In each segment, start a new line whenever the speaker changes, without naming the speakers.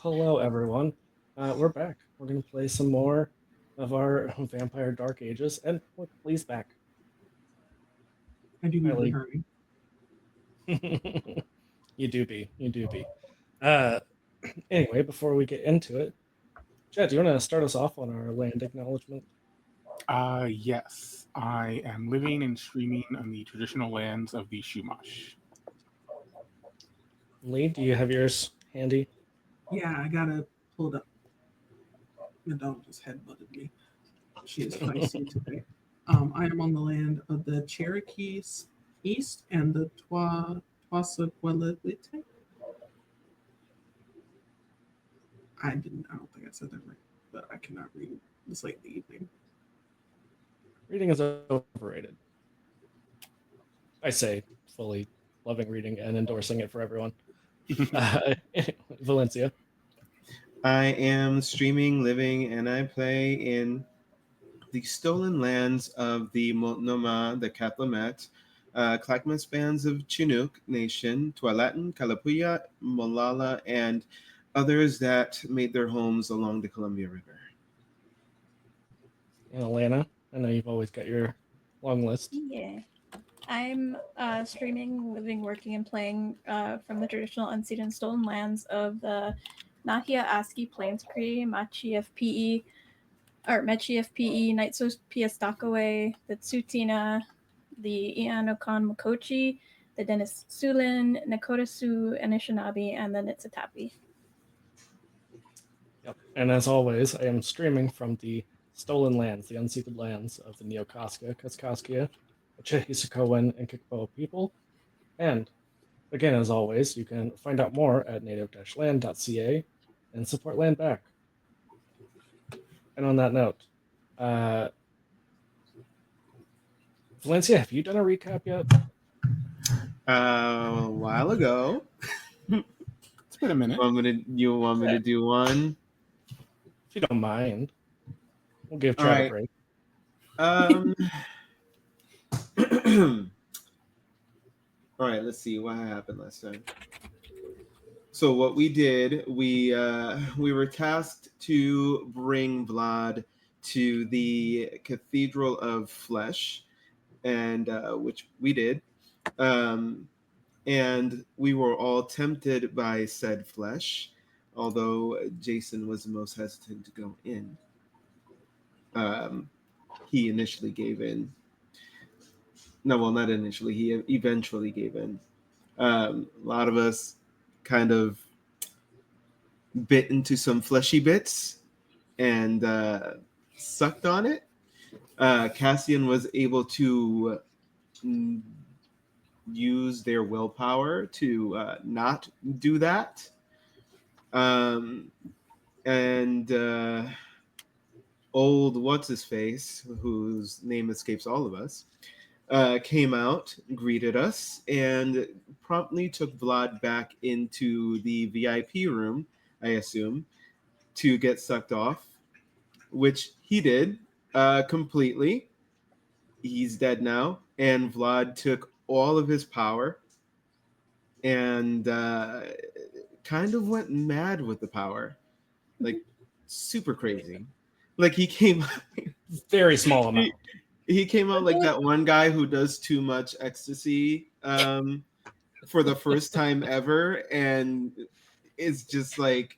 Hello, everyone. We're back. We're going to play some more of our Vampire Dark Ages, and look, Lee's back.
I do
Hi,
need to be
Lee.
hurry.
You do be. You do be. Uh, anyway, before we get into it, Chad, do you want to start us off on our land acknowledgement?
Yes. I am living and streaming on the traditional lands of the Shumash.
Lee, do you have yours handy?
Yeah, I gotta pull it up. The dog just headbutted me. She is feisty today. I am on the land of the Cherokees East and the Twasaquelite. I don't think I said that right, but I cannot read this late in the evening.
Reading is overrated. I say fully loving reading and endorsing it for everyone. Uh, Valencia.
I am streaming, living, and I play in the stolen lands of the Multnomah, the Cathlamet, Clackamas bands of Chinook Nation, Tualatin, Kalapuya, Molala, and others that made their homes along the Columbia River.
And Alana. I know you've always got your long list.
Yeah. I'm streaming, living, working, and playing from the traditional unceded and stolen lands of the Nahia ASCII Plains Cree, Machi FPE, or Mechi FPE, Nightsos Piestakaway, the Tsutina, the Ianokan Makochi, the Dennis Sulin, Nakota Sioux, Anishinaabe, and the Nitsitapi.
Yep. And as always, I am streaming from the stolen lands, the unceded lands of the Neokaska, Kaskaskia, Chehisakowen, and Kikpo people. And again, as always, you can find out more at native-land.ca and support land back. And on that note, Valencia, have you done a recap yet?
A while ago.
It's been a minute.
You want me to do one?
If you don't mind, we'll give
All
Chad a
right.
break.
All right, let's see what happened last time. So what we did, we were tasked to bring Vlad to the Cathedral of Flesh, and which we did, and we were all tempted by said flesh, although Jason was the most hesitant to go in. He initially gave in. No, well, not initially. He eventually gave in. A lot of us kind of bit into some fleshy bits and sucked on it. Cassian was able to use their willpower to not do that. And old what's-his-face, whose name escapes all of us, came out, greeted us, and promptly took Vlad back into the VIP room, I assume, to get sucked off, which he did completely. He's dead now, and Vlad took all of his power and kind of went mad with the power, like super crazy. Like he came
Very small amount.
He came out like that one guy who does too much ecstasy for the first time ever, and is just like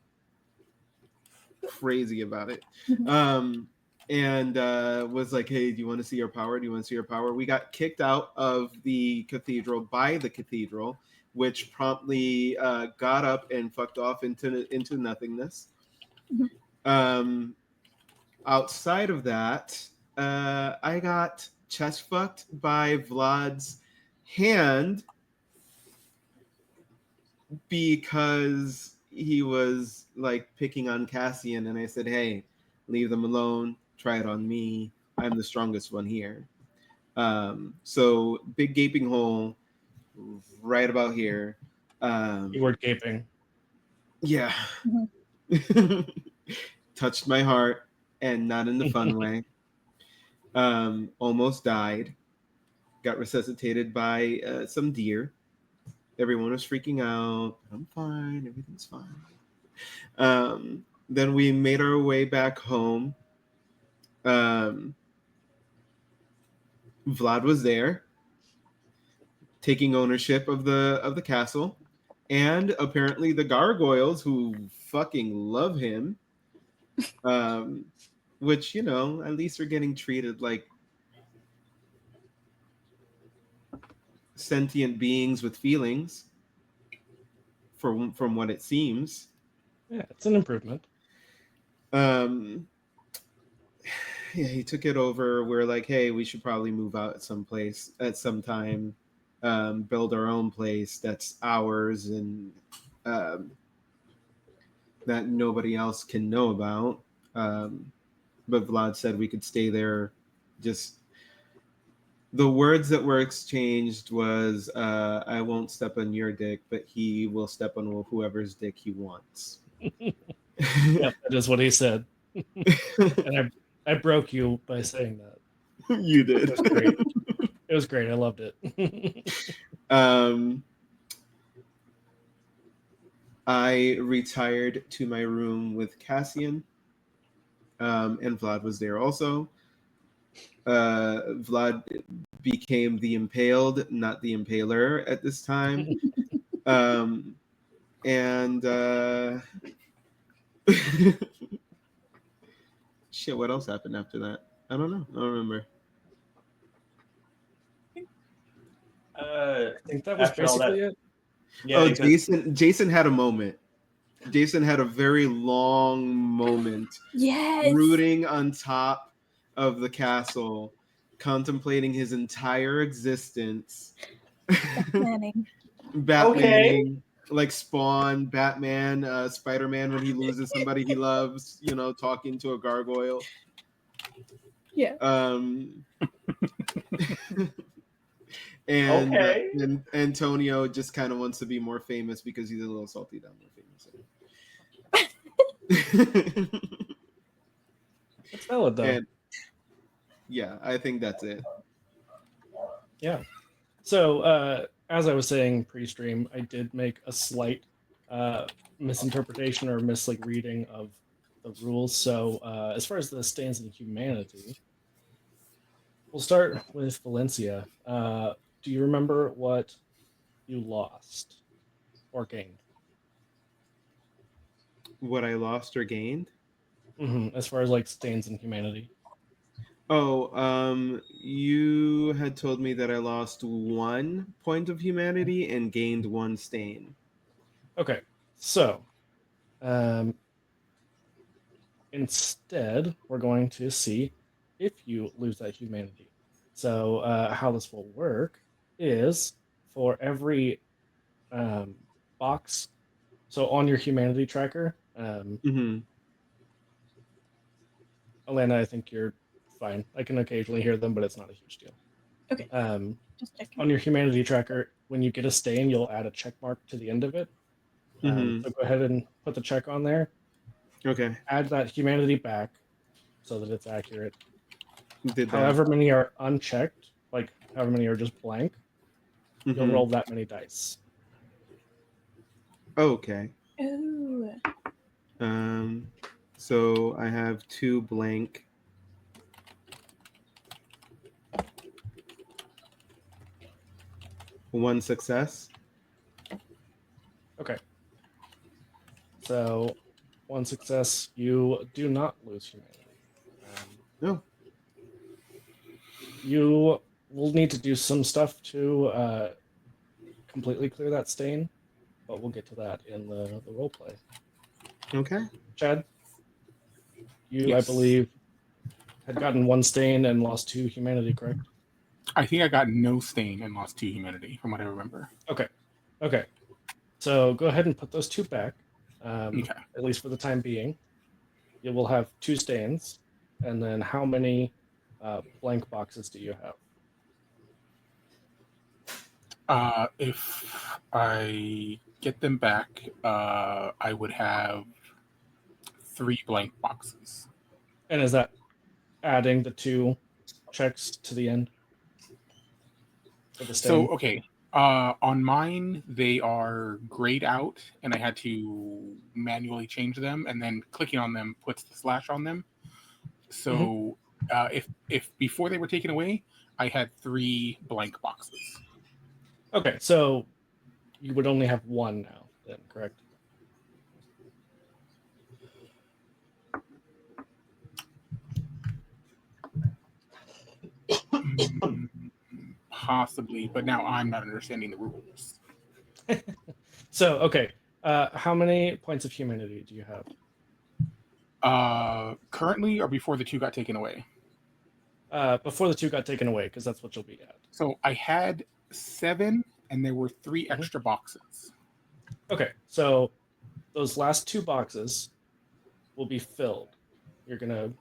crazy about it. And was like, hey, do you want to see your power? Do you want to see your power? We got kicked out of the cathedral by the cathedral, which promptly got up and fucked off into nothingness. Outside of that, I got chest fucked by Vlad's hand because he was like picking on Cassian, and I said, hey, leave them alone, try it on me, I'm the strongest one here. So big gaping hole right about here.
Keyword gaping.
Yeah. Touched my heart, and not in the fun way. Almost died. Got resuscitated by some deer. Everyone was freaking out. I'm fine. Everything's fine. Then we made our way back home. Vlad was there, taking ownership of the castle, and apparently the gargoyles, who fucking love him, which, at least are getting treated like sentient beings with feelings, from what it seems.
Yeah, it's an improvement.
Yeah, he took it over. We're like, hey, we should probably move out at some time, build our own place that's ours and that nobody else can know about. But Vlad said we could stay there. Just the words that were exchanged was, I won't step on your dick, but he will step on whoever's dick he wants.
Yeah, that is what he said. And I broke you by saying that.
You did.
It was great. It was great. I loved it.
I retired to my room with Cassian, and Vlad was there also. Vlad became the impaled, not the impaler at this time. And shit, what else happened after that? I don't know. I don't remember.
I think that was
After all
basically
that-
it.
Yeah,
Jason had a moment. Jason had a very long moment
Yes.
rooting on top of the castle, contemplating his entire existence.
Planning.
Batmaning, like Spawn, Batman, Spider-Man when he loses somebody he loves, talking to a gargoyle.
Yeah.
And,
Okay.
and Antonio just kind of wants to be more famous because he's a little salty that I'm more famous.
It's valid though.
And yeah, I think that's it.
Yeah. So as I was saying pre-stream, I did make a slight misinterpretation or reading of the rules. So as far as the stains in humanity, we'll start with Valencia. Do you remember what you lost or gained?
What I lost or gained?
As far as like stains in humanity.
Oh, you had told me that I lost 1 point of humanity and gained 1 stain.
Okay, so instead, we're going to see if you lose that humanity. So how this will work is for every box, so on your humanity tracker,
Mm-hmm.
Alana, I think you're fine. I can occasionally hear them, but it's not a huge deal.
Okay. Just checking.
On your humanity tracker, when you get a stain, you'll add a check mark to the end of it.
Mhm.
So go ahead and put the check on there.
Okay.
Add that humanity back so that it's accurate.
Did that.
However many are unchecked, like however many are just blank, you'll
Mhm.
roll that many dice.
Okay.
Ooh.
So I have 2 blank. One success.
Okay. So, 1 success, you do not lose humanity.
No.
You will need to do some stuff to completely clear that stain, but we'll get to that in the role play.
Okay.
Chad, you,
Yes.
I believe, had gotten 1 stain and lost 2 humanity, correct?
I think I got no stain and lost 2 humanity, from what I remember.
Okay. So go ahead and put those 2 back,
Okay.
at least for the time being. You will have 2 stains, and then how many blank boxes do you have?
If I get them back, I would have 3 blank boxes.
And is that adding the 2 checks to the end for the stain?
So, okay. On mine, they are grayed out, and I had to manually change them, and then clicking on them puts the slash on them. So if before they were taken away, I had 3 blank boxes.
Okay, so you would only have one now, then, correct?
Possibly, but now I'm not understanding the rules.
So, okay, how many points of humanity do you have?
Currently, or before the 2 got taken away?
Before the 2 got taken away, because that's what you'll be at.
So I had 7, and there were 3
Mhm.
extra boxes.
Okay, so those last 2 boxes will be filled. You're gonna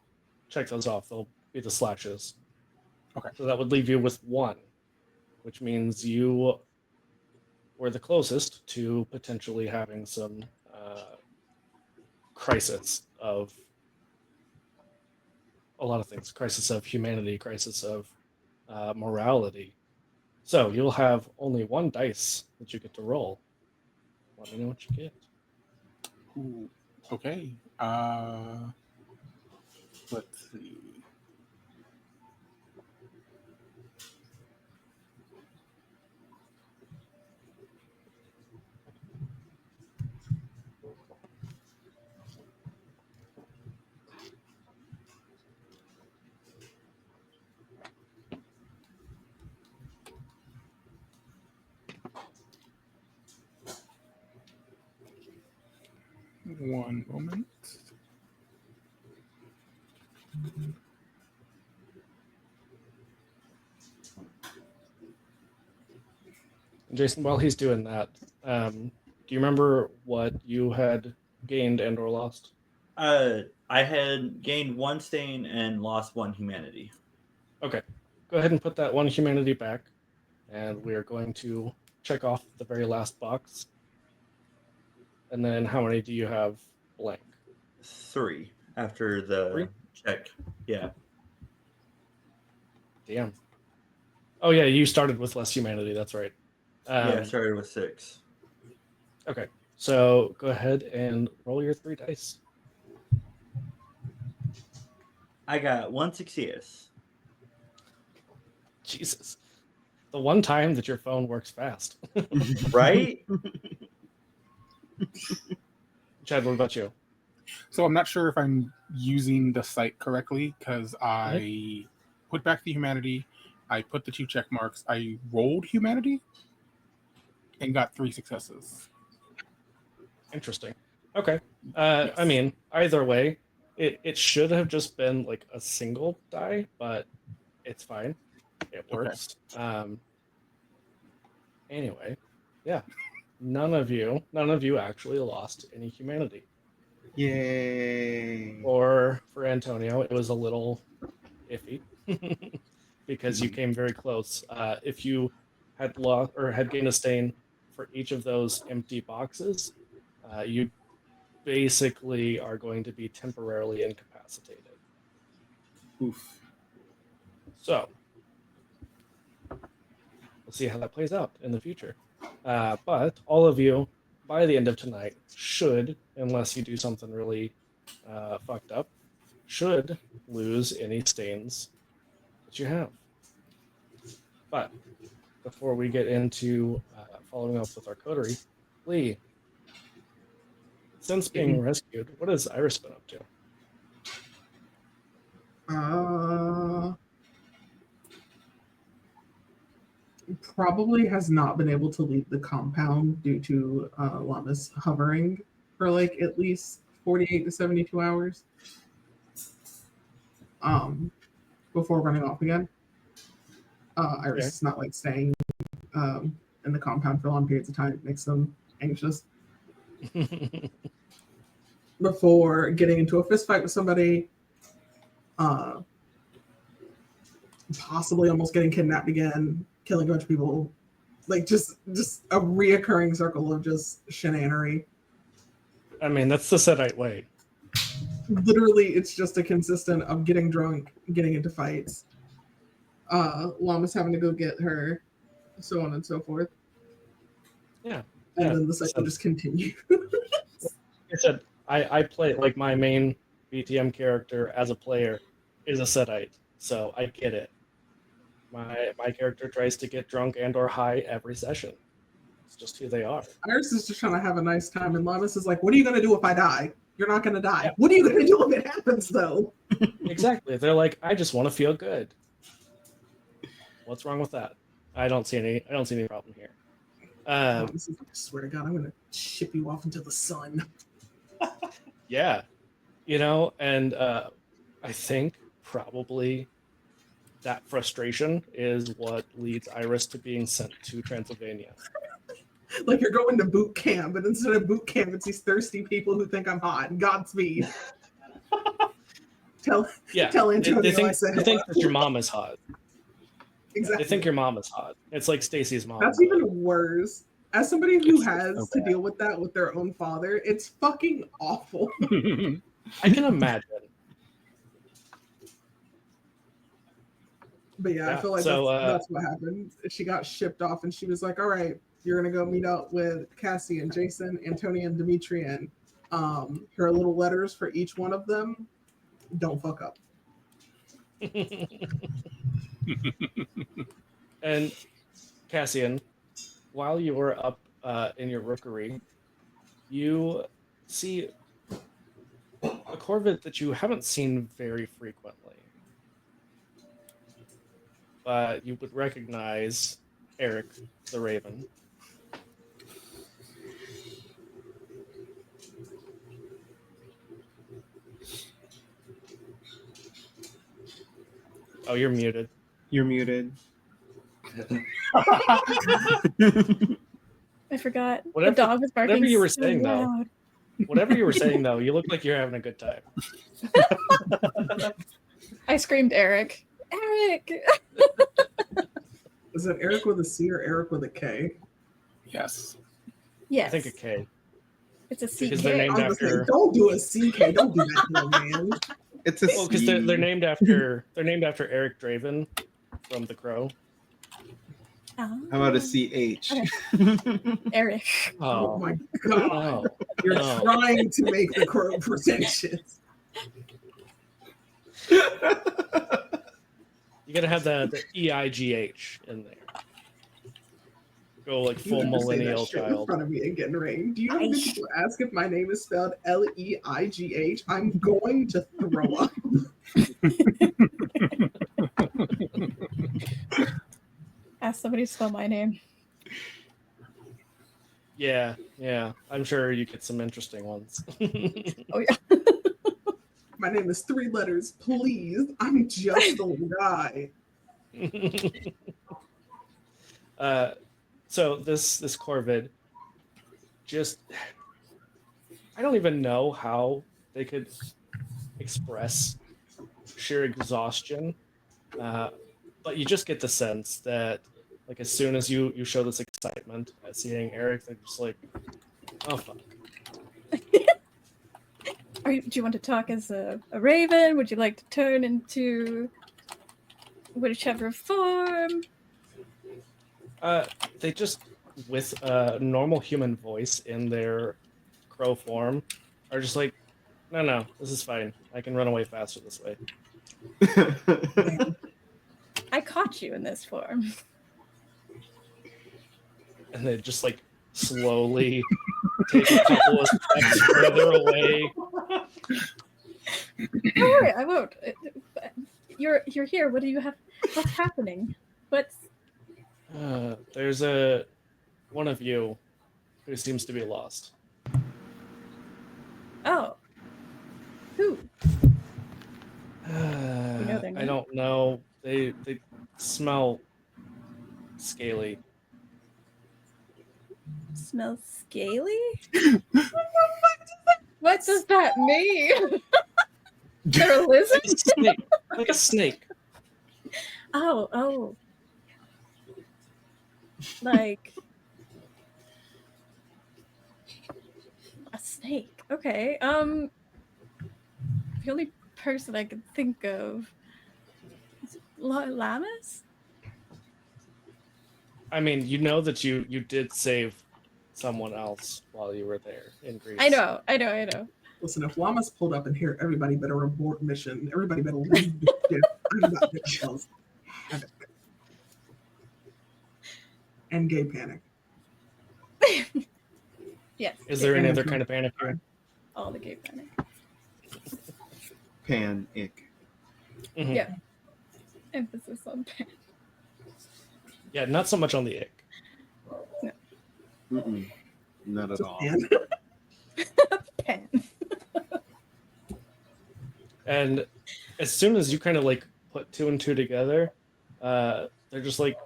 check those off. They'll be the slashes.
Okay.
So that would leave you with 1, which means you were the closest to potentially having some crisis of a lot of things. Crisis of humanity, crisis of morality. So you'll have only 1 dice that you get to roll. Let me know what you get.
Ooh, okay. Let's see. One moment.
Jason, while he's doing that, do you remember what you had gained and or lost?
I had gained 1 stain and lost 1 humanity.
Okay, go ahead and put that 1 humanity back, and we are going to check off the very last box. And then how many do you have blank?
3 after the
3?
check. Yeah.
Damn. Oh yeah, you started with less humanity, that's right.
Yeah, I started with 6.
Okay, so go ahead and roll your 3 dice.
I got 1 success.
Jesus. The one time that your phone works fast.
Right?
Chad, what about you?
So I'm not sure if I'm using the site correctly because I put back the humanity, I put the 2 check marks, I rolled humanity, and got 3 successes.
Interesting. Okay.
Yes.
I mean, either way, it should have just been like a single die, but it's fine. It works. Anyway, yeah. None of you actually lost any humanity.
Yay.
Or for Antonio, it was a little iffy because you came very close. If you had lost or had gained a stain for each of those empty boxes, you basically are going to be temporarily incapacitated.
Oof.
So we'll see how that plays out in the future. But all of you, by the end of tonight, should, unless you do something really fucked up, should lose any stains that you have. But before we get into following up with our coterie, Lee, since being rescued, what has Iris been up to?
Probably has not been able to leave the compound due to Llama's hovering for like at least 48 to 72 hours before running off again. Iris is not like staying in the compound for long periods of time. It makes them anxious. Before getting into a fist fight with somebody, possibly almost getting kidnapped again, killing a bunch of people, like just a reoccurring circle of just shenanery.
I mean, that's the Sedite way.
Literally, it's just a consistent of getting drunk, getting into fights. Llama's having to go get her, so on and so forth.
Yeah.
And
Yeah,
then the cycle
so-
just continues.
I said I play like my main BTM character as a player is a Setite, so I get it. My character tries to get drunk and or high every session. It's just who they are.
Iris is just trying to have a nice time, and Lamas is like, "What are you gonna do if I die? You're not gonna die.
Yeah.
What are you gonna do if it happens, though?"
Exactly. They're like, I just want to feel good. What's wrong with that? I don't see any problem here.
Lamas is like, "I swear to God, I'm gonna ship you off into the sun."
Yeah, and I think probably that frustration is what leads Iris to being sent to Transylvania.
Like you're going to boot camp, and instead of boot camp, it's these thirsty people who think I'm hot. Godspeed. Tell
Yeah,
Antonio
they think
I said
that your mom is hot.
exactly.
They think your mom is hot. It's like Stacy's mom.
That's even worse. As somebody who
It's
has
so
to
bad.
deal with that with their own father, it's fucking awful.
I can imagine.
But yeah, I
Yeah,
feel like
so,
that's what happened. She got shipped off, and she was like, "All right, you're gonna go meet up with Cassie and Jason, Antonia and Dimitri, and here are little letters for each one of them. Don't fuck up."
And Cassian, while you were up in your rookery, you see a corvid that you haven't seen very frequently, but you would recognize Eric the Raven. Oh, you're muted.
You're muted.
I forgot.
Whatever-
the dog was barking
whatever you were
so
saying, though.
loud.
Whatever you were saying, though, you look like you're having a good time.
I screamed, Eric. Eric!
Is it Eric with a C or Eric with a K?
Yes.
Yes.
I think a K.
It's a
Because they're
CK.
named
I was gonna say,
after.
don't do a CK. Don't do that, little man.
It's a
Well, because they're named after Eric Draven from The Crow.
Oh.
How about a CH?
Okay. Eric.
Oh
Oh,
my God.
no.
You're
No.
trying to make the crow pretentious.
You gotta have the EIGH in there. Go like
You
full
have to say that
millennial
shit in
child.
front of me and get rained. Do you know how many people ask if my name is spelled Leigh? I'm going to throw up.
Ask somebody to spell my name.
Yeah. I'm sure you get some interesting ones.
Oh, yeah.
My name is 3 letters, please. I'm just a little guy.
So this corvid, just I don't even know how they could express sheer exhaustion, but you just get the sense that like as soon as you show this excitement at seeing Eric, they're just like, oh fuck.
Do you want to talk as a raven? Would you like to turn into whichever form?
They just, with a normal human voice in their crow form, are just like, no, this is fine. I can run away faster this way.
I caught you in this form.
And they just like slowly take a couple of steps further away.
Don't worry, I won't. You're here. What do you have? What's happening? What's
There's one of you who seems to be lost.
oh? Who?
I
their name?
don't know. They smell scaly.
Smells scaly? What does that mean? They're a lizard?
Like a snake. Like a snake.
Oh. Like a snake. Okay. The only person I can think of is Llamas?
I mean, you know that you did save someone else while you were there in Greece.
I know.
Listen, if llamas pulled up in here, everybody better abort mission. Everybody better leave the ship. I'm about to cause havoc. And gay panic.
Yes.
Is there any
And
other kind of panic here?
All the gay panic.
Panic.
Mhm.
Yeah. Emphasis on pan.
Yeah, not so much on the ick.
Mm-mm. Not at
Just
all.
pan.
Pan.
And as soon as you kind of like put two and two together, they're just like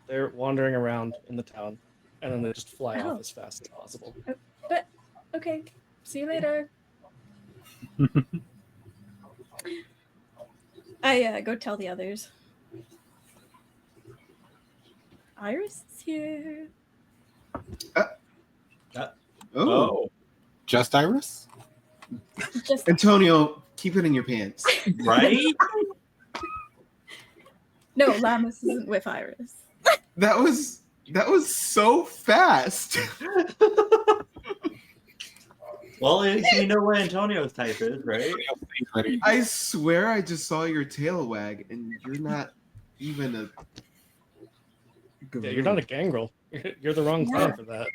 they're wandering around in the town, and then they just fly
Oh.
off as fast as possible.
But okay. See you later. I go tell the others. Iris is here.
Oh,
Just Iris?
Just
Antonio, keep it in your pants.
Right?
no, Lamus isn't with Iris.
That was so fast.
Well, at least we know what Antonio's type is, right?
Ready.
I swear I just saw your tail wag, and you're not even a.
Yeah, you're not a gangrel. You're the wrong clan
Yeah.
for that.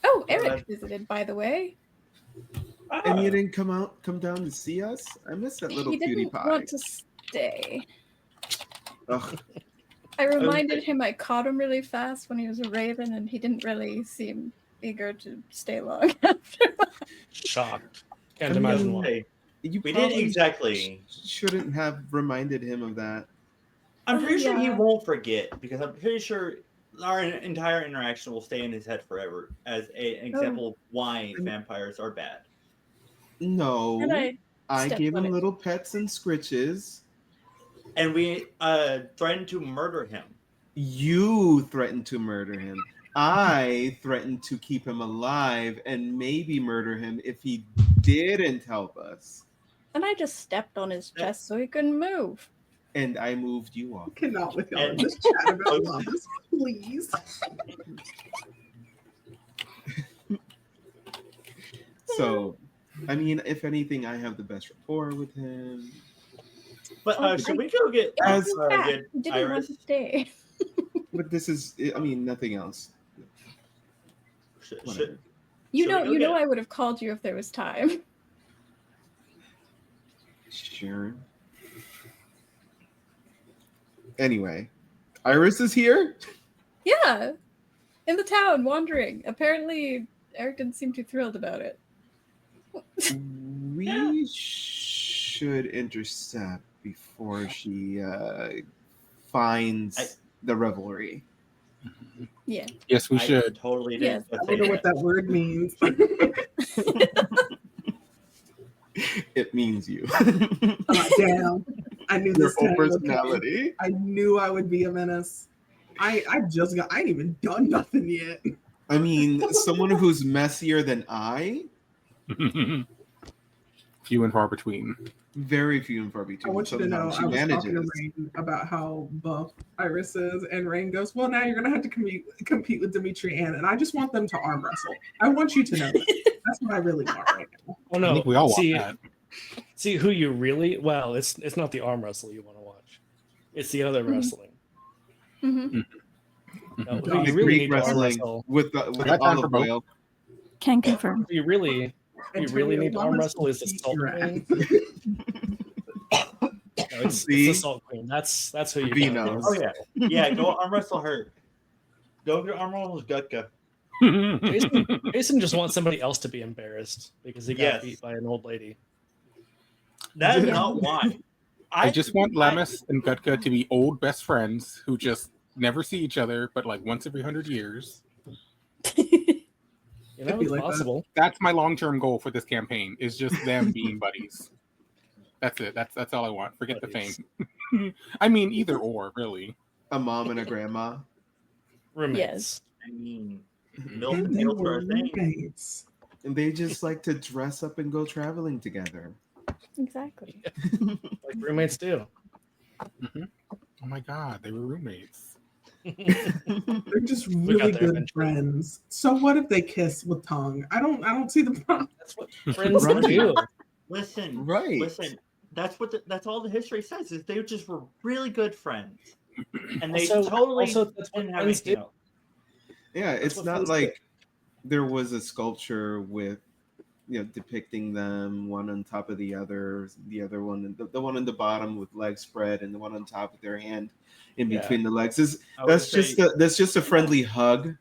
Oh, Eric visited, by the way.
And you didn't come down to see us? I miss that little
He
cutie
didn't
pie.
want to stay.
Ugh.
I reminded him I caught him really fast when he was a raven, and he didn't really seem eager to stay long after.
Shocked. Can't
I
imagine
mean,
why.
Hey,
You
we didn't
probably
exactly.
shouldn't have reminded him of that.
I'm pretty sure he
Yeah.
won't forget because I'm pretty sure our entire interaction will stay in his head forever as an example of why vampires are bad.
No,
And I
I
stepped
gave
on
him
it.
little pets and scritches.
And we threatened to murder him.
You threatened to murder him. I threatened to keep him alive and maybe murder him if he didn't help us.
And I just stepped on his chest so he couldn't move.
And I moved you off.
Cannot with y'all in
And-
this chat about llamas, please.
So, I mean, if anything, I have the best rapport with him.
But
Oh,
should we go get
As-
get
He didn't want
Iris?
to stay.
But this is, I mean, nothing else.
Should,
Whatever.
You
Should
know,
we go
you know,
get-
I would have called you if there was time.
Sure. Anyway, Iris is here.
Yeah, in the town, wandering. Apparently, Eric didn't seem too thrilled about it.
We should intercept before she finds the revelry.
Yeah.
Yes, we
I
should.
totally
Yes.
did.
I wonder what that word means.
It means you.
Damn. I knew
Your
this
whole
time would come.
personality.
I knew I would be a menace. I ain't even done nothing yet.
I mean, someone who's messier than I,
Few and far between.
very few and far between.
I want you to know
Somehow
I was talking to
manages.
Rain about how buff Iris is, and Rain goes, "Well, now you're gonna have to compete with Dimitri Ann, and I just want them to arm wrestle. I want you to know that. That's what I really want right now."
Oh
I
no!
think we all
see,
want that.
see who you really. Well, it's not the arm wrestle you want to watch. It's the other
Mhm.
wrestling.
Mm-hmm.
No, who
The
you
The
really
Greek
need to arm
wrestling
wrestle.
with the
I got time for
olive
both.
oil.
Can confirm.
Who you really need to arm
Llamas
wrestle is the
beat
Salt
your
Queen.
ass.
No, it's
See?
the Salt Queen. That's who you.
V
gotta
knows.
Oh yeah, yeah. Go arm wrestle her. Go arm wrestle Gutka.
Jason just wants somebody else to be embarrassed because he got
Yes.
beat by an old lady.
That is
Yeah.
not why.
I just want Lamus and Gutka to be old best friends who just never see each other, but like once every 100 years.
You know,
be
it's
like that.
possible.
That's my long-term goal for this campaign. Is just them being buddies. That's it. That's all I want. Forget the fame. I mean, either or, really.
A mom and a grandma.
Roommates.
Yes.
I mean, milk
And
and
they
meals
were
are a thing.
roommates.
And they just like to dress up and go traveling together.
Exactly.
Like roommates do.
Oh my god, they were roommates.
They're just
We
really
got there
good
eventually.
friends. So what if they kiss with tongue? I don't see the problem.
That's what friends
Right.
do.
Listen,
Right.
listen. That's all the history says is they just were really good friends, and they
Also,
totally
that's what
didn't have
friends
anything
do.
else.
Yeah,
That's
it's
what
not
friends
like there was a sculpture with depicting them one on top of the other one, the one on the bottom with legs spread, and the one on top with their hand in
Yeah.
between the legs. Is
I was
that's just a friendly hug.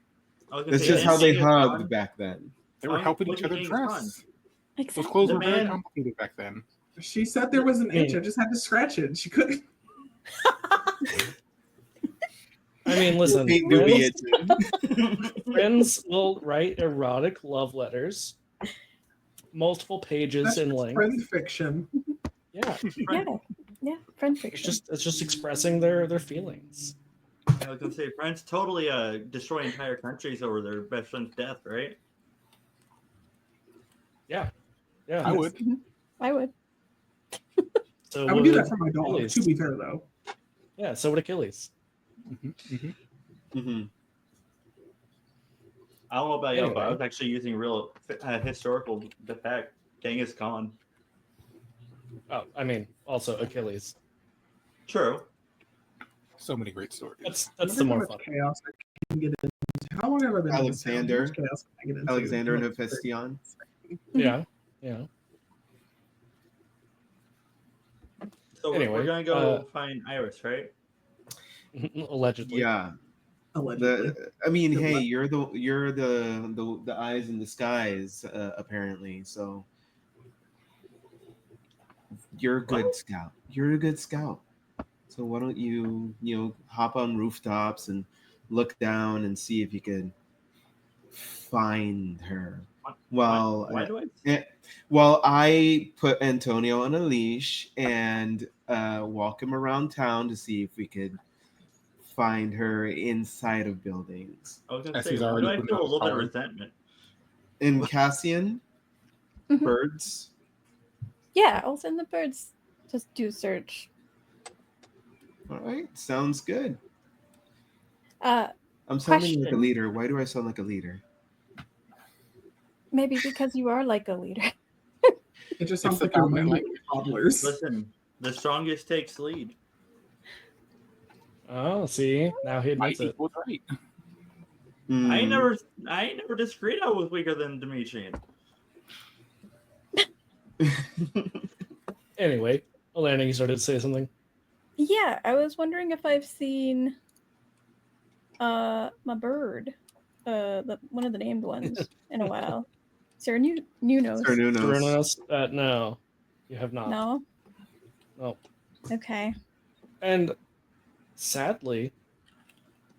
I was gonna
That's
say,
just how they
Genghis
hugged
Khan-
back then.
They were
Fine,
helping
look
each
at
other
Genghis Khan.
dress. Those
Exactly.
clothes
The
were very
man-
complicated back then.
She said there was an
I mean-
itch. I just had to scratch it. She couldn't.
I mean, listen,
Hate do be
friends will write erotic love letters, multiple pages
That's
in
just
length.
friend fiction.
Yeah,
Yeah, friend
it's
fiction.
just expressing their feelings.
I was gonna say, France totally destroy entire countries over their best friend's death, right?
Yeah,
I would.
I would.
So
I would do that
would
for my dog.
Achilles.
To be fair, though,
Yeah, so would Achilles.
Mm-hmm.
I don't know about you, but I
Anyway.
was actually using real historical the fact Genghis Khan.
Oh, I mean, also Achilles.
True.
So many great stories.
That's
Look
the
at how
more
much
fun.
chaos I can get into. How long have I been in this town? How
Alexander.
much chaos can I get into?
Alexander and Hephaestion.
Yeah.
So
Anyway,
we're gonna go find Iris, right?
Allegedly.
Yeah.
Allegedly.
I mean,
Good
hey,
luck.
you're the eyes in the skies, apparently. So you're a good scout. You're a good scout. So why don't you hop on rooftops and look down and see if you can find her? Well,
Why do
I put Antonio on a leash and walk him around town to see if we could find her inside of buildings.
I was gonna
As
say,
he's
why
already
do I
putting
feel a
out his
little bit of
card.
resentment?
In Cassian,
Mhm.
birds.
Yeah, I'll send the birds to do search.
All right, sounds good.
Uh,
I'm sounding like a
Question.
leader. Why do I sound like a leader?
maybe because you are like a leader.
It just sounds
It's the
like you're
dominant
minding toddlers.
Listen, the strongest takes lead.
Oh, see, now he
Might
admits it.
equals right.
I ain't
Hmm.
never disagreed I was weaker than Demetrian.
Anyway, Alana, you started to say something.
Yeah, I was wondering if I've seen my bird, one of the named ones in a while. Sarah New knows.
Sir Nunos.
Brunos, no, you have not.
No.
No.
Okay.
And sadly,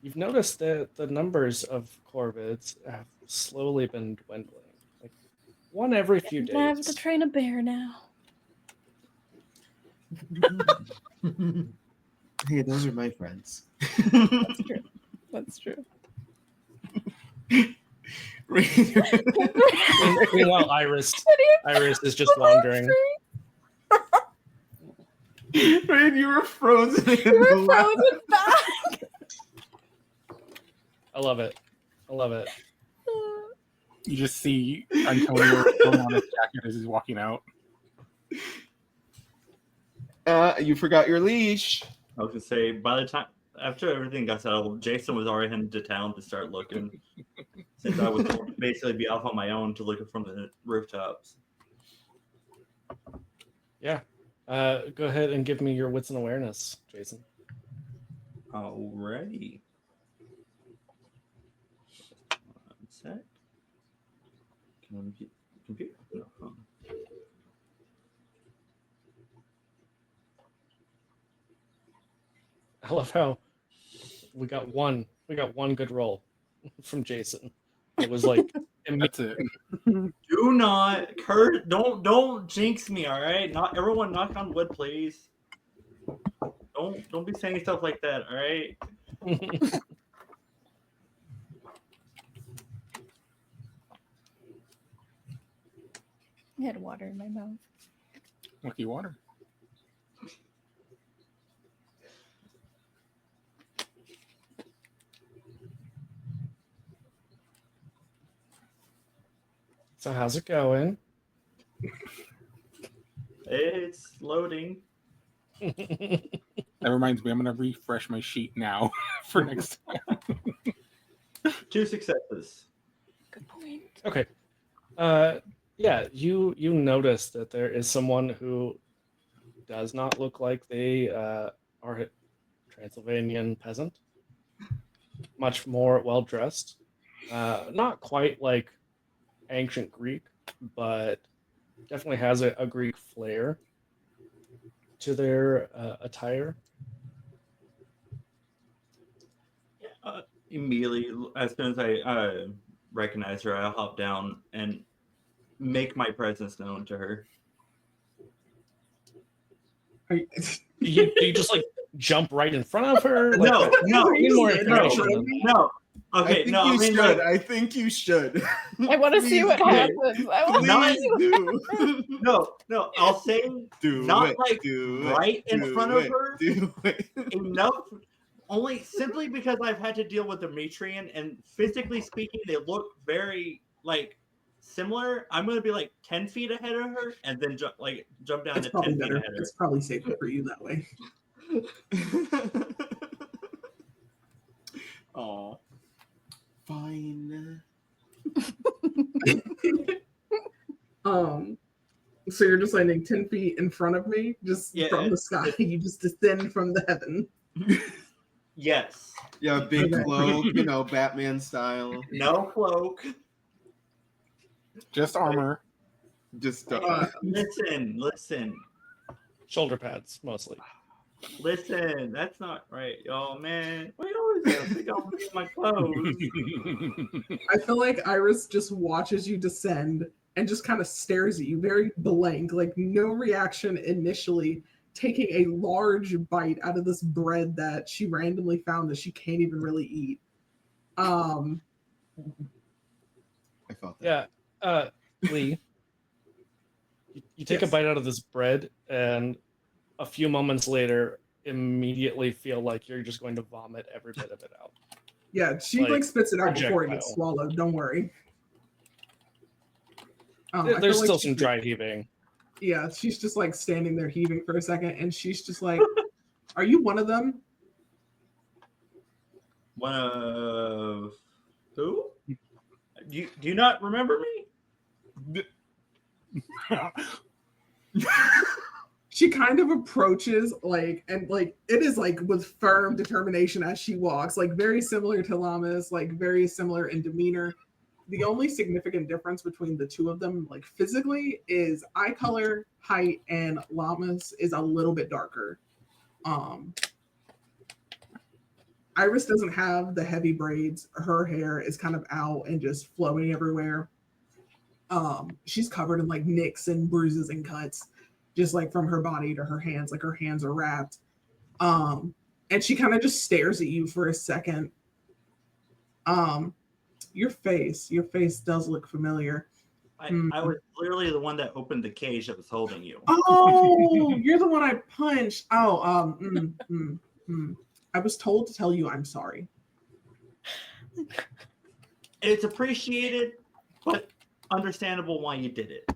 you've noticed that the numbers of corvids have slowly been dwindling. Like one every few
I have to
days.
train a bear now.
Hey, those are my friends.
That's true. That's true.
Meanwhile, Iris is just wandering.
Rain, you were frozen. In
You were
the lab.
frozen back.
I love it. I love it.
You just see Antonio throwing on his jacket as he's walking out.
You forgot your leash.
I was gonna say, by the time after everything got settled, Jason was already heading to town to start looking. Since I was basically be off on my own to look from the rooftops.
Yeah. Go ahead and give me your wits and awareness, Jason.
Alrighty. One sec. Can I get computer? No.
I love how we got one good roll from Jason. It was like
That's it.
Do not curse. Don't jinx me. All right. Not everyone. Knock on wood, please. Don't be saying stuff like that. All right.
I had water in my mouth.
Lucky water.
So how's it going?
It's loading.
That reminds me, I'm going to refresh my sheet now for next time.
2 successes.
Good point.
Okay. Yeah, you notice that there is someone who does not look like they are a Transylvanian peasant. Much more well dressed. Not quite like ancient Greek, but definitely has a Greek flair to their attire.
Immediately, as soon as I recognize her, I'll hop down and make my presence known to her.
Are you-
Do you just like jump right in front of her? Like,
No,
need more
no,
information
no.
than
No.
I
Okay,
think
no,
you
I mean,
should.
like,
I think you should.
I want to see what
Please
happens. I want to
Not-
see what
do.
no, I'll say
Do
not
it.
like
Do
right
it.
in
do
front of
it,
her.
Do it.
Enough, only simply because I've had to deal with Demetrian, and physically speaking, they look very like similar. I'm gonna be like 10 feet ahead of her, and then jump down
It's
to
probably
10 feet
better.
ahead of her.
It's probably safer for you that way.
Aw. Fine.
So you're just landing 10 feet in front of me, just
Yeah,
from the sky. You just descend from the heaven.
Yes.
Yeah, big
Okay.
cloak, Batman style.
No cloak.
Just armor.
Just
Listen.
shoulder pads mostly.
Listen. That's not right. Oh man, we always have to go read my clothes.
I feel like Iris just watches you descend and just kind of stares at you, very blank, like no reaction initially, taking a large bite out of this bread that she randomly found that she can't even really eat.
I felt that.
Yeah, Lee, you take a
Yes.
bite out of this bread, and a few moments later, immediately feel like you're just going to vomit every bit of it out.
Yeah, she like
Like,
spits it out before it gets
projectile.
swallowed. Don't worry. I feel
There's
like
still
she's
some
like-
dry heaving.
Yeah, she's just like standing there heaving for a second, and she's just like, "Are you one of them?"
One of who? Do you not remember me?
She kind of approaches and it is like with firm determination as she walks, like very similar to Lamas, like very similar in demeanor. The only significant difference between the two of them, like physically, is eye color, height, and Lamas is a little bit darker. Iris doesn't have the heavy braids. Her hair is kind of out and just flowing everywhere. She's covered in like nicks and bruises and cuts, just like from her body to her hands, like her hands are wrapped. And she kind of just stares at you for a second. Your face does look familiar.
I was literally the one that opened the cage that was holding you.
Oh, you're the one I punched. Oh, I was told to tell you I'm sorry.
It's appreciated, but understandable why you did it.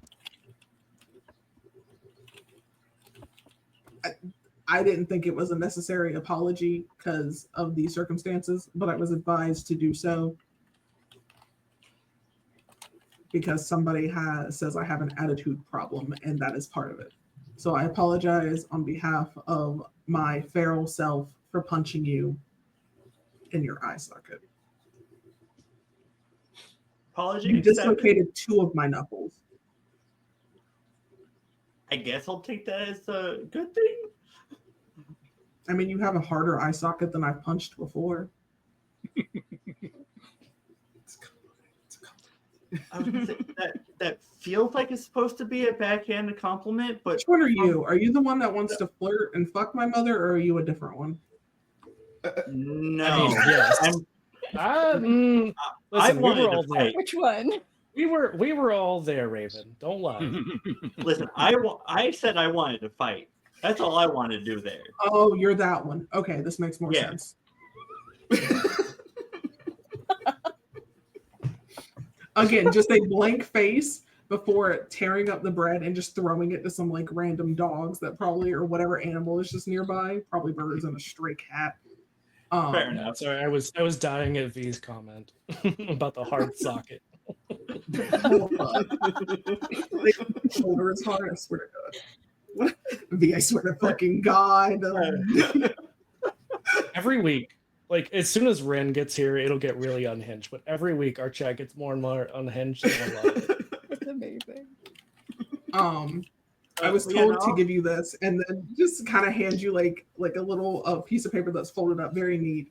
I didn't think it was a necessary apology because of the circumstances, but I was advised to do so because somebody says I have an attitude problem, and that is part of it. So I apologize on behalf of my feral self for punching you in your eye socket.
Apology
You
accepted.
dislocated 2 of my knuckles.
I guess I'll take that as a good thing.
I mean, you have a harder eye socket than I've punched before.
I was gonna say, that feels like it's supposed to be a backhanded compliment, but
Which one are you? Are you the one that wants to flirt and fuck my mother, or are you a different one?
no.
I mean, yes. Listen, we
wanted
were
to
all there.
fight.
Which one?
We were all there, Raven. Don't lie.
Listen, I said I wanted to fight. That's all I wanted to do there.
Oh, you're that one. Okay, this makes more
Yeah.
sense. Again, just a blank face before tearing up the bread and just throwing it to some like random dogs that probably or whatever animal is just nearby, probably birds and a stray cat.
Fair
Yeah,
enough.
sorry, I was dying at V's comment about the hard socket.
Hold on. Shoulder is hard, I swear to God. What? V, I swear to fucking God.
Every week, like as soon as Ren gets here, it'll get really unhinged. But every week, our chat gets more and more unhinged, and I love it.
It's amazing.
I was
Yeah,
told
no.
to give you this, and then just kind of hand you like a little piece of paper that's folded up, very neat.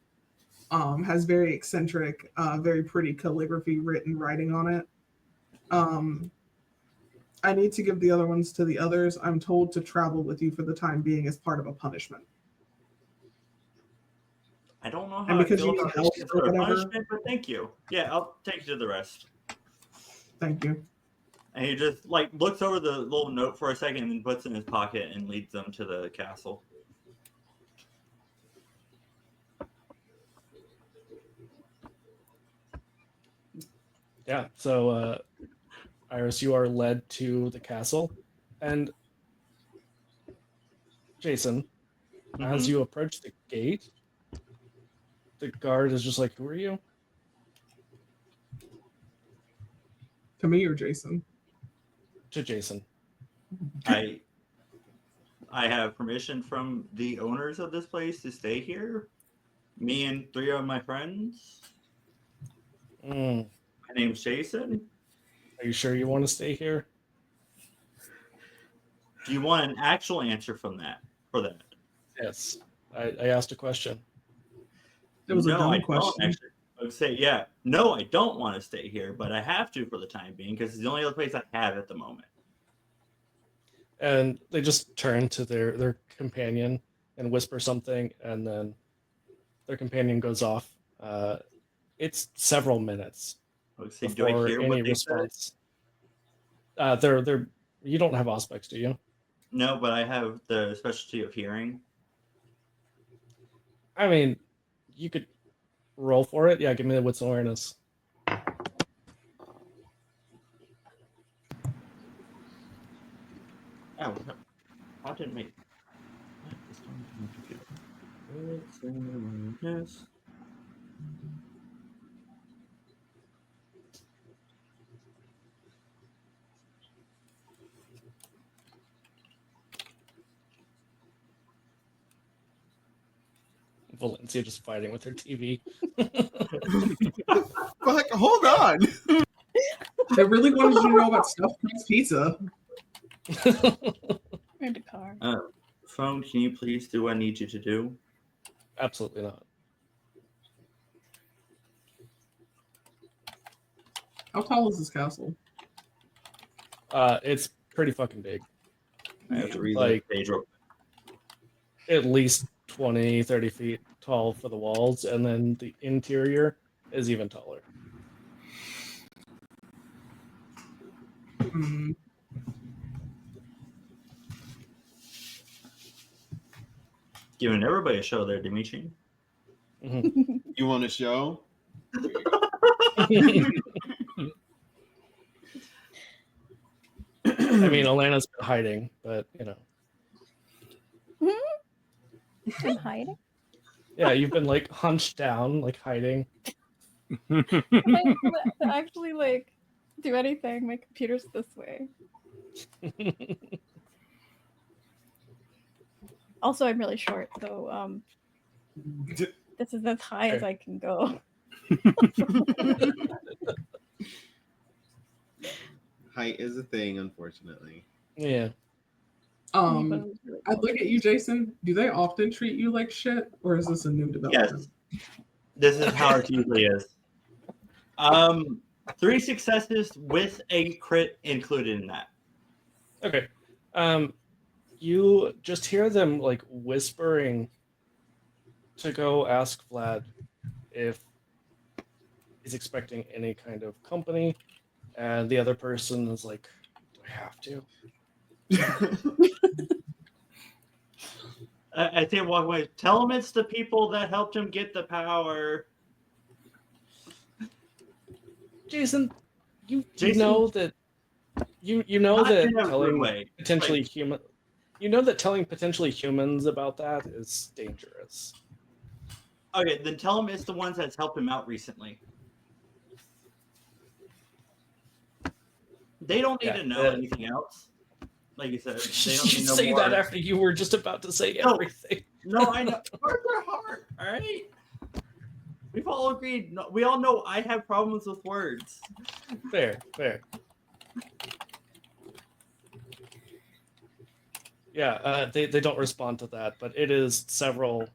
Has very eccentric, very pretty calligraphy writing on it. I need to give the other ones to the others. I'm told to travel with you for the time being as part of a punishment.
I don't know how
And
I
because
feel
you need
about
help
this
or
for
whatever.
punishment, but thank you. Yeah, I'll take you to the rest.
Thank you.
And he just like looks over the little note for a second and then puts it in his pocket and leads them to the castle.
Yeah. So, Iris, you are led to the castle, and Jason, as
Mhm.
you approach the gate, the guard is just like, "Who are you?"
To me or Jason?
To Jason.
I have permission from the owners of this place to stay here. Me and 3 of my friends.
Mm,
My name's Jason.
are you sure you want to stay here?
Do you want an actual answer from that? For that?
Yes. I asked a question.
It was a
No,
dumb
I don't
question.
actually. I would say, yeah. No, I don't want to stay here, but I have to for the time being because it's the only other place I have at the moment.
And they just turn to their companion and whisper something, and then their companion goes off. It's several minutes
I would say, do I
before
hear
any
what they said?
response. They're you don't have aspects, do you?
No, but I have the specialty of hearing.
I mean, you could roll for it. Yeah, give me the wits and awareness.
Oh, no. How did make? What is going to my computer? Wits and awareness.
Valencia just fighting with her TV.
Fuck, hold on.
I really wanted you to know about stuffed crust pizza.
And a car.
Phone, can you please do what I need you to do?
Absolutely not.
How tall is this castle?
It's pretty fucking big.
I have to read
Like-
that page real
At least 20, 30 feet tall for the walls, and then the interior is even taller.
Hmm.
Giving everybody a show there, Dimitri.
Mhm.
You want a show?
I mean, Alana's been hiding, but you know,
I'm hiding.
yeah, you've been like hunched down, like hiding.
To actually like do anything, my computer's this way. Also, I'm really short, so this is as high as I can go.
Height is a thing, unfortunately.
Yeah.
I look at you, Jason. Do they often treat you like shit, or is this a new development?
Yes. This is how it usually is. 3 successes with a crit included in that.
Okay. You just hear them like whispering to go ask Vlad if he's expecting any kind of company, and the other person is like, "Do I have to?"
I think walk away. Tell him it's the people that helped him get the power.
Jason, you
Jason?
know that You know
Not
that
in a rude
telling
way.
potentially
Like,
human, you know that telling potentially humans about that is dangerous.
okay, then tell him it's the ones that's helped him out recently. They don't need
Yeah,
to know anything else. Like you said, they don't need
you
to know
say
more.
that after you were just about to say
No.
everything.
No, I know. Words are hard. All right. We've all agreed. No, we all know I have problems with words.
Fair. Yeah, they don't respond to that, but it is several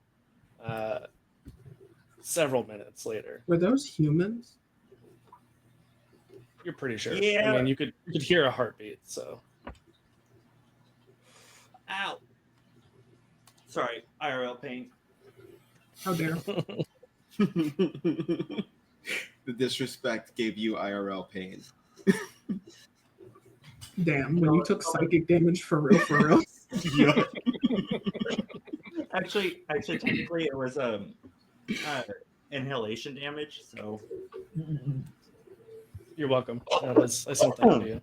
minutes later.
Were those humans?
You're pretty sure. I
Yeah.
mean, you could hear a heartbeat. So
Ow. Sorry, IRL pain.
How dare?
The disrespect gave you IRL pain.
Damn, when you took psychic damage for real.
Yeah.
Actually, technically, it was inhalation damage. So
you're welcome. I sent that to you.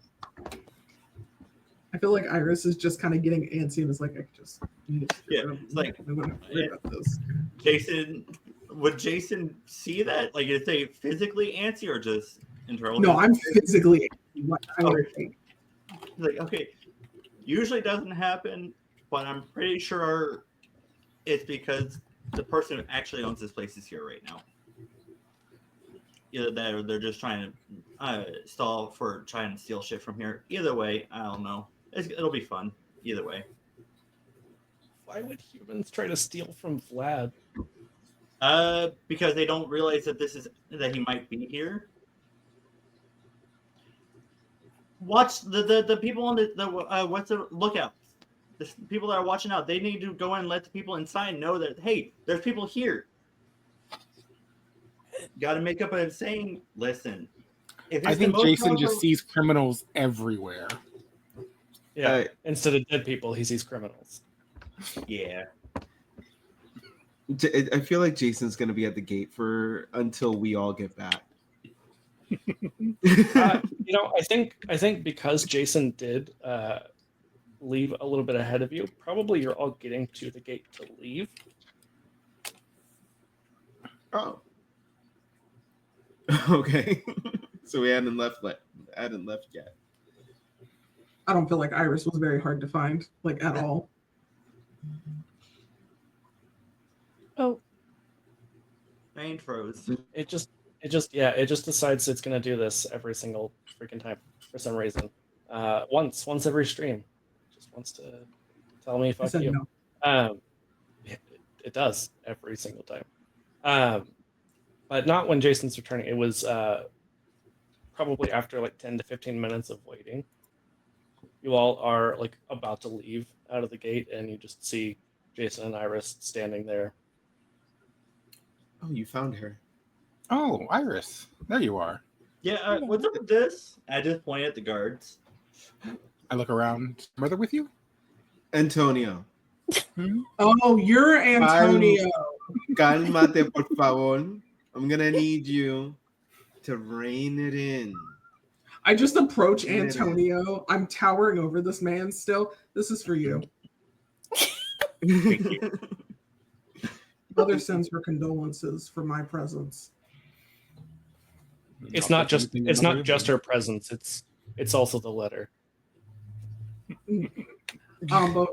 I feel like Iris is just kind of getting antsy and is like, I just need to
Yeah,
get rid of
it's like-
we wouldn't have to worry about this.
Jason, would Jason see that? Like, is they physically antsy or just internal?
No, I'm physically antsy. What I
Okay.
think.
Like, okay, usually doesn't happen, but I'm pretty sure it's because the person who actually owns this place is here right now. Either that or they're just trying to stall for trying to steal shit from here. Either way, I don't know. It'll be fun. Either way.
Why would humans try to steal from Vlad?
Because they don't realize that that he might be here. Watch the people on the what's the lookout. The people that are watching out, they need to go in and let the people inside know that, hey, there's people here. Got to make up a saying. Listen, if
I
it's the
think
most
Jason
powerful-
just sees criminals everywhere.
Yeah, instead of dead people, he sees criminals.
Yeah.
I feel like Jason's gonna be at the gate until we all get back.
I think because Jason did leave a little bit ahead of you, probably you're all getting to the gate to leave.
Oh. Okay. So we hadn't left yet.
I don't feel like Iris was very hard to find, like at all.
Oh,
Main froze.
It just decides it's gonna do this every single freaking time for some reason. Once every stream, just wants to tell me
I
fuck
said
you.
no.
It does every single time. But not when Jason's returning. It was probably after like 10 to 15 minutes of waiting. You all are like about to leave out of the gate, and you just see Jason and Iris standing there.
Oh, you found her.
Oh, Iris, there you are.
Yeah, what's up with this? I just point at the guards.
I look around. Brother with you?
Antonio.
Oh, you're Antonio.
Cálmate, por favor. I'm gonna need you to rein it in.
I just approach
Rein it in.
Antonio. I'm towering over this man still. This is for you. Mother sends her condolences for my presence.
It's not just her presence. It's also the letter.
But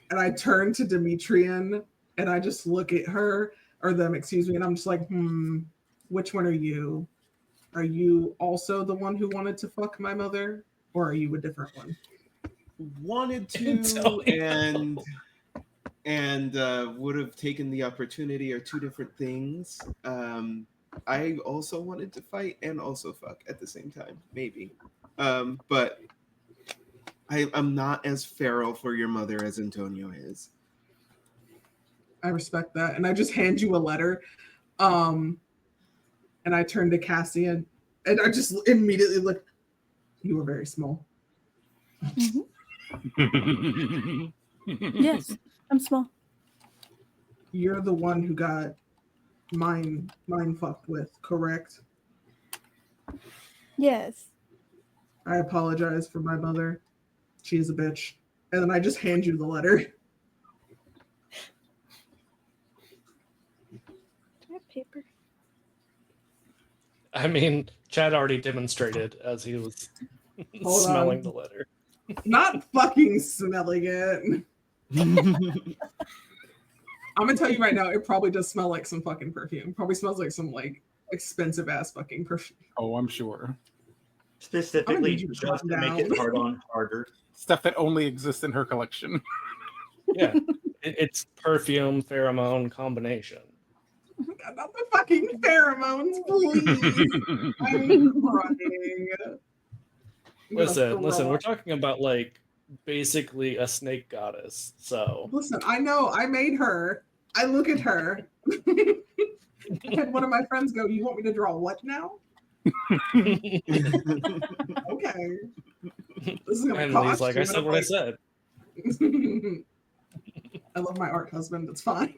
and I turn to Demetrian and I just look at her or them, excuse me, and I'm just like, which one are you? Are you also the one who wanted to fuck my mother, or are you a different one?
Wanted to and would have taken the opportunity are two different things. I also wanted to fight and also fuck at the same time, maybe. But I'm not as feral for your mother as Antonio is.
I respect that. And I just hand you a letter. And I turn to Cassian and I just immediately look, you were very small.
yes, I'm small.
You're the one who got mind fucked with, correct?
Yes.
I apologize for my mother. She is a bitch. And then I just hand you the letter.
Do I have paper?
I mean, Chad already demonstrated as he was
Hold
smelling
on.
the letter.
Not fucking smelling it. I'm gonna tell you right now, it probably does smell like some fucking perfume. Probably smells like some like expensive ass fucking perfume.
Oh, I'm sure.
Specifically,
need you to
just
calm
to make
down.
it hard on harder.
Stuff that only exists in her collection.
Yeah, it's perfume pheromone combination.
God, not the fucking pheromones, please. I'm crying. I'm gonna
Listen,
throw
we're
up.
talking about like basically a snake goddess. So
Listen, I know I made her. I look at her. I had one of my friends go, "You want me to draw what now?" Okay. This is gonna
and
cost
he's like,
you.
I
And
said
I'm
what I
like,
said.
I love my art husband. It's fine.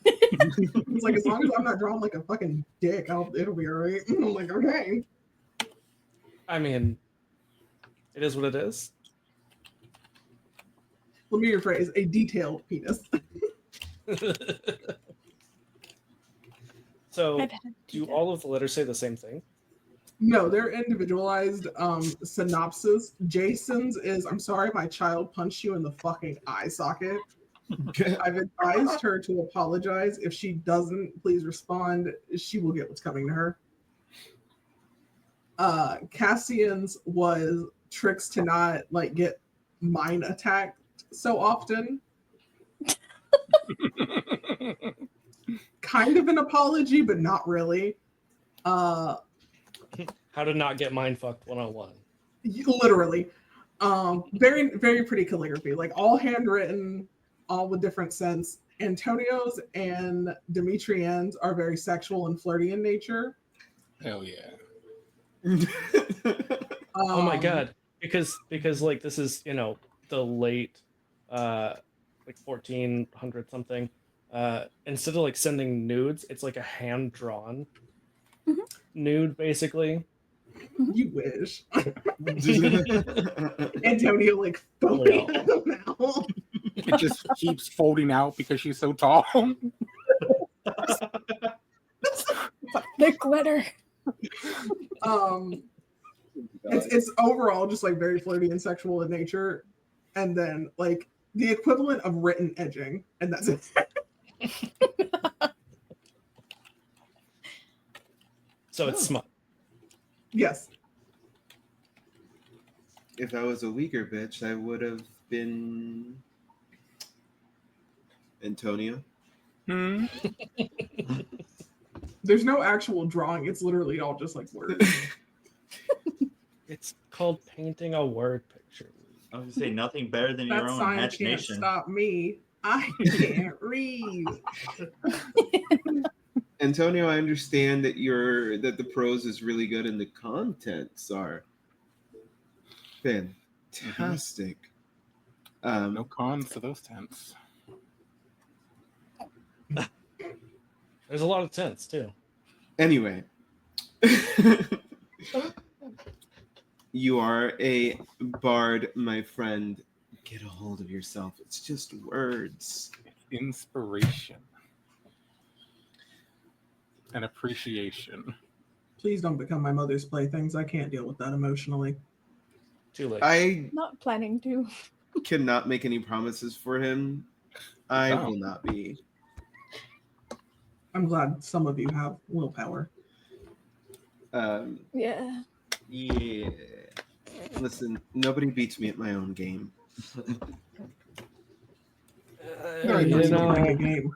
It's like, as long as I'm not drawing like a fucking dick, it'll be all right. I'm like, okay.
I mean, it is what it is.
Let me rephrase: a detailed penis.
So,
I've had
do
to.
all of the letters say the same thing?
No, they're individualized synopsis. Jason's is, "I'm sorry, my child punched you in the fucking eye socket. I've advised her to apologize. If she doesn't, please respond. She will get what's coming to her." Cassian's was tricks to not like get mine attacked so often. Kind of an apology, but not really.
How to not get mind fucked 101.
Literally. Very, very pretty calligraphy, like all handwritten, all with different scents. Antonio's and Demetrian's are very sexual and flirty in nature.
Hell yeah.
Oh my
Um,
god. Because like this is, the late like 1400 something. Instead of like sending nudes, it's like a hand drawn nude basically.
You wish. Antonio like foaming at the mouth.
It just keeps folding out because she's so tall.
The glitter.
It's overall just like very flirty and sexual in nature, and then like the equivalent of written edging, and that's it.
So it's smut.
Yes.
If I was a weaker bitch, I would have been Antonio.
Hmm?
There's no actual drawing. It's literally all just like words.
It's called painting a word picture.
I was gonna say nothing better than your
That
own
sign can't
imagination.
stop me. I can't read.
Antonio, I understand that that the prose is really good and the contents are fantastic.
No cons to those tents.
There's a lot of tents too.
Anyway, you are a bard, my friend. Get a hold of yourself. It's just words.
Inspiration. And appreciation.
Please don't become my mother's playthings. I can't deal with that emotionally.
Too late.
I
Not planning to.
cannot make any promises for him. I
Oh.
will not be.
I'm glad some of you have willpower.
Yeah.
Yeah. Listen, nobody beats me at my own game.
Very
you
nice to
know,
play a game.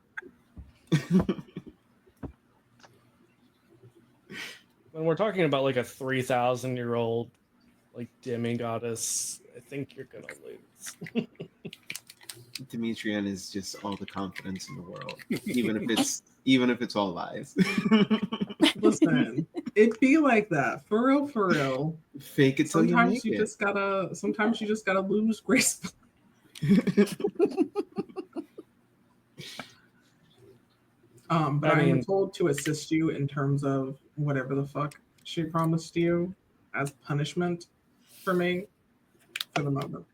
when we're talking about like a 3,000-year-old like demigoddess, I think you're gonna lose.
Demetrian is just all the confidence in the world, even if it's all lies.
Listen, it be like that. For real, for real.
Fake it till you
Sometimes
make
you
it.
just gotta lose gracefully. But
I
I'm
mean-
told to assist you in terms of whatever the fuck she promised you. as punishment for me for the moment.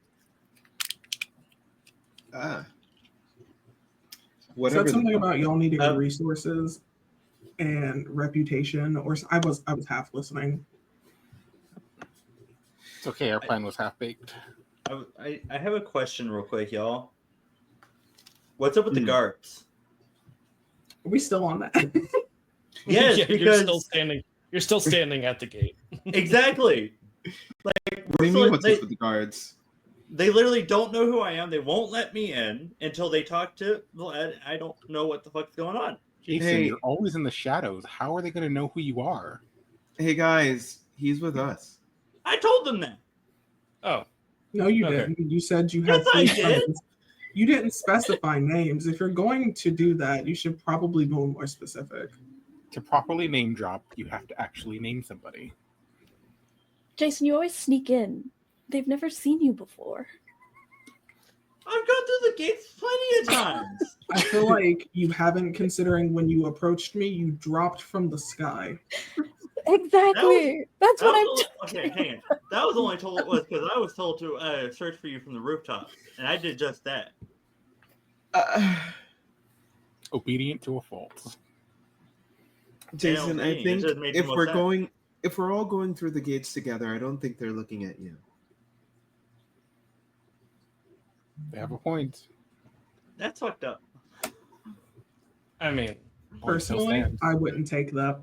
Whatever.
Said something
the-
about y'all needing resources and reputation, or I was half listening.
It's okay. Our plan was half baked.
I have a question real quick, y'all. What's up with the guards?
Are we still on that?
Yes,
Yeah,
because
you're still standing at the gate.
exactly.
What do you mean? What's up with the guards?
They literally don't know who I am. They won't let me in until they talk to Vlad. I don't know what the fuck's going on.
Jason,
Hey.
you're always in the shadows. How are they going to know who you are?
Hey guys, he's with us.
I told them that.
Oh,
No, you
Okay.
didn't. You said you had
Yes, I
three
did.
friends. You didn't specify names. If you're going to do that, you should probably be more specific.
To properly name drop, you have to actually name somebody.
Jason, you always sneak in. They've never seen you before.
I've gone through the gates plenty of times.
I feel like you haven't, considering when you approached me, you dropped from the sky.
Exactly. That's what I'm
Okay, hang on. That was only told was because I was told to search for you from the rooftop, and I did just that.
Obedient to a fault.
Jason, I
it
think
just made
if
more
we're
sense.
going, if we're all going through the gates together, I don't think they're looking at you.
They have a point.
That's fucked up.
I mean,
Point still
Personally,
stands.
I wouldn't take that.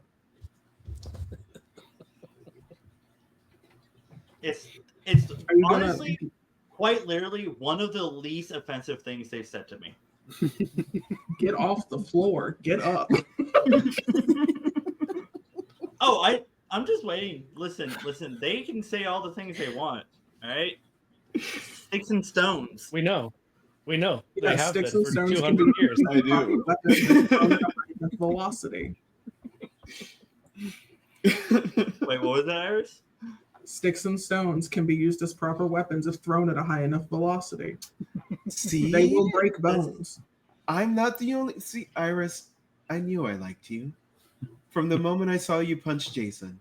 It's
Are you gonna?
honestly quite literally one of the least offensive things they've said to me.
Get off the floor. Get up.
Oh, I'm just waiting. Listen. They can say all the things they want. All right, sticks and stones.
we know. They
Yeah,
have
sticks
been
and
for
stones can
200
be
years.
used
I
as
do.
proper weapons if thrown at a high enough velocity.
Wait, what was that, Iris?
Sticks and stones can be used as proper weapons if thrown at a high enough velocity.
See,
They will break bones.
I'm not the only. See, Iris, I knew I liked you from the moment I saw you punch Jason.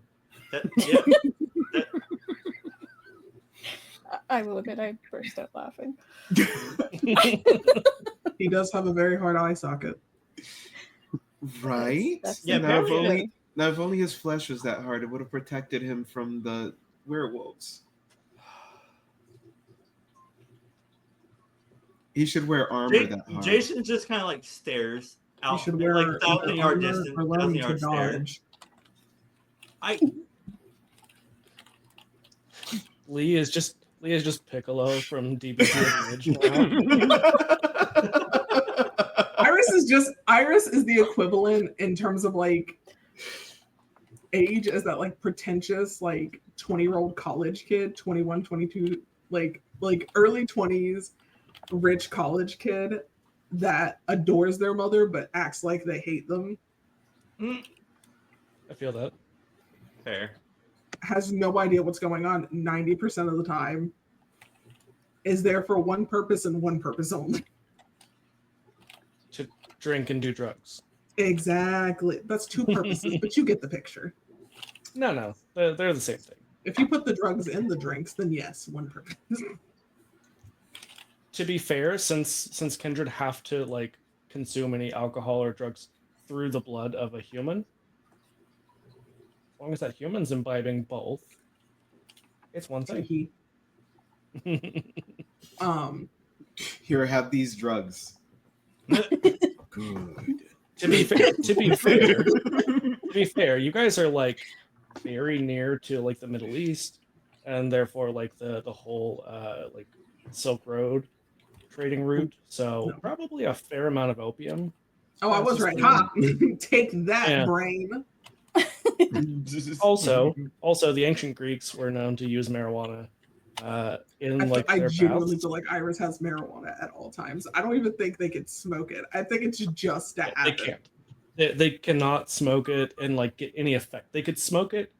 Yeah.
I will admit I burst out laughing.
He does have a very hard eye socket.
Right?
That's
Yeah,
Now, if
apparently-
only his flesh was that hard, it would have protected him from the werewolves. He should wear armor that hard.
Jason just kind of like stares
You
out,
should wear
like
either
1,000-yard
armor
distance,
or learn
1,000-yard
to
stare.
dodge.
Lee is just Piccolo from DBZ Village now.
Iris is the equivalent in terms of like age as that like pretentious like 20-year-old college kid, 21, 22, like early 20s rich college kid that adores their mother but acts like they hate them.
I feel that.
Fair.
Has no idea what's going on 90% of the time. Is there for one purpose and one purpose only.
To drink and do drugs.
Exactly. That's two purposes, but you get the picture.
No, they're the same thing.
If you put the drugs in the drinks, then yes, one purpose.
To be fair, since kindred have to like consume any alcohol or drugs through the blood of a human, as long as that human's imbibing both, it's one thing.
He,
Here, have these drugs. Good.
To be fair, you guys are like very near to like the Middle East, and therefore like the whole like Silk Road trading route. So
No.
probably a fair amount of opium.
oh, I was right. Ha! Take that,
Yeah.
brain.
Also, the ancient Greeks were known to use marijuana in like
I
their
genuinely
past.
feel like Iris has marijuana at all times. I don't even think they could smoke it. I think it's just to have
They
it.
can't. They cannot smoke it and like get any effect. They could smoke it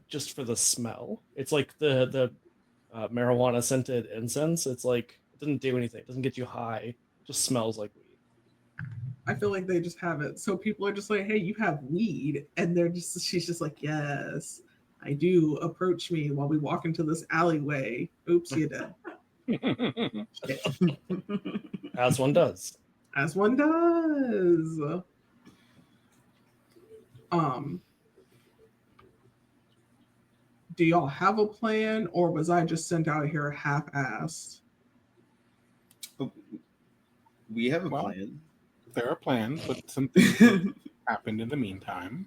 just for the smell. It's like the marijuana scented incense. It's like it doesn't do anything. It doesn't get you high. It just smells like weed.
I feel like they just have it. So people are just like, hey, you have weed. And she's just like, yes, I do. Approach me while we walk into this alleyway. Oops, you did.
As one does.
As one does. Do y'all have a plan, or was I just sent out here half-assed?
We have a
Well,
plan.
There are plans, but some things happened in the meantime.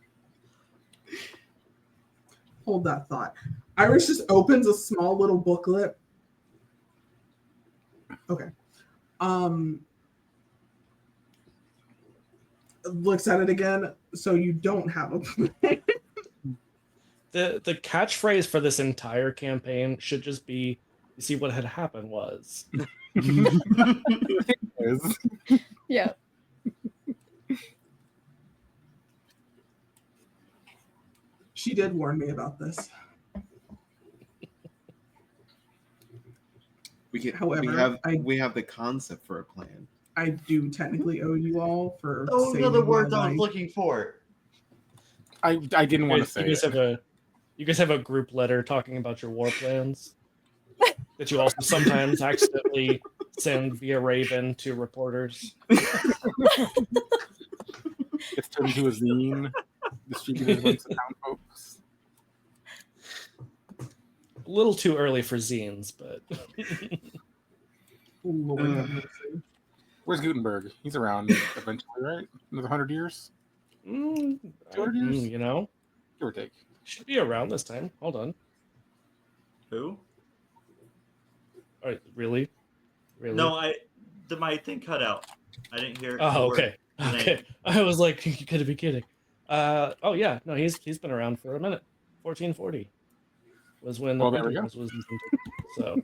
Hold that thought. Iris just opens a small little booklet. Okay. Looks at it again. So you don't have a plan.
The catchphrase for this entire campaign should just be, you see, what had happened was.
Yeah.
She did warn me about this. However,
we have the concept for a plan.
I do technically owe you all for
Those are the
saving
words
my
I was
life.
looking for.
I didn't want to say it.
You guys have a group letter talking about your war plans that you also sometimes accidentally send via Raven to reporters.
It's turned into a zine distributed amongst the town folks.
A little too early for zines, but
Lord have mercy.
Where's Gutenberg? He's around eventually, right? Another 100 years? 200 years?
you know,
Give or take.
should be around this time. Hold on.
Who?
All right, really?
No, my thing cut out. I didn't hear.
Oh,
the word
okay.
name.
Okay. I was like, you could be kidding. Oh yeah, no, he's been around for a minute. 1440 was when the
Well, there we
printing
go.
press was invented.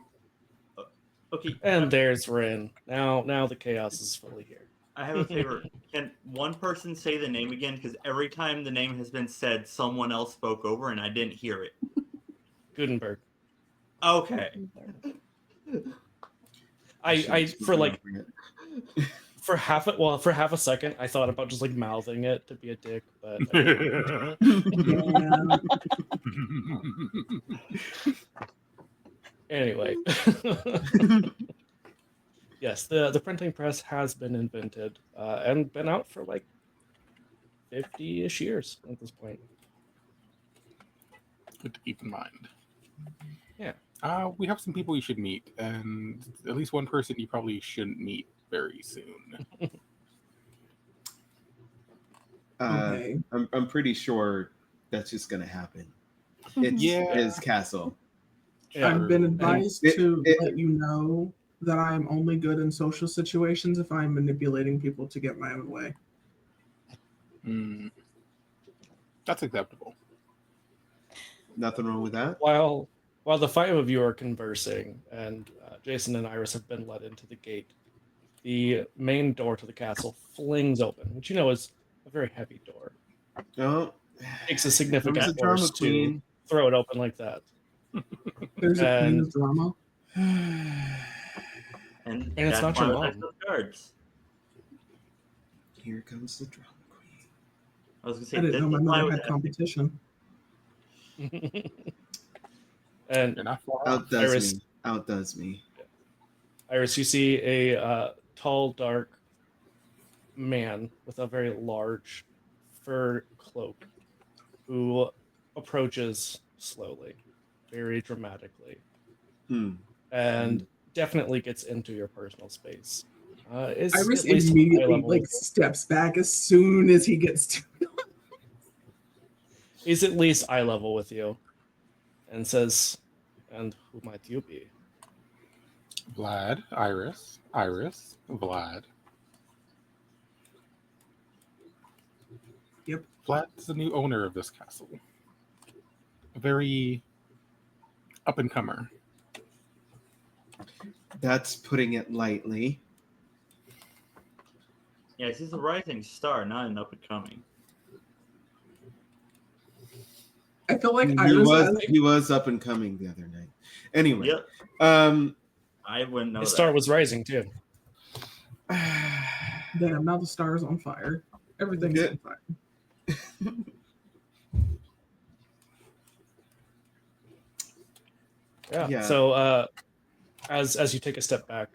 So,
Okay.
and there's Rin. Now the chaos is fully here.
I have a favor. Can one person say the name again? Because every time the name has been said, someone else spoke over, and I didn't hear it.
Gutenberg.
Okay.
I for like for half a second I thought about just like mouthing it to be a dick, but
Yeah.
anyway. Yes, the printing press has been invented and been out for like 50-ish years at this point.
Good to keep in mind.
Yeah.
We have some people you should meet, and at least one person you probably shouldn't meet very soon.
Okay.
I'm pretty sure that's just gonna happen.
Mhm.
It's
Yeah.
his castle.
Yeah.
I've been advised
It-
to
it-
let you know that I'm only good in social situations if I'm manipulating people to get my own way.
Mm. That's acceptable.
Nothing wrong with that.
While the five of you are conversing, and Jason and Iris have been led into the gate, the main door to the castle flings open, which you know is a very heavy door.
Oh,
Takes a significant
comes the drama
force to
queen.
throw it open like that.
There's a queen
And-
of drama.
And
it's
that's
not
why
your
I
mom.
took cards.
Here comes the drama queen.
I was gonna say
I didn't
this
know my
is why I
mother
was
had competition.
And
You're not far off.
Outdoes me.
Iris, you see a tall, dark man with a very large fur cloak who approaches slowly, very dramatically, and definitely gets into your personal space. Is
Iris
at least eye
immediately
level with you.
steps back as soon as he gets to.
He's at least eye level with you, and says, "And who might you be?"
Vlad, Iris, Vlad.
Yep.
Vlad's the new owner of this castle. A very up and comer.
That's putting it lightly.
Yeah, he's a rising star, not an up and coming.
I feel like
he
Iris
was up and coming the other night. Anyway,
Yep.
um,
I wouldn't know
His
that.
star was rising too.
Damn, now the star is on fire. Everything's
Yeah.
on fire.
Yeah.
Yeah.
So as you take a step back,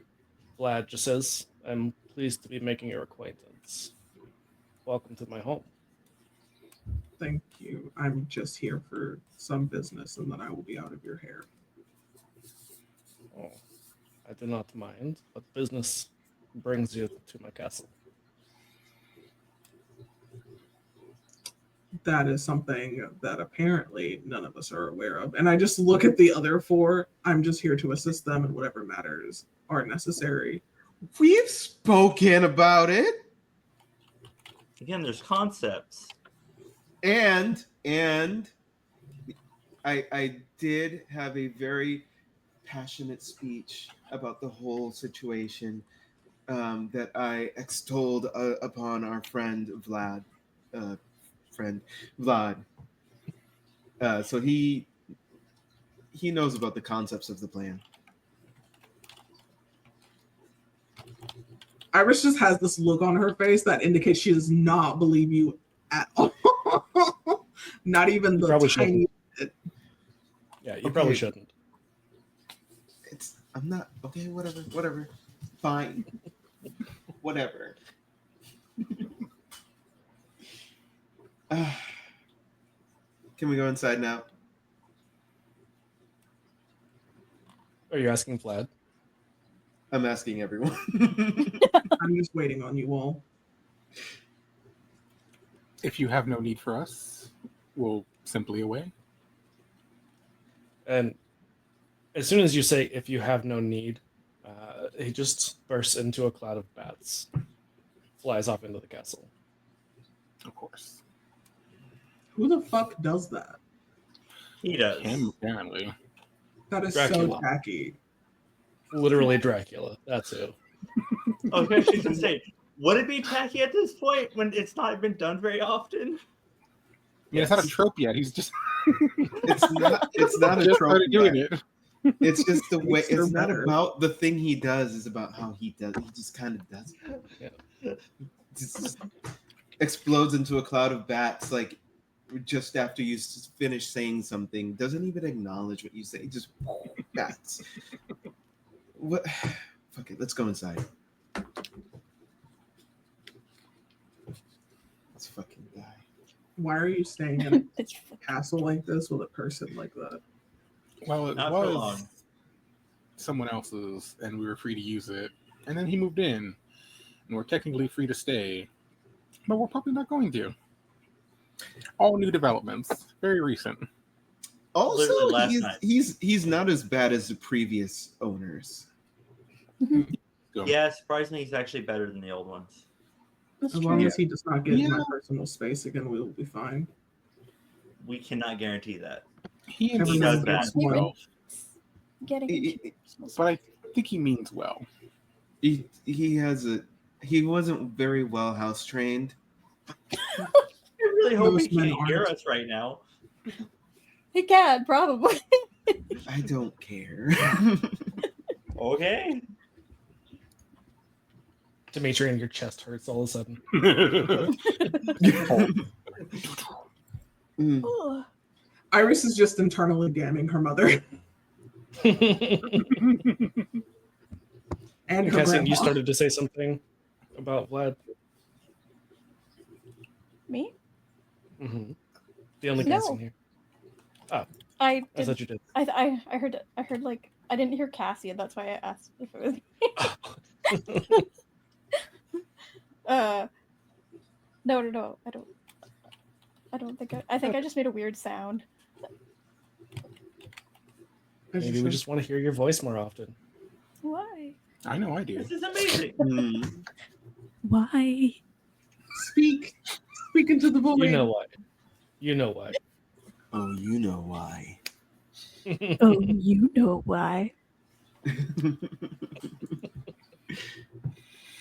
Vlad just says, "I'm pleased to be making your acquaintance. Welcome to my home."
Thank you. I'm just here for some business, and then I will be out of your hair.
Oh, I do not mind. What business brings you to my castle?
That is something that apparently none of us are aware of. And I just look at the other four. I'm just here to assist them in whatever matters are necessary.
We've spoken about it.
Again, there's concepts.
And I did have a very passionate speech about the whole situation that I extolled upon our friend Vlad. Vlad. So he knows about the concepts of the plan.
Iris just has this look on her face that indicates she does not believe you at all. Not even the
Probably
tiny.
Yeah, you probably
Okay.
shouldn't.
I'm not okay. Whatever. Fine. Whatever. Can we go inside now?
Are you asking Vlad?
I'm asking everyone.
I'm just waiting on you all.
If you have no need for us, we'll simply away.
And as soon as you say, "if you have no need," he just bursts into a cloud of bats, flies off into the castle.
Of course.
Who the fuck does that?
He does.
Him, apparently.
That is
Dracula.
so tacky.
Literally Dracula. That's who.
Okay, she's gonna say, would it be tacky at this point when it's not been done very often?
Yeah, it's not a trope yet. He's just
It's not a
just
trope
started doing
yet.
it.
It's just the way.
Makes her
It's not
better.
about the thing he does. It's about how he does. He just kind of does it.
Yeah.
Just explodes into a cloud of bats, like just after you finish saying something. Doesn't even acknowledge what you say. Just bats. What? Fuck it. Let's go inside. Let's fucking die.
Why are you staying in a
It's
castle like this with a person like that?
Well, it
Not for
was
long.
someone else's, and we were free to use it. And then he moved in, and we're technically free to stay, but we're probably not going to. All new developments, very recent.
Also,
Literally last night.
he's not as bad as the previous owners.
Go.
Yeah, surprisingly, he's actually better than the old ones.
That's
As
true.
long as he does not get in my
Yeah.
personal space again, we will be fine.
We cannot guarantee that.
He
Everyone
does
insists
that.
on well,
Getting
He-
into personal
but I think he means well.
He wasn't very well house trained.
I really hope
Most
he
men
can't hear
aren't.
us right now.
He can, probably.
I don't care.
Okay.
Demetrian, your chest hurts all of a sudden.
Mm.
Ugh.
Iris is just internally damning her mother and her
Cassian, you
grandma.
started to say something about Vlad.
Me?
Mm-hmm. The only
No.
Cassian here.
I
I
did.
thought you did.
I heard like I didn't hear Cassie. That's why I asked if it was me. No. I don't think I think I just made a weird sound.
Maybe we just want to hear your voice more often.
Why?
I know I do.
This is amazing.
Mm.
Why?
speak into the void.
You know why. You know why.
Oh, you know why.
Oh, you know why.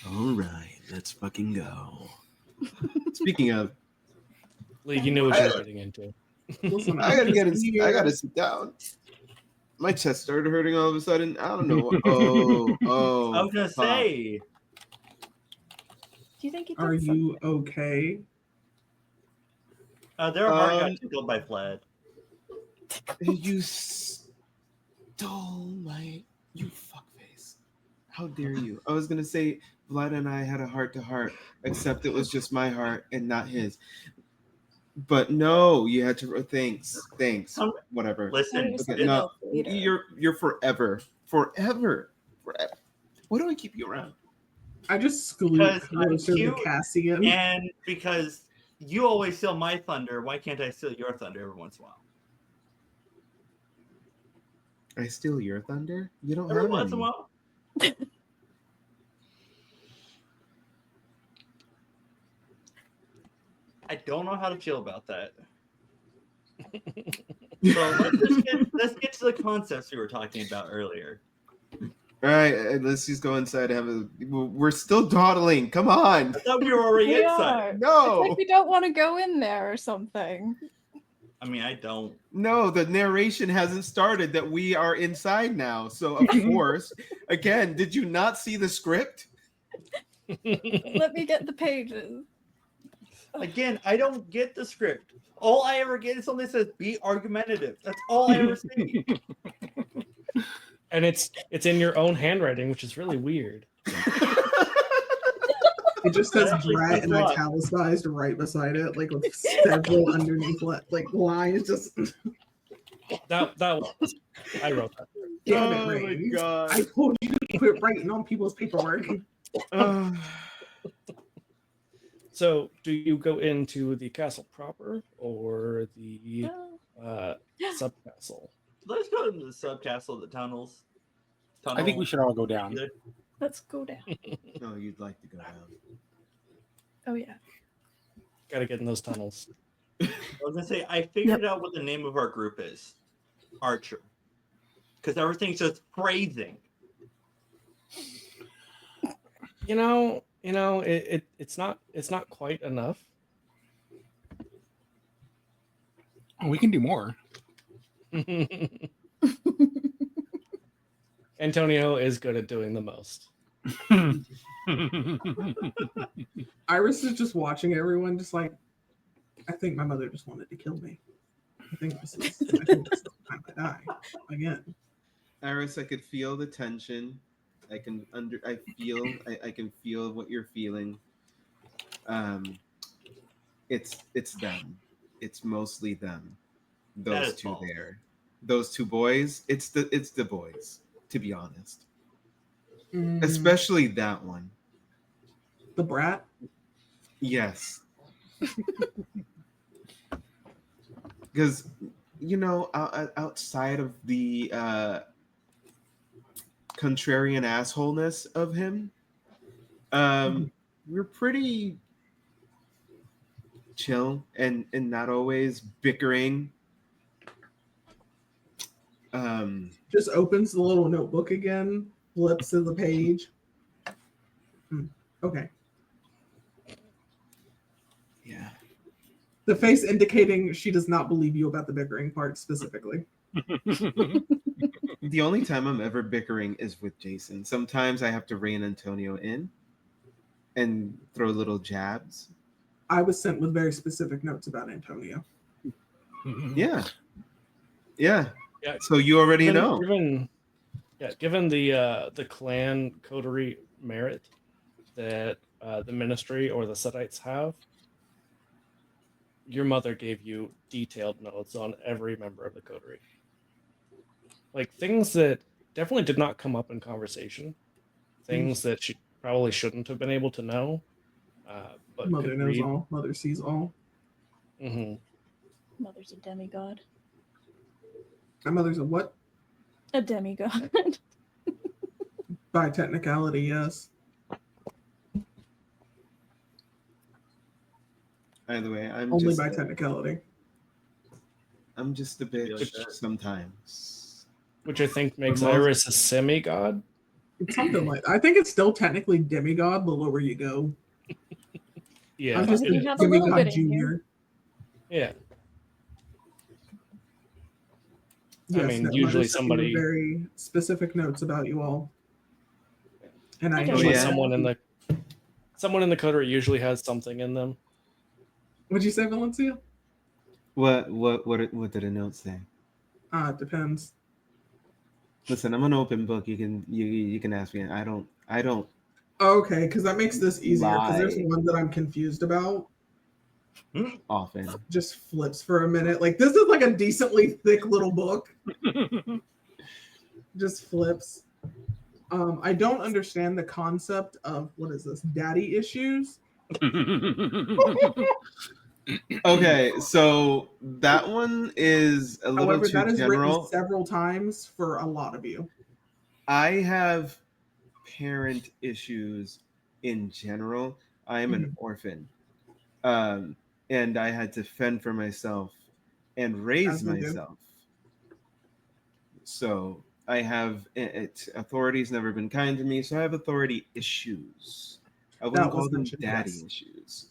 All right, let's fucking go. Speaking of,
Lee, you knew what you were getting into.
Listen,
I gotta
I'm just here.
I gotta sit down. My chest started hurting all of a sudden. I don't know. Oh.
I was gonna
fuck.
say,
Do you think he did
Are
something?
you okay?
their heart got tickled by Vlad.
You Dolomite, you fuckface. How dare you? I was going to say Vlad and I had a heart-to-heart, except it was just my heart and not his. But no, you had to. Thanks, whatever.
Listen,
Okay, no, you're forever. Why do I keep you around?
I just scoot
Because I'm
closer to
cute
Cassian.
and because you always steal my thunder, why can't I steal your thunder every once in a while?
I steal your thunder? You don't
Every
have
once in a
any.
while. I don't know how to feel about that. So let's get to the concepts we were talking about earlier.
All right, let's just go inside and have a. We're still dawdling. Come on.
I thought we were already
We
inside.
are.
No.
It's like we don't want to go in there or something.
I mean, I don't.
No, the narration hasn't started that we are inside now. So, of course, again, did you not see the script?
Let me get the pages.
Again, I don't get the script. All I ever get is something that says be argumentative. That's all I ever see.
And it's in your own handwriting, which is really weird.
It just says
That actually
brat
says
and
a lot.
italicized right beside it, like with several underneath like lines. Just
That was, I wrote that.
damn
Oh
it,
my
Rain.
God.
I told you to quit writing on people's paperwork.
So, do you go into the castle proper or the sub castle?
Let's go to the subcastle, the tunnels.
I think we should all go down.
Either.
Let's go down.
No, you'd like to go down.
Oh yeah.
Got to get in those tunnels.
I was gonna say I figured out what the name of our group is. Archer. Because everything's just praising.
You know, it's not quite enough.
We can do more.
Antonio is good at doing the most.
Iris is just watching everyone, just like, I think my mother just wanted to kill me. I think this is the time I die again.
Iris, I could feel the tension. I can feel what you're feeling. It's them. It's mostly them.
That
Those
is
two
false.
there. Those two boys. It's the boys, to be honest. Especially that one.
The brat.
Yes. Because outside of the contrarian assholeness of him, we're pretty chill and not always bickering.
Just opens the little notebook again, flips to the page. Okay.
Yeah.
The face indicating she does not believe you about the bickering part specifically.
The only time I'm ever bickering is with Jason. Sometimes I have to rein Antonio in and throw little jabs.
I was sent with very specific notes about Antonio.
Yeah.
Yeah.
So you already know.
Given the clan coterie merit that the ministry or the Setites have, your mother gave you detailed notes on every member of the coterie. Like things that definitely did not come up in conversation, things that she probably shouldn't have been able to know. But
Mother
could
knows
read.
all. Mother sees all.
Mm-hmm.
Mother's a demigod.
My mother's a what?
A demigod.
By technicality, yes.
Either way,
Only by technicality.
I'm just a bitch
like that.
sometimes.
Which I think makes
Most-
Iris a semi-god.
It's something like I think it's still technically demigod the lower you go.
Yeah,
I'm just
You
a
have a little
demigod
bit in you.
junior.
yeah.
Yes,
mean,
that
usually
mother sent me with
somebody-
very specific notes about you all. And I
Usually
yeah?
someone in the coterie usually has something in them.
What'd you say, Valencia?
What did a note say?
It depends.
Listen, I'm an open book. You can ask me. I don't
Okay, because that makes this easier. Because there's
lie
one that I'm confused about.
often.
Just flips for a minute. Like this is like a decently thick little book. Just flips. I don't understand the concept of what is this? Daddy issues.
Okay, so that one is a little
However,
too
that is written
general.
several times for a lot of you.
I have parent issues in general. I am an orphan, and I had to fend for myself and raise
As we do.
myself. So I have authority's never been kind to me, so I have authority issues. I wouldn't
That was
call them
mentioned,
daddy
yes.
issues.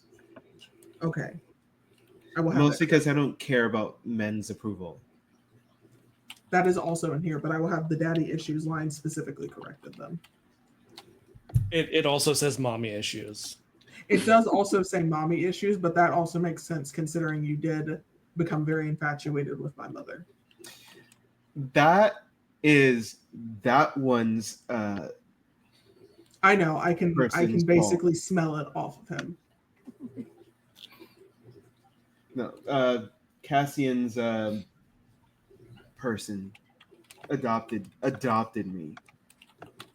Okay. I will have
Mostly
that.
because I don't care about men's approval.
That is also in here, but I will have the daddy issues line specifically corrected then.
It also says mommy issues.
It does also say mommy issues, but that also makes sense considering you did become very infatuated with my mother.
That one's
I know. I can
person's
basically smell it off of him.
no Cassian's person adopted me,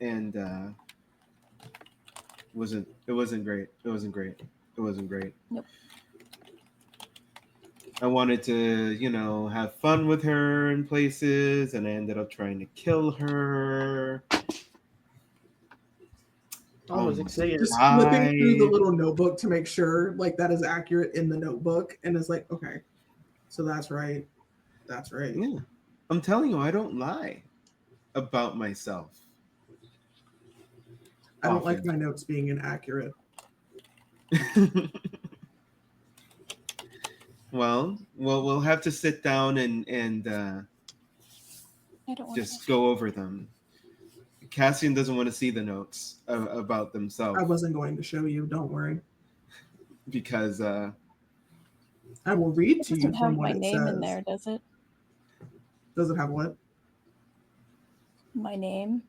and it wasn't great.
Nope.
I wanted to, have fun with her in places, and I ended up trying to kill her.
I was excited.
Just flipping through the little notebook to make sure like that is accurate in the notebook, and it's like, okay, so that's right. That's right.
Yeah, I'm telling you, I don't lie about myself.
I don't like
Often.
my notes being inaccurate.
Well, we'll have to sit down and
I don't want
just go over them. Cassian doesn't want to see the notes about themselves
I wasn't going to show you. Don't worry.
because
I will read
It
to you
doesn't have
from what
my
it
name
says.
in there, does it?
Does it have what?
My name?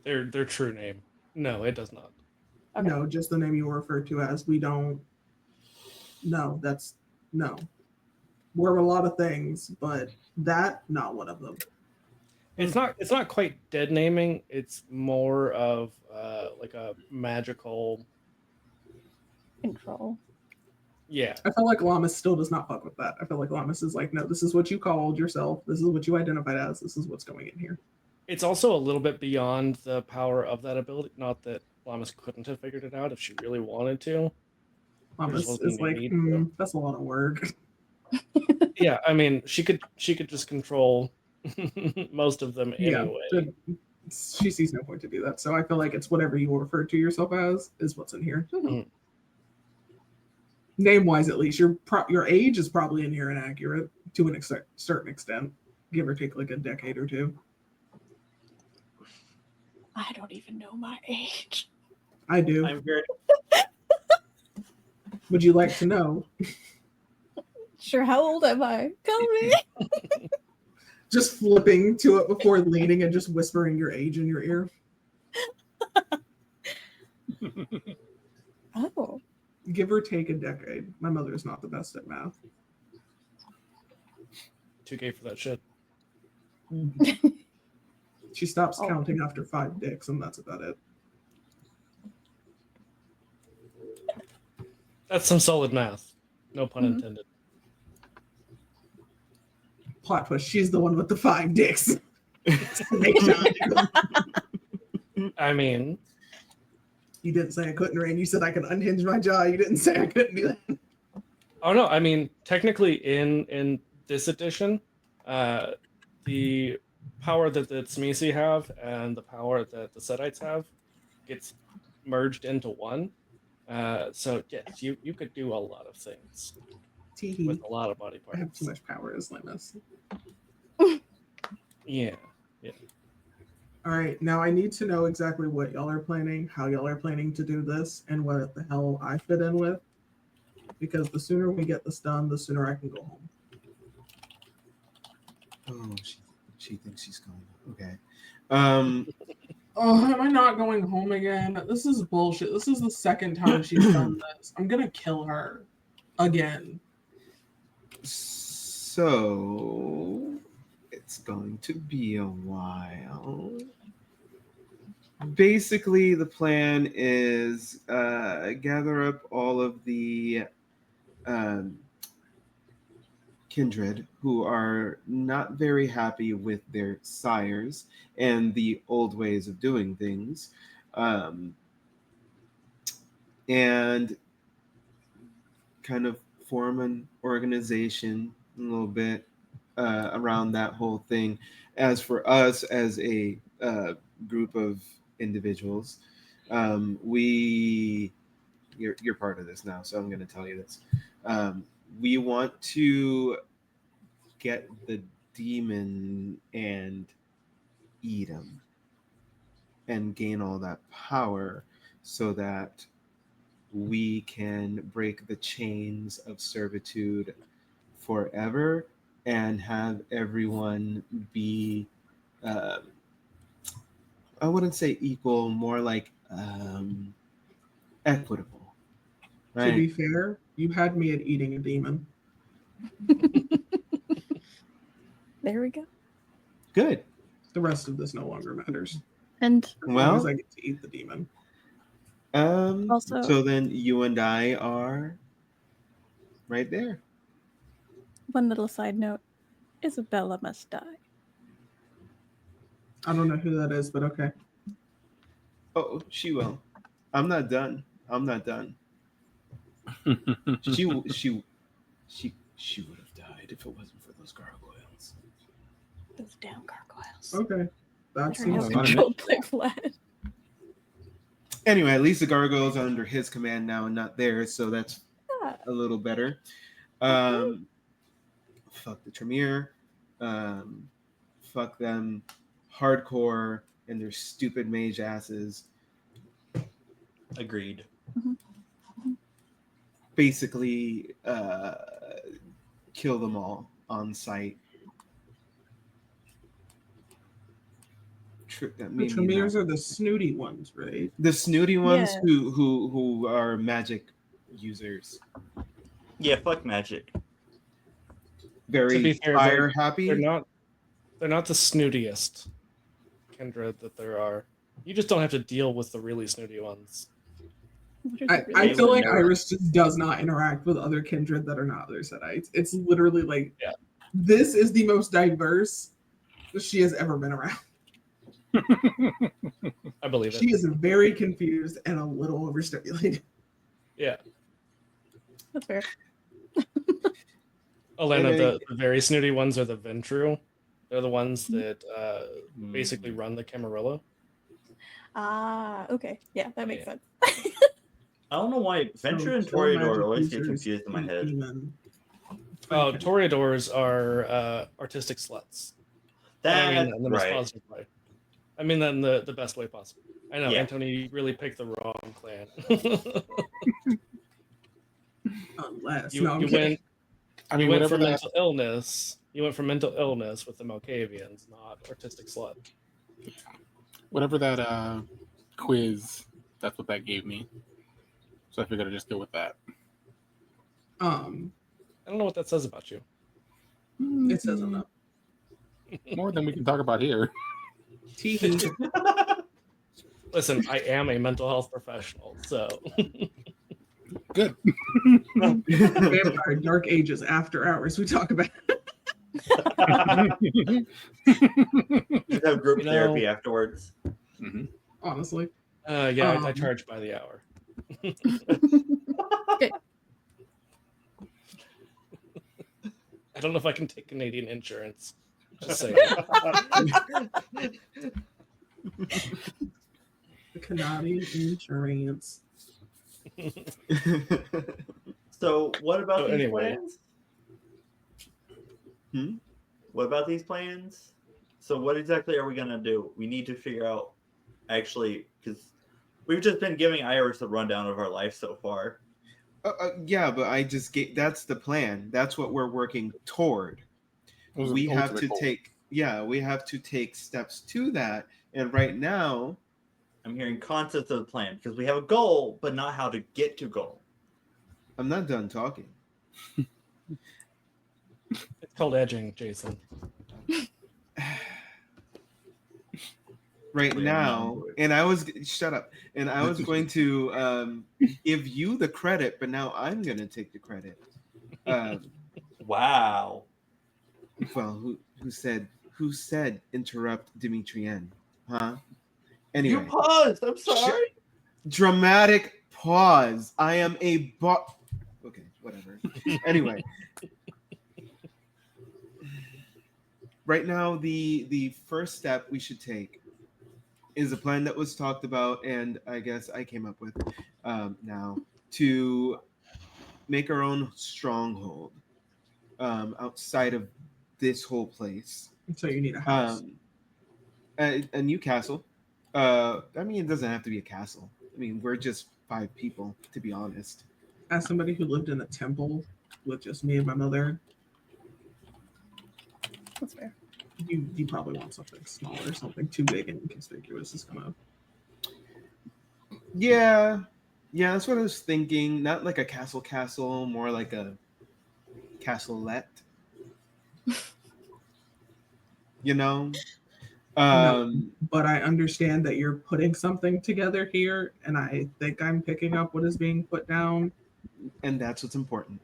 Their true name. No, it does not.
Okay.
No, just the name you refer to as. We don't. No, that's no. We're a lot of things, but that not one of them.
It's not quite dead naming. It's more of like a magical.
Control.
Yeah,
I feel like Lamas still does not fuck with that. I feel like Lamas is like, no, this is what you called yourself. This is what you identified as. This is what's going in here.
it's also a little bit beyond the power of that ability. Not that Lamas couldn't have figured it out if she really wanted to.
Lamas
wasn't
is
any
like,
need to.
that's a lot of work.
Yeah, I mean, she could just control most of them anyway.
She sees no point to do that. So I feel like it's whatever you refer to yourself as is what's in here.
Mhm.
Name wise, at least your age is probably in here inaccurate to a certain extent, give or take like a decade or two.
I don't even know my age.
I do.
I'm very
Would you like to know?
Sure, how old am I? Tell me.
Just flipping to it before leaning and just whispering your age in your ear.
Oh.
Give or take a decade. My mother is not the best at math.
2K for that shit.
She stops
Oh.
counting after 5 dicks, and that's about it.
That's some solid math. No pun
Mhm.
intended.
Plot twist: she's the one with the 5 dicks. Make John do.
I mean,
You didn't say I couldn't, Rain. You said I could unhinge my jaw. You didn't say I couldn't do that.
oh no, I mean technically in this edition, the power that the Tsimisi have and the power that the Setites have gets merged into one. So yes, you could do a lot of things
Teehee.
with a lot of body
I have too
parts.
much power as Limus.
Yeah.
All right, now I need to know exactly what y'all are planning, how y'all are planning to do this, and what the hell I fit in with. Because the sooner we get this done, the sooner I can go home.
Oh, shit. She thinks she's going. Okay.
Oh, am I not going home again? This is bullshit. This is the second time she's done this. I'm gonna kill her again.
So it's going to be a while. Basically, the plan is gather up all of the kindred who are not very happy with their sires and the old ways of doing things, and kind of form an organization a little bit around that whole thing. As for us as a group of individuals, you're part of this now, so I'm going to tell you this. We want to get the demon and eat him and gain all that power so that we can break the chains of servitude forever and have everyone be I wouldn't say equal, more like equitable,
To be
right?
fair, you had me at eating a demon.
There we go.
Good.
The rest of this no longer matters.
And
As long as
Well,
I get to eat the demon.
Also-
so then you and I are right there.
one little side note, Isabella must die.
I don't know who that is, but okay.
Oh, she will. I'm not done. I'm not done. She would have died if it wasn't for those gargoyles.
Those damn gargoyles.
Okay. That
Better have
seems
fine.
controlled by Vlad.
Anyway, at least the gargoyles are under his command now and not theirs, so that's
Yeah.
a little better. Fuck the Tremere. Fuck them hardcore and their stupid mage asses.
Agreed.
Basically, kill them all on sight. That
the
made me
Tremers
mad.
are the snooty ones, right?
The snooty ones
Yeah.
who are magic users.
Yeah, fuck magic.
Very
To be fair,
fire happy.
They're not the snootiest kindred that there are. You just don't have to deal with the really snooty ones.
What are
I,
the
I
really-
feel like
never-
Iris just does not interact with other kindred that are not other Setites. It's literally like,
Yeah.
This is the most diverse she has ever been around.
I believe it.
She is very confused and a little overstimulated.
Yeah.
That's fair.
Elena,
And
the very snooty ones are the Ventru. They're the ones
Mm-hmm.
that basically run the Camarilla.
Okay. Yeah, that makes
Yeah.
sense.
I don't know why Venture and
kill
Toreador
magic
always get
users,
confused in my
eat
head.
demon.
Oh,
Okay.
Toreadors are artistic sluts. And I mean
That's
that in the most
right.
positive way. I mean that in the best way possible. I know,
Yeah.
Anthony, you really picked the wrong clan.
Unless
you
no, I'm
you
kidding.
went
I
you
mean,
went
whatever
for
that.
mental illness. You went for mental illness with the Malkavians, not artistic slut.
Whatever that quiz, that's what that gave me. So I figured I'd just go with that.
I don't know what that says about you.
It says enough.
More than we can talk about here.
Teehee.
Listen, I am a mental health professional, so
Good.
Vampire Dark Ages After Hours. We talk about.
Just have group
You know-
therapy afterwards.
Hmm.
Honestly,
yeah, I
Um,
charge by the hour.
Okay.
I don't know if I can take Canadian insurance. Just saying.
the Canadian insurance.
So what about
So
these
anyway.
plans?
Hmm?
What about these plans? So what exactly are we gonna do? We need to figure out actually because we've just been giving Iris a rundown of our life so far.
Yeah, but that's the plan. That's what we're working toward.
Those are
We
the
have
ultimate
to
goals.
take yeah, we have to take steps to that. And right now,
I'm hearing concepts of the plan because we have a goal, but not how to get to goal.
I'm not done talking.
It's called edging, Jason.
Right
We have
now,
non-voice.
and I was shut up, and I was going to give you the credit, but now I'm going to take the credit.
Wow.
Well, who said interrupt Dimitrienne? Huh?
You
Anyway,
paused. I'm sorry.
dramatic pause. I am a Okay, whatever. Anyway, right now the first step we should take is a plan that was talked about, and I guess I came up with now to make our own stronghold outside of this whole place.
So you need a house.
A new castle. I mean, it doesn't have to be a castle. I mean, we're just 5 people, to be honest.
As somebody who lived in a temple with just me and my mother,
That's fair.
you probably want something smaller, something too big and inconspicuous is gonna.
Yeah, that's what I was thinking. Not like a castle, more like a castlette. You know.
But I understand that you're putting something together here, and I think I'm picking up what is being put down.
And that's what's important.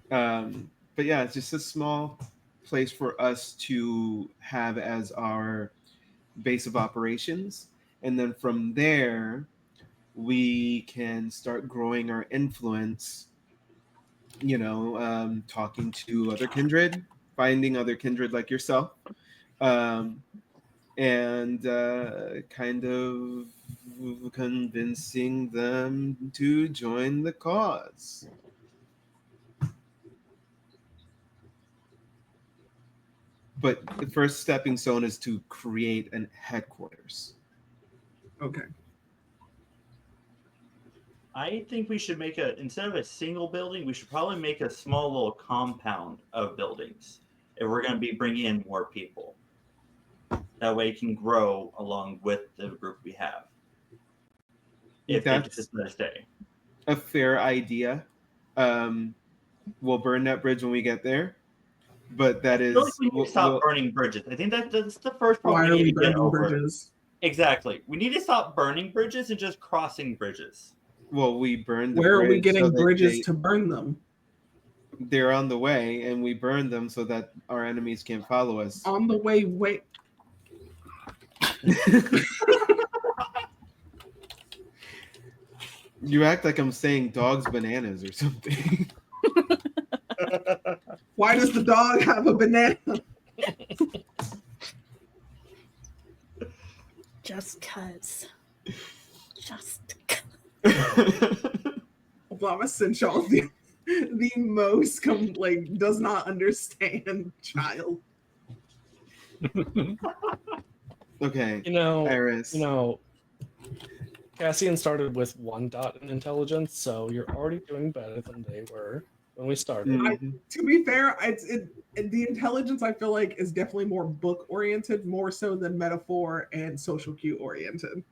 But yeah, it's just a small place for us to have as our base of operations, and then from there we can start growing our influence. Talking to other kindred, finding other kindred like yourself, and kind of convincing them to join the cause. But the first stepping stone is to create an headquarters.
Okay.
I think we should make instead of a single building, we should probably make a small little compound of buildings if we're going to be bringing in more people. That way it can grow along with the group we have. If they just let us stay.
A fair idea. We'll burn that bridge when we get there. But that is...
I feel like we need to stop burning bridges. I think that's the first problem.
Why are we
to get
burning
over.
bridges?
Exactly. We need to stop burning bridges and just crossing bridges.
Well, we burned the
Where
bridge
are we getting
so that
bridges to burn them?
They're on the way, and we burn them so that our enemies can't follow us.
On the way, wait.
You act like I'm saying dogs bananas or something.
Why does the dog have a banana?
Just cuz. Just
Obama sent y'all the most does not understand child.
Okay.
Iris.
Iris.
Cassian started with 1 dot in intelligence, so you're already doing better than they were when we started.
To be fair, the intelligence I feel like is definitely more book oriented, more so than metaphor and social cue oriented.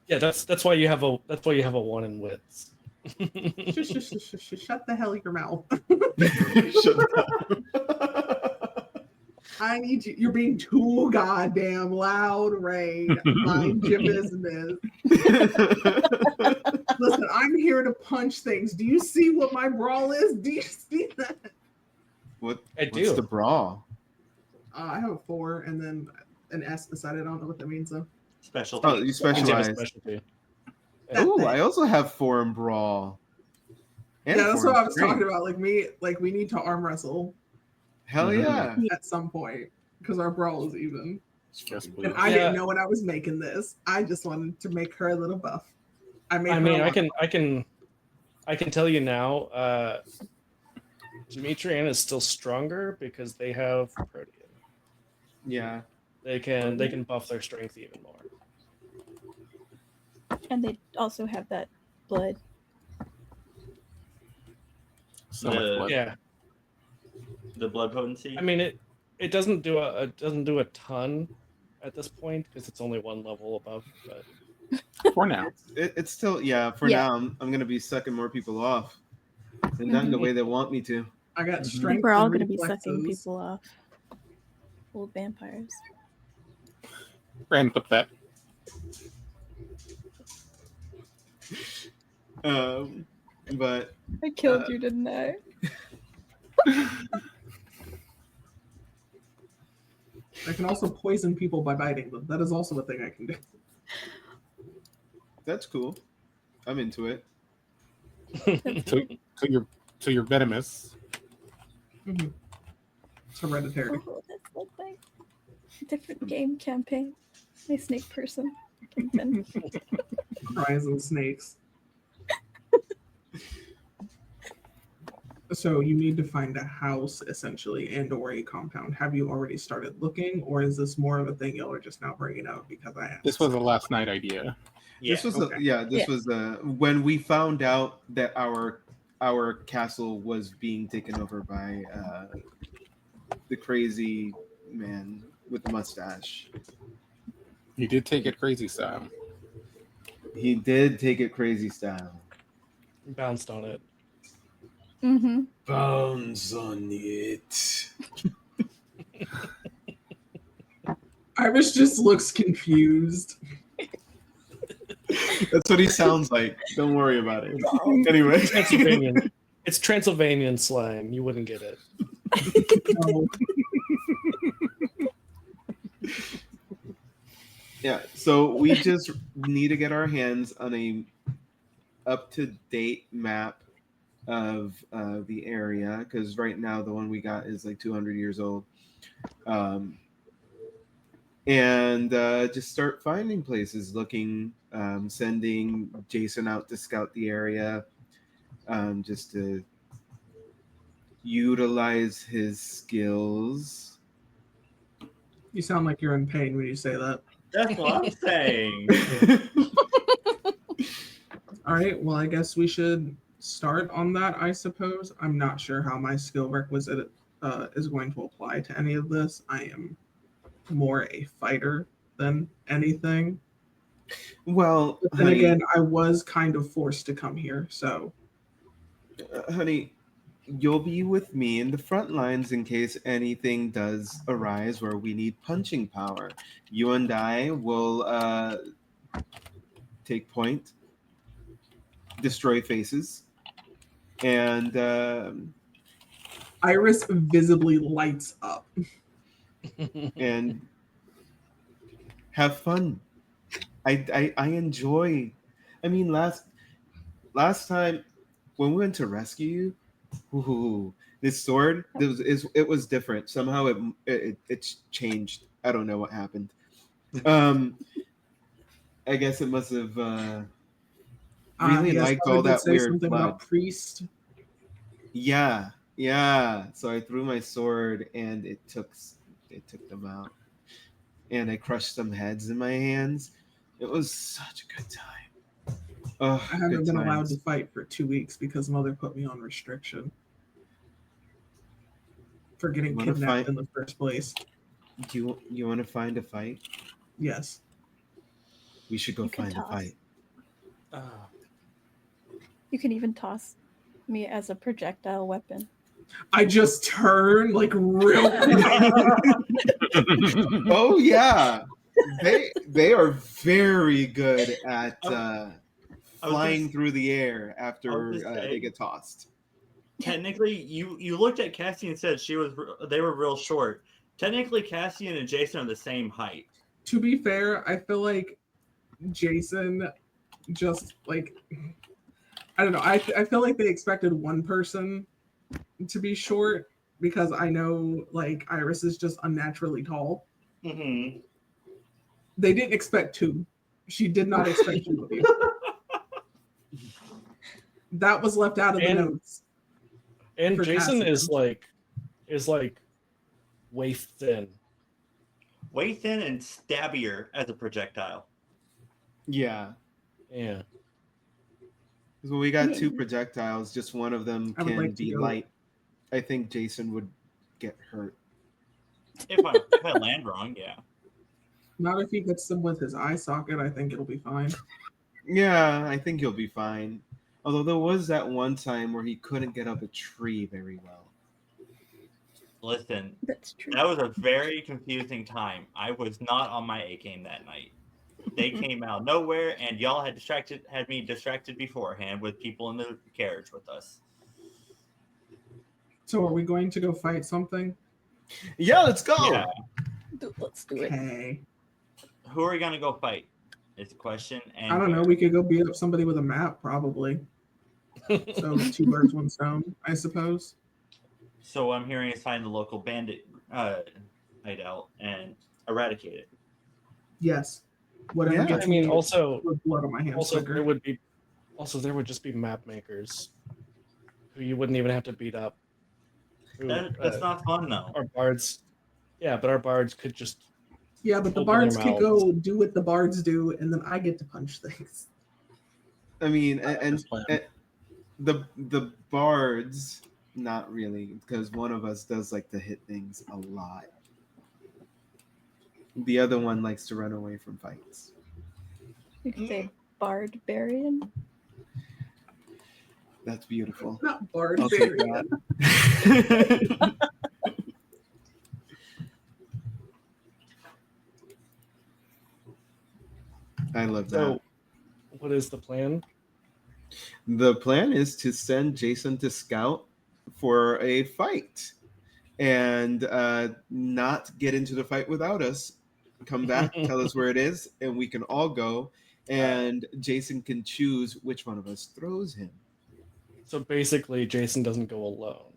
Yeah, that's why you have a 1 in wits.
Shut the hell your mouth.
Shut up.
I need you. You're being too goddamn loud, Ray. Mind your business. Listen, I'm here to punch things. Do you see what my brawl is? Do you see that?
What's
do.
the brawl?
I have a 4 and then an S beside it. I don't know what that means though.
Specialty.
Oh, you specialize.
Specialty.
Oh, I also have 4 in brawl. And
Yeah, that's
4
what
in
I was
strength.
talking about. We need to arm wrestle
Hell yeah.
at some point because our brawl is even.
Yes, please.
And I didn't know when I was making this. I just wanted to make her a little buff. I can
tell you now, Demetrian is still stronger because they have Protean.
Yeah.
They can buff their strength even more.
And they also have that blood.
So much blood.
Yeah.
The blood potency.
I mean, it doesn't do a ton at this point because it's only one level above. But
For now.
It's still For
Yeah.
now, I'm gonna be sucking more people off, and not in the way they want me to.
I got
Mhm.
strength.
We're all
and
going to be sucking
reflexes.
people off. Old vampires.
Brand, clip that.
But
I killed you, didn't I?
I can also poison people by biting them. That is also a thing I can do.
that's cool. I'm into it.
So you're venomous.
Mhm. It's hereditary.
Oh, that's like my different game campaign. My snake person. Kingpin.
Cries and snakes. So you need to find a house essentially and or a compound. Have you already started looking, or is this more of a thing y'all are just now bringing up because I asked?
This was a last night idea.
Yeah.
This was
okay.
this was when we found out that our castle was being taken over by the crazy man with the mustache.
You did take it crazy style.
He did take it crazy style.
bounced on it.
Mm-hmm.
Bounce on it.
Iris just looks confused.
That's what he sounds like. Don't worry about it. Anyway.
Transylvanian. It's Transylvanian slang. You wouldn't get it.
No.
Yeah, so we just need to get our hands on a up-to-date map of the area, because right now the one we got is like 200 years old. And just start finding places, looking, sending Jason out to scout the area, just to utilize his skills.
You sound like you're in pain when you say that.
That's what I'm saying.
All right, well, I guess we should start on that, I suppose. I'm not sure how my skill requisite is going to apply to any of this. I am more a fighter than anything.
Well,
But then
honey,
again, I was kind of forced to come here, so
honey, you'll be with me in the front lines in case anything does arise where we need punching power. You and I will take point, destroy faces, and
Iris visibly lights up.
and have fun. I enjoy. I mean, last time when we went to rescue you, ooh, this sword it was different. Somehow it's changed. I don't know what happened. I guess it must have really
Yes,
liked
Mother
all
did
that
say
weird
something
blood.
about priest.
Yeah. So I threw my sword and it took them out, and I crushed some heads in my hands. It was such a good time. Oh,
I haven't
good
been allowed
times.
to fight for 2 weeks because Mother put me on restriction for getting
Wanna
kidnapped
fight?
in the first place.
Do you want to find a fight?
Yes.
We should go
You could
find a
toss.
fight.
You can even toss me as a projectile weapon.
I just turn like real
Oh yeah, they are very good at flying through the air after they get tossed.
Technically, you looked at Cassie and said they were real short. Technically, Cassian and Jason are the same height.
To be fair, I feel like Jason just like I don't know. I feel like they expected one person to be short because I know like Iris is just unnaturally tall.
Mm-hmm.
They didn't expect two. She did not expect two of you. That was left out of the notes.
And
for
Jason
Cassian.
is like way thin.
Way thin and stabbier as a projectile.
Yeah,
Yeah.
because when we got two projectiles, just one of them
I would
can
like to
be
go-
light. I think Jason would get hurt.
If I land wrong, yeah.
Not if he gets them with his eye socket. I think it'll be fine.
Yeah, I think he'll be fine. Although there was that one time where he couldn't get up a tree very well.
Listen,
That's true.
that was a very confusing time. I was not on my A game that night. They came out of nowhere, and y'all had me distracted beforehand with people in the carriage with us.
So are we going to go fight something?
Yeah, let's go.
Yeah.
Let's do it.
Okay.
Who are we gonna go fight? Is the question. And
I don't know.
where?
We could go beat up somebody with a map, probably. So 2 birds, 1 stone, I suppose.
So what I'm hearing is find the local bandit hideout and eradicate it.
Yes. Whatever
Yeah,
gets
I mean,
me
also,
with blood on my hands
also
quicker.
there would just be map makers who you wouldn't even have to beat up. Who,
That's not fun though.
our bards. Yeah, but our bards could just.
Yeah, but the
open their
bards could
mouths.
go do what the bards do, and then I get to punch things.
I mean,
This
and
plan.
the bards, not really, because one of us does like to hit things a lot. The other one likes to run away from fights.
You could say barbarian.
That's beautiful.
Not bard
I'll take
barbarian.
I love that.
So, what is the plan?
The plan is to send Jason to scout for a fight and not get into the fight without us. Come back, tell us where it is, and we can all go. And Jason can choose which one of us throws him.
So basically, Jason doesn't go alone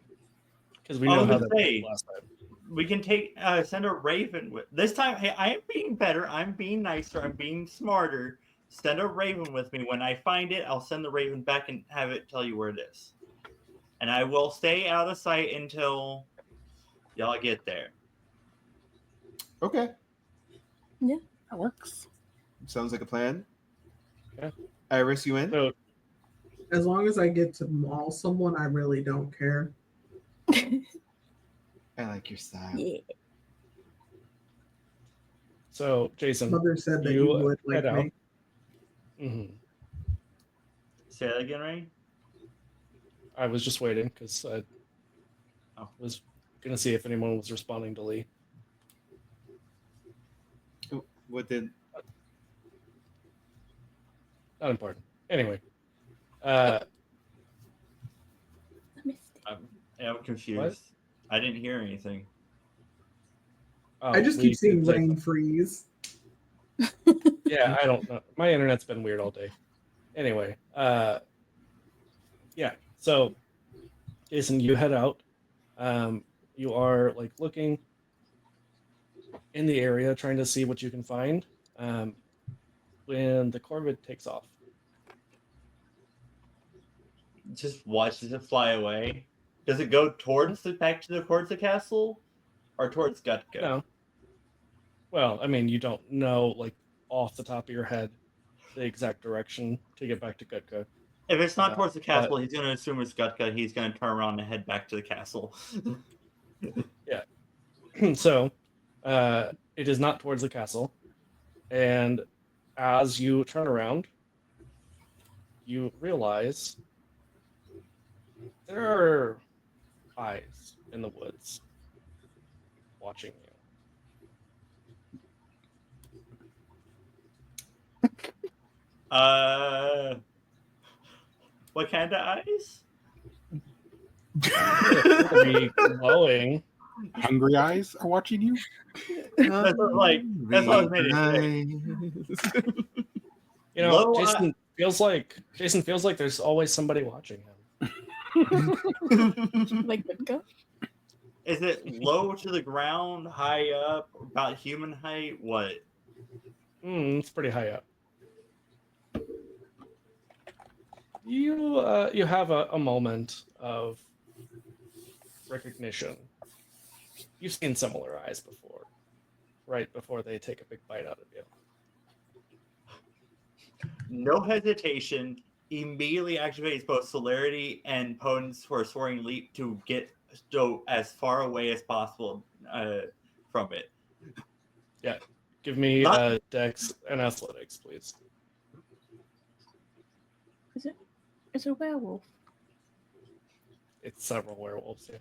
because we
I
know
was
how
gonna
that
say,
went last time.
we can send a raven with this time. Hey, I am being better. I'm being nicer. I'm being smarter. Send a raven with me. When I find it, I'll send the raven back and have it tell you where it is. And I will stay out of sight until y'all get there.
Okay,
That works.
sounds like a plan.
Yeah.
Iris, you in?
So
As long as I get to maul someone, I really don't care.
I like your style.
Yeah.
So Jason,
Mother said that
You
you would like
head out.
me.
mhm.
Say that again, Ray.
I was just waiting because I
Oh.
was gonna see if anyone was responding to Lee.
What did?
Not important. Anyway,
I missed it.
I'm confused. I didn't hear anything.
I just
Lee
keep seeing
did say
rain
something.
freeze.
Yeah, I don't know. My internet's been weird all day. Anyway, yeah. So, Jason, you head out. You are like looking in the area, trying to see what you can find. When the Corvid takes off,
Just watches it fly away. Does towards the castle, or towards Gutka?
no. Well, I mean, you don't know like off the top of your head the exact direction to get back to Gutka.
If it's not towards the castle,
but-
he's going to assume it's Gutka. He's going to turn around and head back to the castle.
So, it is not towards the castle, and as you turn around, you realize there are eyes in the woods watching you.
What kind of eyes?
They're pretty glowing.
Hungry eyes are watching you.
That's what I was made
You know,
Low
Jason feels like there's always somebody watching him.
Like Vidka?
Is it low to the ground, high up, about human height? What?
It's pretty high up. You have a moment of recognition. You've seen similar eyes before, right before they take a big bite out of you.
No hesitation. Immediately activates both celerity and potence for a soaring leap to get go as far away as possible from it.
Give me
Not-
Dex and Athletics, please.
It's a werewolf.
It's several werewolves. Yeah.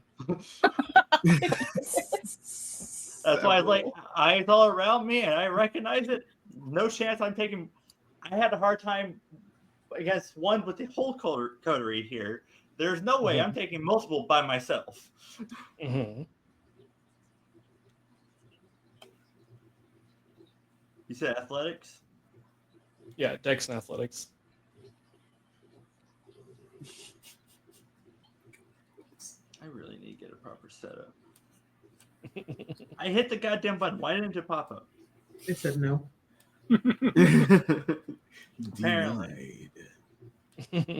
That's why I was like, eyes all around me, and I recognize it. No chance I'm taking. I had a hard time against one with the whole coterie here. There's no way I'm taking multiple by myself.
Mm-hmm.
You said athletics?
Yeah, Dex and Athletics.
I really need to get a proper setup. I hit the goddamn button. Why didn't it pop up?
It said no.
Apparently.
Denied.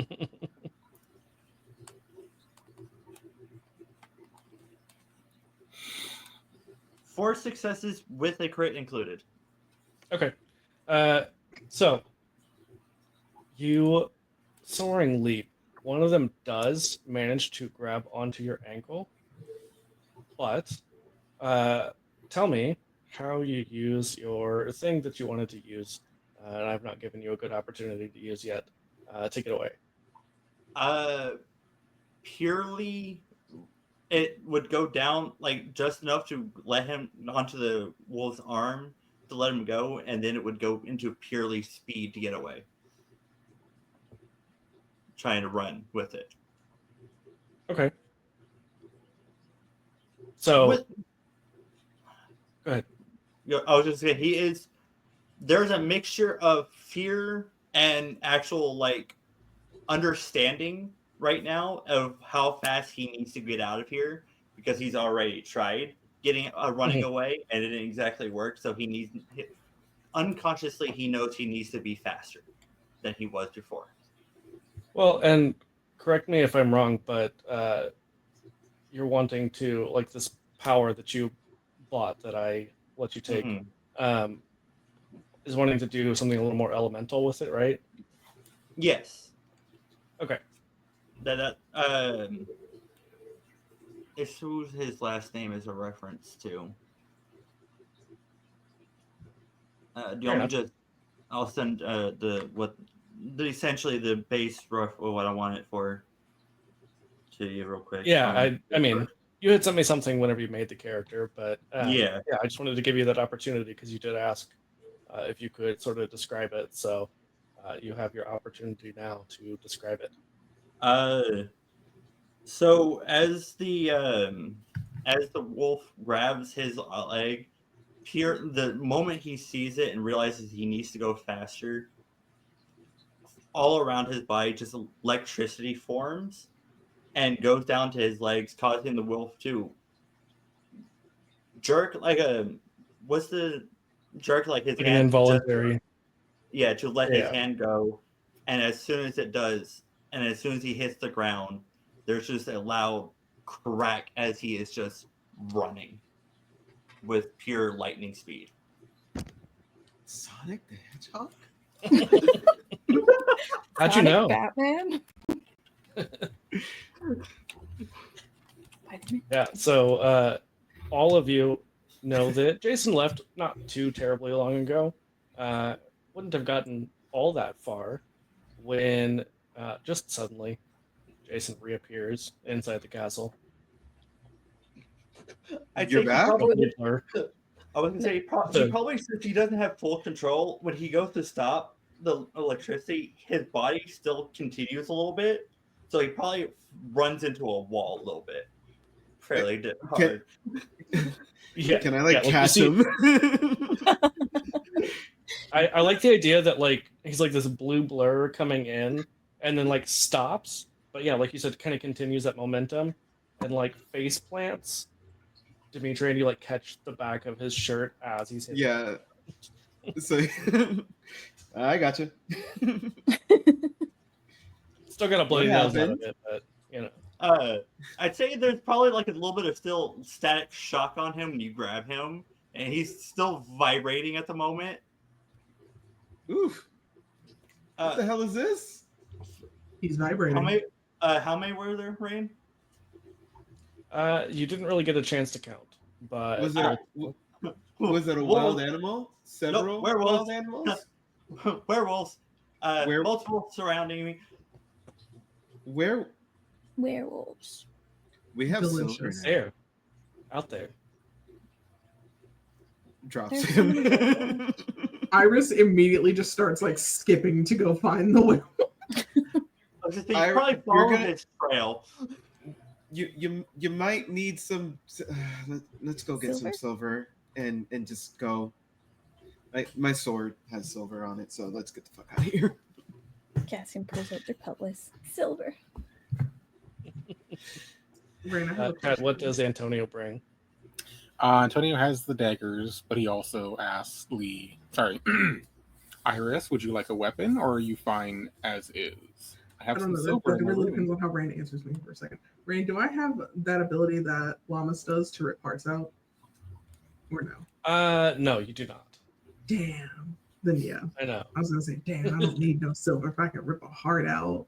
4 successes with a crit included.
Okay. So you soaring leap. One of them does manage to grab onto your ankle, but tell me how you use your thing that you wanted to use, and I've not given you a good opportunity to use yet. Take it away.
Purely, it would go down like just enough to let him onto the wolf's arm to let him go, and then it would go into purely speed to get away. Trying to run with it.
Okay. So
With,
go ahead.
I was just saying, there's a mixture of fear and actual like understanding right now of how fast he needs to get out of here, because he's already tried running away and it didn't exactly work. So unconsciously he knows he needs to be faster than he was before.
Well, and correct me if I'm wrong, but you're wanting to, like, this power that you bought that I let you take, is wanting to do something a little more elemental with it, right?
Yes.
Okay.
It's who his last name is a reference to. Do you want me to I'll send essentially the base rough of what I want it for to you real quick.
Yeah, I mean, you had sent me something whenever you made the character, but
yeah,
I just wanted to give you that opportunity because you did ask if you could sort of describe it. So you have your opportunity now to describe it.
So as the wolf grabs his leg, the moment he sees it and realizes he needs to go faster, all around his body just electricity forms and goes down to his legs, causing the wolf to jerk like his
Like an
hand
involuntary.
to let his
Yeah.
hand go. And as soon as it does, and as soon as he hits the ground, there's just a loud crack as he is just running with pure lightning speed.
Sonic the Hedgehog?
How'd you
Sonic
know?
Batman?
Yeah, so all of you know that Jason left not too terribly long ago. Wouldn't have gotten all that far when just suddenly Jason reappears inside the castle.
I'd
You're
say
back?
I was gonna say he probably, since he doesn't have full control, when he goes to stop the electricity, his body still continues a little bit, so he probably runs into a wall a little bit, fairly hard.
Yeah,
Can I
you
catch
see,
him?
I like the idea that like he's like this blue blur coming in and then like stops, but yeah, like you said, kind of continues that momentum and like face plants Dimitri, and you like catch the back of his shirt as he's hitting.
Yeah. So I gotcha.
Still got a bloody
What
nose out of
happened?
it, but you know.
I'd say there's probably like a little bit of still static shock on him when you grab him, and he's still vibrating at the moment.
Oof. What the hell is this?
He's vibrating.
How many were there, Rain?
You didn't really get a chance to count, but
Was it a wild animal? Several
werewolves.
wild animals?
Werewolves.
Were-
Multiple surrounding me.
Where
Werewolves.
we have silver
Delicious.
now.
there, out there.
Drops
There's so many
him.
Iris immediately just starts like skipping to go find the werewolf.
I was just thinking,
I-
probably
you're
follow
gonna-
his trail.
You might need some. Let's go get some silver and just go. My sword has silver on it, so let's get the fuck out of here.
Cassian pulls out their cutlass. Silver.
Rain, I have a
Ted,
question.
what does Antonio bring?
Antonio has the daggers, but he also asks Iris, would you like a weapon, or are you fine as is? I
I
have
don't
some
know.
silver
That
in my
really
room.
depends on how Rain answers me for a second. Rain, do I have that ability that Llamas does to rip parts out? Or no?
No, you do not.
Damn. Then yeah.
I know.
I was gonna say, damn, I don't need no silver if I can rip a heart out.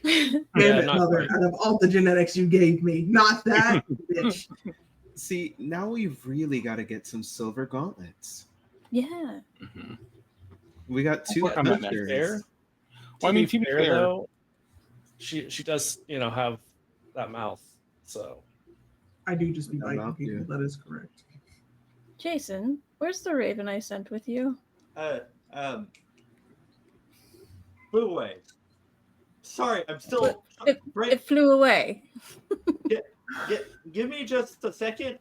Yeah,
Damn it,
not
mother,
quite.
out of all the genetics you gave me, not that bitch.
See, now we've really got to get some silver gauntlets.
Yeah.
Mhm.
We got two
work on that
To be
next.
fair,
Well, I mean, to be fair,
though, she does have that mouth. So
I do just be
I'm
biting
out,
people.
dude.
That is correct.
Jason, where's the raven I sent with you?
Flew away. Sorry, I'm still.
It flew away.
Give me just a second.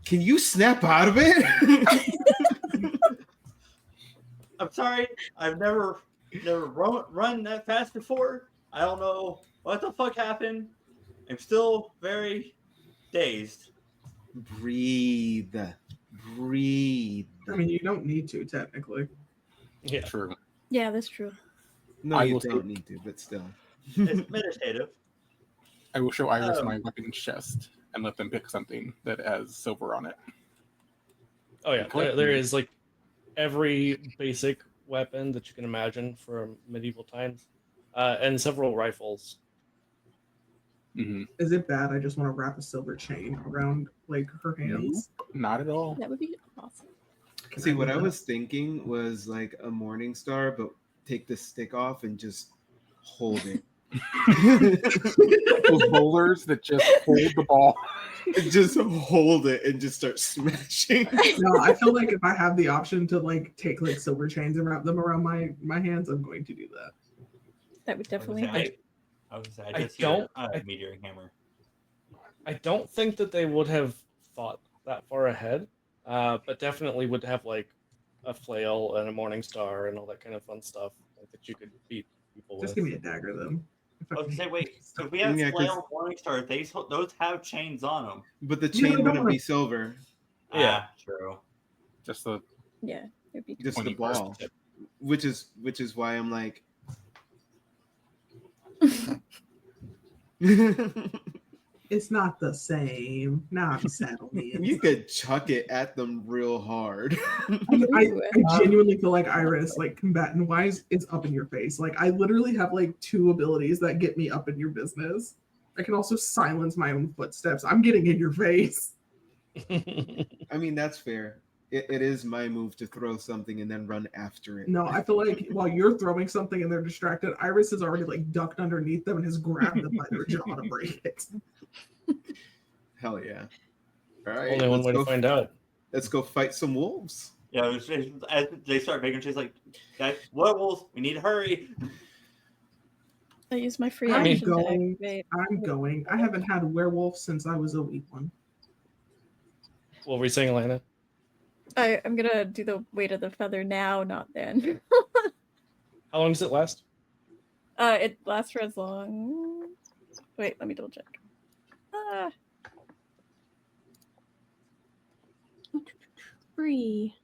Can you snap out of it?
I'm sorry. I've never run that fast before. I don't know what the fuck happened. I'm still very dazed.
Breathe. Breathe.
I mean, you don't need to technically.
yeah,
true.
Yeah, that's true.
No,
I
you
will
don't
take-
need to, but still.
It's meditative.
I will show Iris
Oh.
my weapons chest and let them pick something that has silver on it.
oh yeah.
Collect
There
them.
is like every basic weapon that you can imagine from medieval times, and several rifles.
Hmm.
Is it bad? I just want to wrap a silver chain around like her hands.
Not at all.
That would be awesome.
Can
See,
do
what I
that?
was thinking was like a morning star, but take the stick off and just hold it.
Those bowlers that just hold the ball.
Just hold it and just start smashing.
No, I feel like if I have the option to like take like silver chains and wrap them around my hands, I'm going to do that.
That would definitely
I
help.
was gonna say,
I
I just hear
don't-
meteor hammer.
I don't think that they would have thought that far ahead, but definitely would have like a flail and a morning star and all that kind of fun stuff that you could beat people
Just
with.
give me a dagger then. If
I was gonna say, wait, if we have
Yeah, 'cause-
flail morning stars, those have chains on them.
But the
No,
chain
no,
wouldn't
no.
be silver,
Yeah.
True.
Just the
Yeah, it'd be
just the
20
ball.
tip.
Which is why I'm like.
It's not the same. Now I'm saddled in.
You could chuck it at them real hard.
I genuinely feel like Iris, like combatant wise, is up in your face. Like I literally have like two abilities that get me up in your business. I can also silence my own footsteps. I'm getting in your face.
I mean, that's fair. It is my move to throw something and then run after it.
No, I feel like while you're throwing something and they're distracted, Iris has already like ducked underneath them and has grabbed them by their jaw to break it.
Hell yeah! All right,
Only one
let's
way
go,
to find out.
Let's go fight some wolves.
Yeah, as they start making she's like, guys, werewolves, we need to hurry.
I use my free
I'm
action to
going.
activate.
I'm going. I haven't had a werewolf since I was a wee one.
What were you saying, Elena?
I'm gonna do the weight of the feather now, not then.
How long does it last?
It lasts for as long. Wait, let me double check. Free.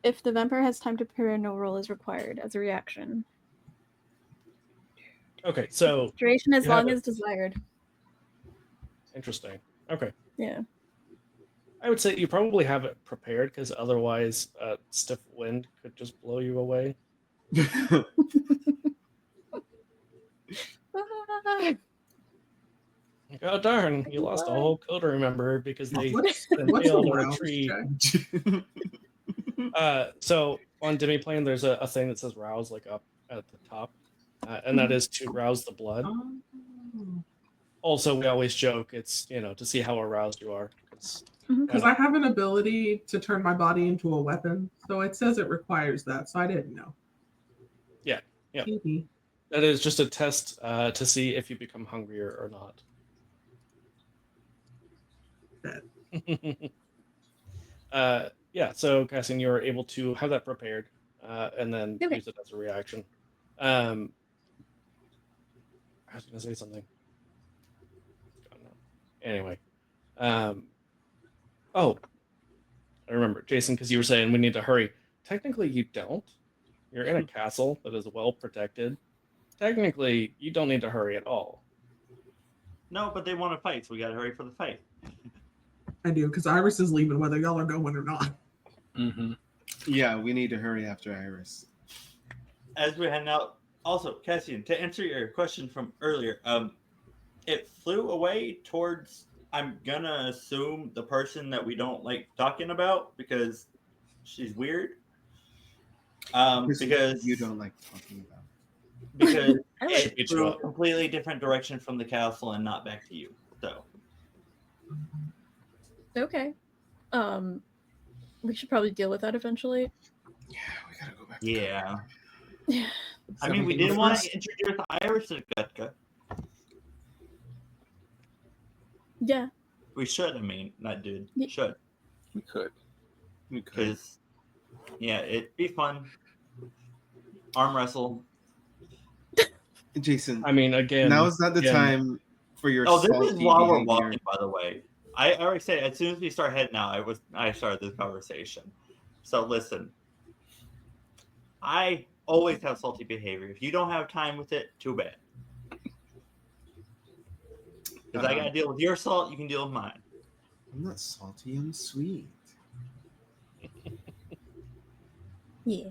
If the vampire has time to prepare, no roll is required as a reaction.
Okay, so
Duration as
You have
long
it.
as desired.
interesting. Okay.
Yeah.
I would say you probably have it prepared because otherwise, stiff wind could just blow you away. Like, oh darn, you lost a whole Coda member because they
What's
failed
a
on a
rouse
tree.
check?
So on Demiplane, there's a thing that says rouse, like up at the top, and that is to rouse the blood.
Oh.
Also, we always joke it's to see how aroused you are.
Because I have an ability to turn my body into a weapon, so it says it requires that. So I didn't know.
Yeah.
Hee-hee.
That is just a test to see if you become hungrier or not. Yeah, so Cassian, you're able to have that prepared and then use it as a reaction. I was going to say something. Anyway. Oh, I remember, Jason, because you were saying we need to hurry. Technically, you don't. You're in a castle that is well protected. Technically, you don't need to hurry at all.
No, but they want to fight, so we got to hurry for the fight.
I do, because Iris is leaving whether y'all are going or not.
Mm-hmm.
Yeah, we need to hurry after Iris.
As we're heading out, also, Cassian, to answer your question from earlier, it flew away towards, I'm gonna assume, the person that we don't like talking about because she's weird. Because
you don't like talking about.
Because
it
it flew a completely different direction from the castle and not back to you. So.
Okay. We should probably deal with that eventually.
Yeah, we gotta go back.
Yeah.
Yeah.
I mean, we didn't want to introduce Iris to Gutka.
Yeah.
We should, I mean, not dude.
Yeah.
Should.
We could.
Because, yeah, it'd be fun. Arm wrestle.
Jason,
I mean, again,
now is not the time for your
this
salty
is while we're
behavior.
walking, by the way. I already said, as soon as we start heading out, I started this conversation. So listen, I always have salty behavior. If you don't have time with it, too bad. Because I got to deal with your salt, you can deal with mine.
I'm not salty, I'm sweet.
Yeah.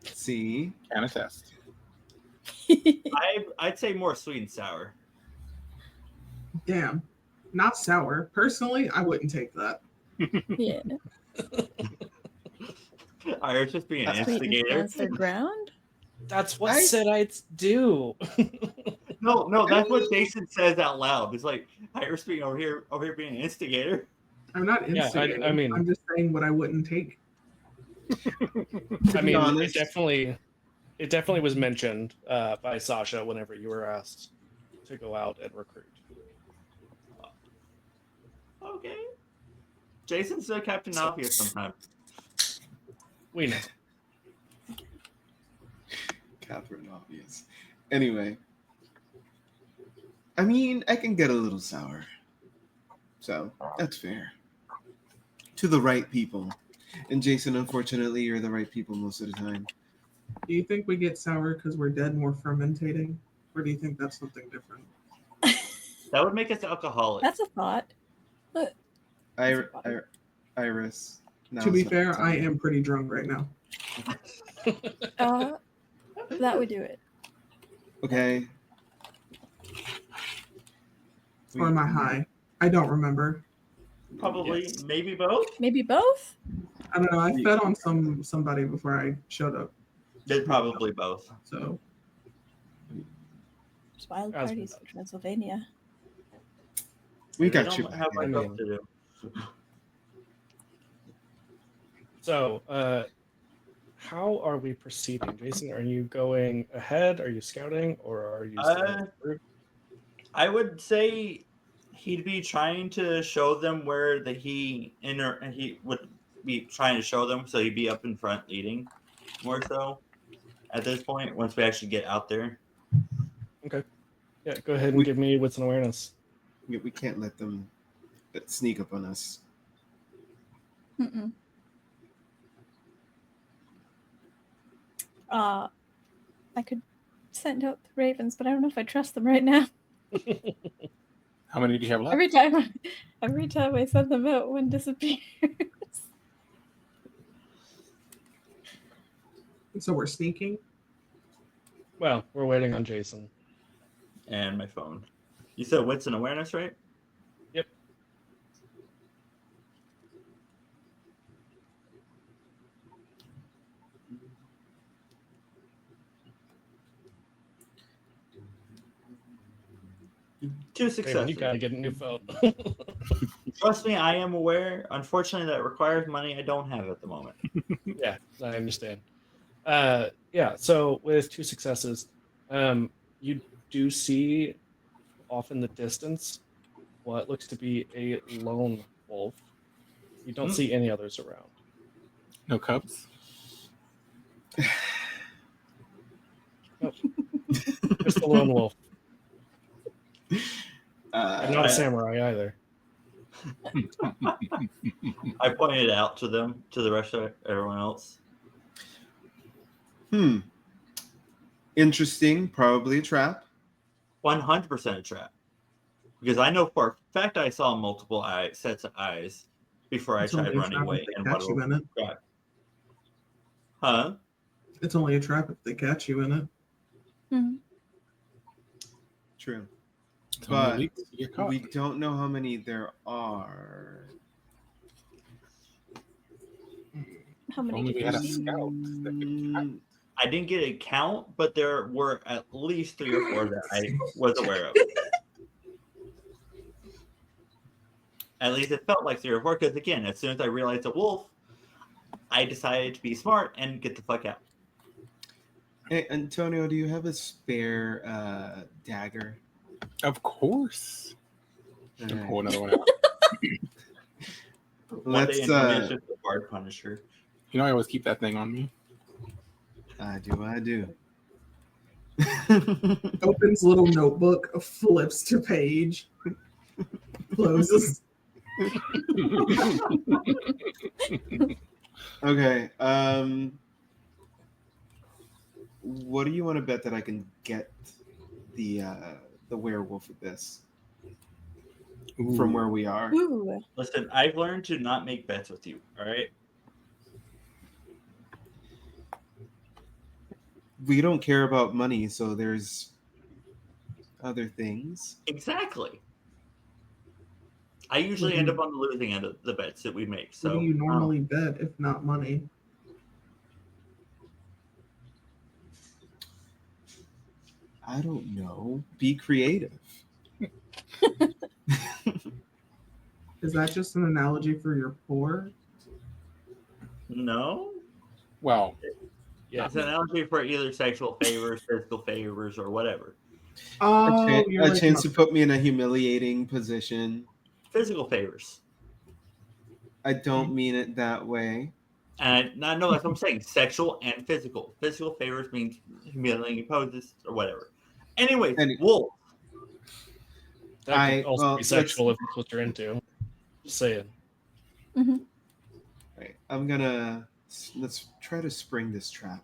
See?
Can attest.
I'd say more sweet and sour.
Damn. Not sour. Personally, I wouldn't take that.
Yeah.
Irish just being an
Sweet and
instigator.
cancer ground?
That's what Sedites do.
No, that's what Jason says out loud. It's like Irish being over here being an instigator.
I'm not instigating.
I mean,
I'm just saying what I wouldn't take.
I mean,
honest.
it definitely was mentioned by Sasha whenever you were asked to go out and recruit.
Okay. Jason's Captain Obvious sometimes.
We know.
Catherine Obvious. Anyway. I mean, I can get a little sour. So, that's fair. To the right people. And Jason, unfortunately, you're the right people most of the time.
Do you think we get sour because we're dead more fermentating? Or do you think that's something different?
That would make us alcoholic.
That's a thought.
Iris.
To be fair, I am pretty drunk right now.
That would do it.
Okay.
Or am I high? I don't remember.
Probably, maybe both.
Maybe both?
I don't know. I fed on somebody before I showed up.
Did probably both.
So
It's wild parties in Transylvania.
We
They
got you.
don't have much else to do.
So, how are we proceeding, Jason? Are you going ahead? Are you scouting, or are you?
I would say he'd be trying to show them where he would be trying to show them, so he'd be up in front leading more so at this point once we actually get out there.
Okay. Yeah, go ahead and give me wits and awareness.
We can't let them sneak up on us.
Mm-mm. I could send out the ravens, but I don't know if I trust them right now.
How many do you have left?
Every time I send them out, one disappears.
So we're sneaking?
Well, we're waiting on Jason.
And my phone. You said wits and awareness, right?
Yep.
Two
Raven,
successes.
you gotta get a new phone.
Trust me, I am aware. Unfortunately, that requires money I don't have at the moment.
Yeah, I understand. Yeah, so with 2 successes, you do see off in the distance what looks to be a lone wolf. You don't see any others around.
No cubs.
Just the lone wolf. And not a
Uh,
samurai either.
I pointed out to them, to the rest of everyone else.
Interesting. Probably a trap.
100% a trap. Because I know for a fact I saw multiple sets of eyes before I
It's only
tried
a
running
trap
away.
if they
And
catch
one
you in it.
tried. Huh?
It's only a trap if they catch you in it.
Mhm.
True.
It's only
But
leaks, you get caught.
we don't know how many there are.
How many
Only
did
we
you
had a
see?
scout that could count.
I didn't get a count, but there were at least 3 or 4 that I was aware of. At least it felt like 3 or 4, because again, as soon as I realized a wolf, I decided to be smart and get the fuck out.
Hey, Antonio, do you have a spare dagger?
Of course.
All
Can
right.
pull another one out.
One day
Let's.
Antonia's just a bard punisher.
You know I always keep that thing on me.
I do.
Opens little notebook, flips to page, closes.
Okay. What do you want to bet that I can get the werewolf with this from where we are?
Ooh.
Listen, I've learned to not make bets with you, all right?
We don't care about money, so there's other things.
Exactly. I usually end up on the losing end of the bets that we make. So
What do you normally bet if not money?
I don't know. Be creative.
Is that just an analogy for you're poor?
no.
Well,
Yeah.
It's an analogy for either sexual favors, physical favors, or whatever.
Oh, you're
A
like
chance to put me in a humiliating position.
Physical favors.
I don't mean it that way.
And I know that's what I'm saying. Sexual and physical. Physical favors means humiliating poses or whatever. Anyways, wolf.
That could also
well,
be sexual if that's what you're into. Just saying.
Right. Let's try to spring this trap.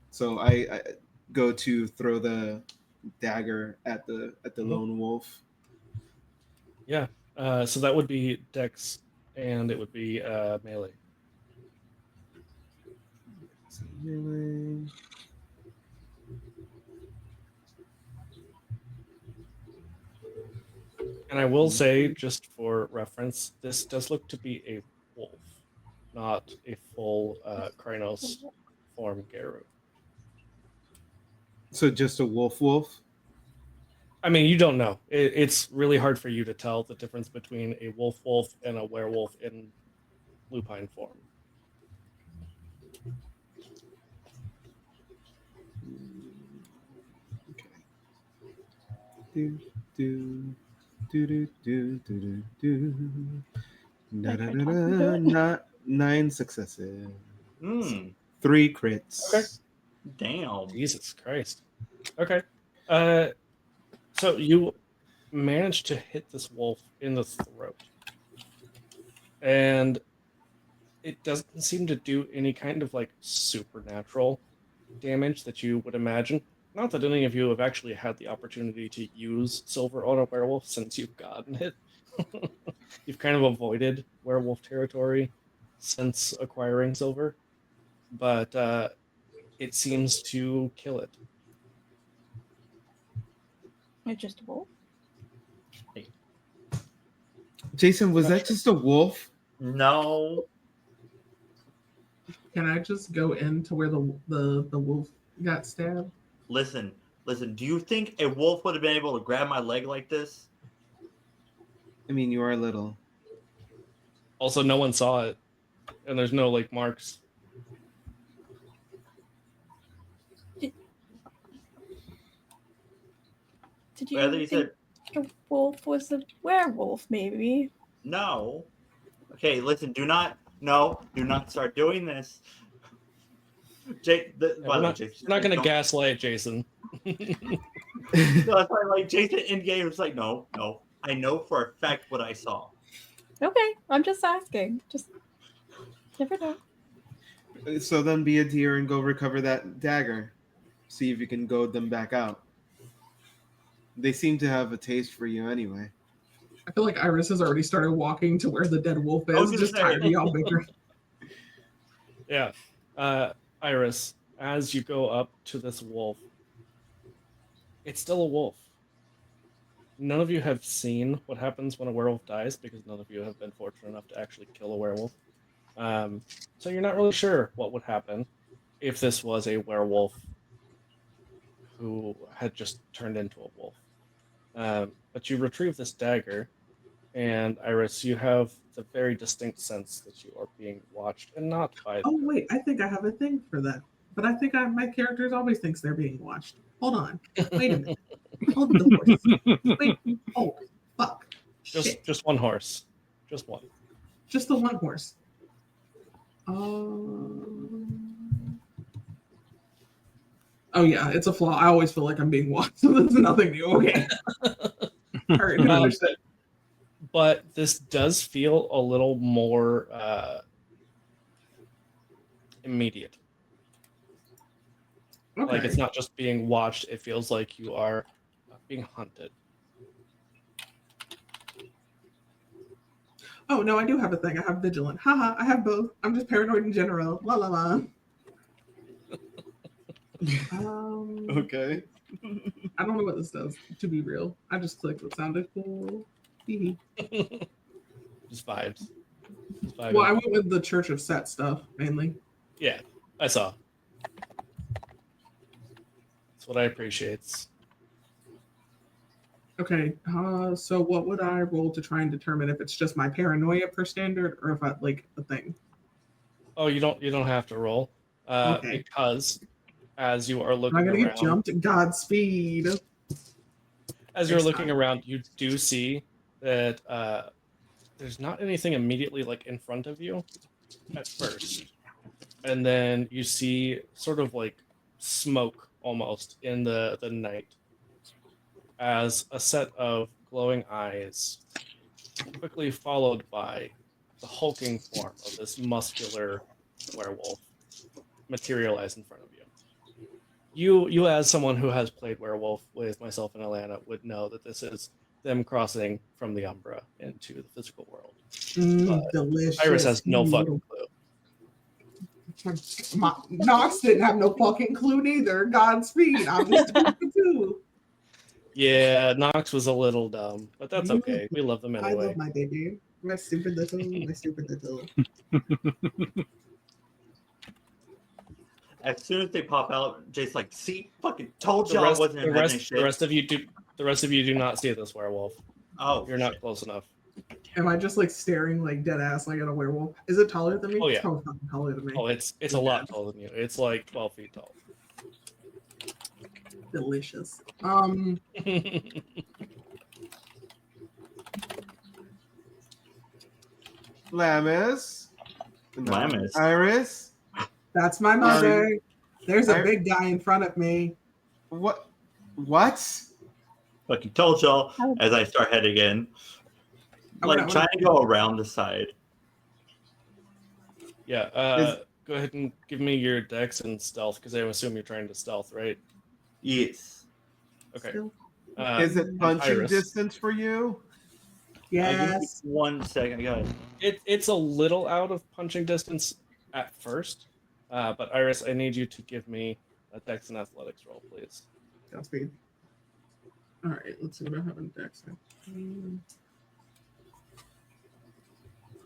So I go to throw the dagger at the lone wolf.
Yeah. So that would be Dex, and it would be melee.
Melee.
And I will say, just for reference, this does look to be a wolf, not a full Krynos form Geru.
So just a wolf.
I mean, you don't know. It's really hard for you to tell the difference between a wolf and a werewolf in lupine form.
Okay. Do do do do do do do. Not 9 successes. 3 crits.
Okay.
Damn.
Jesus Christ. Okay. So you managed to hit this wolf in the throat. And it doesn't seem to do any kind of like supernatural damage that you would imagine. Not that any of you have actually had the opportunity to use silver on a werewolf since you've gotten it. You've kind of avoided werewolf territory since acquiring silver, but it seems to kill it.
It's just a wolf.
Jason, was that just a wolf?
No.
Can I just go into where the wolf got stabbed?
Listen. Do you think a wolf would have been able to grab my leg like this?
I mean, you are little.
Also, no one saw it, and there's no like marks.
Did you
Whether you
think
said
the wolf was a werewolf? Maybe.
no. Okay, listen. Do not start doing this. Jake,
Yeah,
by
we're
the way,
not,
Jake,
we're not going to
don't-
gaslight Jason.
No, that's why, like, Jason in game was like, no. I know for a fact what I saw.
Okay, I'm just asking. Just never know.
So then be a deer and go recover that dagger. See if you can goad them back out. They seem to have a taste for you anyway.
I feel like Iris has already started walking to where the dead wolf
I was
is,
gonna
just
say.
tired of y'all bickering.
Yeah. Iris, as you go up to this wolf, it's still a wolf. None of you have seen what happens when a werewolf dies because none of you have been fortunate enough to actually kill a werewolf. So you're not really sure what would happen if this was a werewolf who had just turned into a wolf. But you retrieve this dagger, and Iris, you have the very distinct sense that you are being watched, and not by.
Oh wait, I think I have a thing for that. But I think my characters always thinks they're being watched. Hold on. Wait a minute. Hold the horse. Wait. Oh, fuck. Shit.
Just one horse, just one.
Just the one horse. Oh yeah, it's a flaw. I always feel like I'm being watched. So that's nothing new. Okay. All right, understood.
But this does feel a little more immediate.
Okay.
Like it's not just being watched; it feels like you are being hunted.
Oh no, I do have a thing. I have vigilant. Haha, I have both. I'm just paranoid in general. La la la.
Okay.
I don't know what this does, to be real. I just clicked what sounded cool. Hee hee.
Just vibes. Just vibing.
Well, I went with the Church of Set stuff, mainly.
Yeah, I saw. That's what I appreciate.
Okay, so what would I roll to try and determine if it's just my paranoia per standard or if I like a thing?
Oh, you don't have to roll.
Okay.
Because as you are looking
I'm gonna
around,
get jumped. Godspeed.
as you're
Next
looking
time.
around, you do see that there's not anything immediately like in front of you at first, and then you see sort of like smoke almost in the night as a set of glowing eyes, quickly followed by the hulking form of this muscular werewolf materialize in front of you. You as someone who has played werewolf with myself in Atlanta would know that this is them crossing from the Umbra into the physical world. But
Delicious.
Iris has no
You
fucking clue.
Nox didn't have no fucking clue neither. Godspeed. I'm just stupid too.
Yeah, Nox was a little dumb, but that's okay. We love them
I
anyway.
love my baby. My stupid little.
As soon as they pop out, Jake's like, "See, fucking told
The
y'all I
rest,
wasn't inventing shit."
the rest of you do not see this werewolf.
Oh,
You're not close enough.
Am I just like staring like dead ass like at a werewolf? Is it taller than me?
Oh, yeah.
It's probably fucking taller than me.
Oh, it's a lot taller than you. It's like 12 feet tall.
Delicious.
Lamis.
Lamis.
Iris.
That's my mother. There's a big guy in front of me.
What?
fucking told y'all. As I start heading in, like trying to go around the side.
Yeah. Go ahead and give me your dex and stealth, because I assume you're trying to stealth, right?
Yes.
Okay.
Is it punching
Iris.
distance for you?
Yes.
1 second, guys.
It's a little out of punching distance at first, but Iris, I need you to give me a dex and athletics roll, please.
Godspeed. All right, let's see what I have in dex.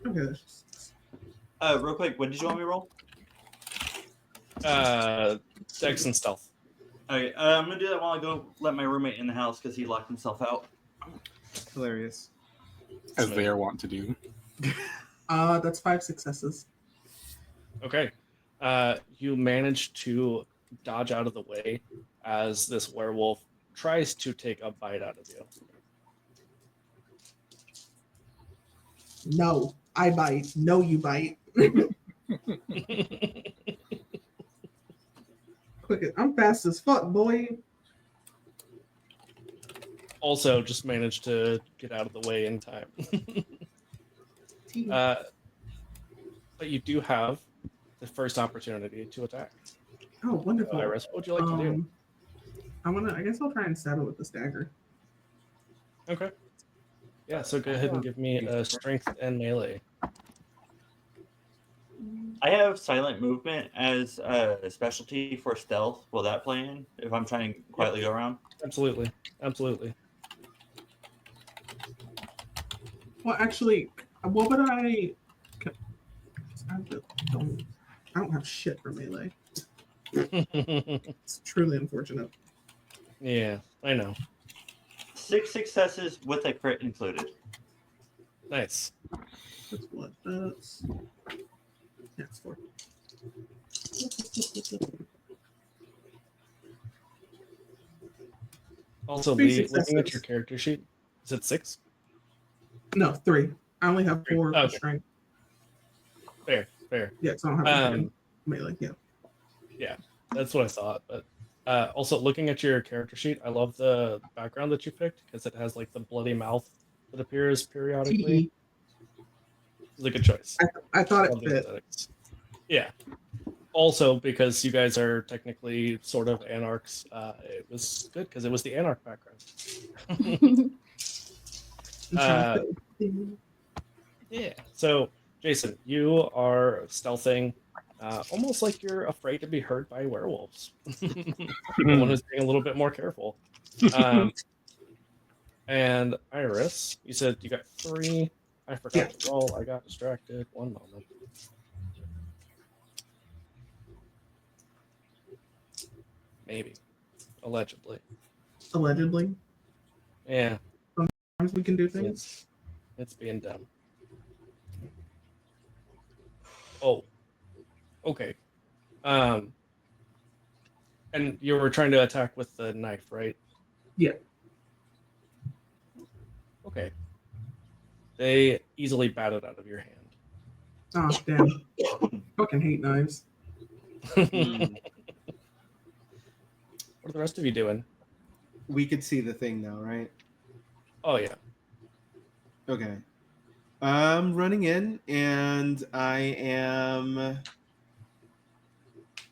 Okay. That's just...
Real quick, what did you want me to roll?
Dex and stealth.
Okay, I'm gonna do that while I go let my roommate in the house because he locked himself out.
Hilarious.
As they are wont to do.
That's 5 successes.
Okay. You manage to dodge out of the way as this werewolf tries to take a bite out of you.
No, I bite. No, you bite. Quick, I'm fast as fuck, boy.
Also, just managed to get out of the way in time. But you do have the first opportunity to attack.
Oh, wonderful.
Iris, what would you like to do?
I guess I'll try and stab it with this dagger.
Okay. Yeah, so go ahead and give me a strength and melee.
I have silent movement as a specialty for stealth. Will that play in if I'm trying to quietly go around?
Absolutely. Absolutely.
Well, actually, what would I don't have shit for melee. It's truly unfortunate.
Yeah, I know.
6 successes with a crit included.
Nice.
That's what that's. Yeah, it's 4.
Also,
3
Lee, looking at
successes.
your character sheet, is it 6?
No, 3. I only have 4
Okay.
for strength.
Fair.
Yeah, so I don't have any melee. Yeah.
Yeah, that's what I thought. But also, looking at your character sheet, I love the background that you picked because it has like the bloody mouth that appears periodically. It's a good choice.
I thought it
Love the
fit.
aesthetics. Yeah. Also, because you guys are technically sort of anarchs, it was good because it was the anarch background. Yeah. So, Jason, you are stealthing, almost like you're afraid to be hurt by werewolves. Someone who's being a little bit more careful. And Iris, you said you got 3. I forgot to roll. I got distracted. One moment. Maybe. Allegedly.
Allegedly.
Yeah.
Sometimes we can do things.
It's being done. Oh. Okay. And you were trying to attack with the knife, right?
Yeah.
Okay. They easily bat it out of your hand.
Oh, damn. Fucking hate knives.
What are the rest of you doing?
We could see the thing now, right?
Oh, yeah.
Okay. I'm running in, and I am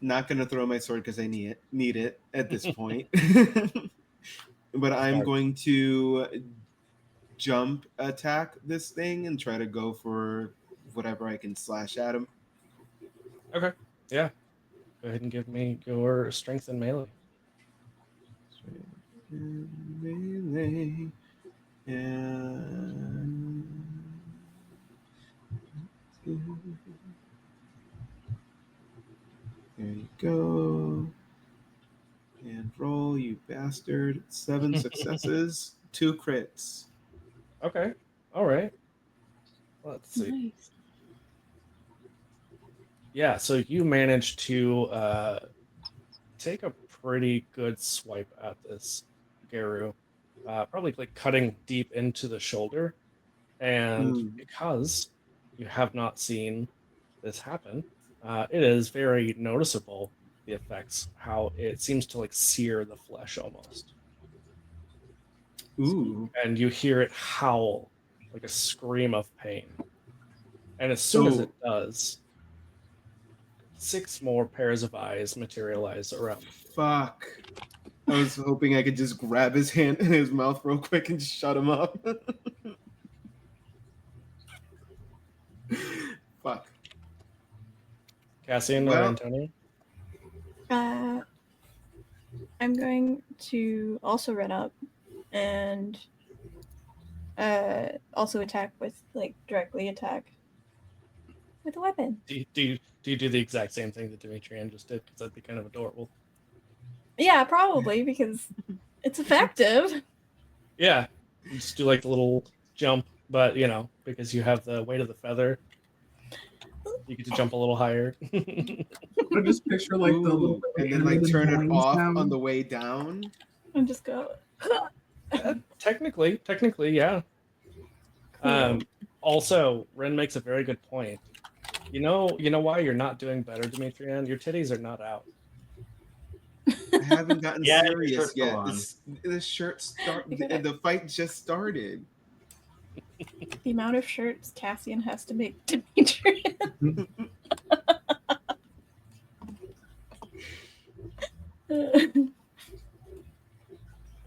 not going to throw my sword because I need it at this point. But I'm going to jump attack this thing and try to go for whatever I can slash at him.
Okay. Yeah. Go ahead and give me your strength and melee.
Melee. And... There you go. And roll, you bastard. 7 successes, 2 crits.
Okay. All right. Let's see.
Nice.
Yeah, so you managed to take a pretty good swipe at this Garu. Probably like cutting deep into the shoulder. And because you have not seen this happen, it is very noticeable, the effects, how it seems to like sear the flesh almost.
Ooh.
And you hear it howl like a scream of pain. And as soon as it does, 6 more pairs of eyes materialize around.
Fuck. I was hoping I could just grab his hand in his mouth real quick and shut him up. Fuck.
Cassian or Antonio?
I'm going to also run up and also attack with, like, directly attack with a weapon.
Do you do the exact same thing that Demetrian just did? Because that'd be kind of adorable.
Yeah, probably because it's effective.
Yeah, you just do like the little jump, but because you have the weight of the feather, you get to jump a little higher.
I just picture like the little
and then like
animated
turn it
boing
off
sound.
on the way down.
And just go.
Technically, yeah.
Cool.
Also, Ren makes a very good point. You know why you're not doing better, Demetrian? Your titties are not out.
I haven't gotten
Yeah, your
serious
shirt's
yet.
still on.
The shirt the fight just started.
The amount of shirts Cassian has to make Demetrian.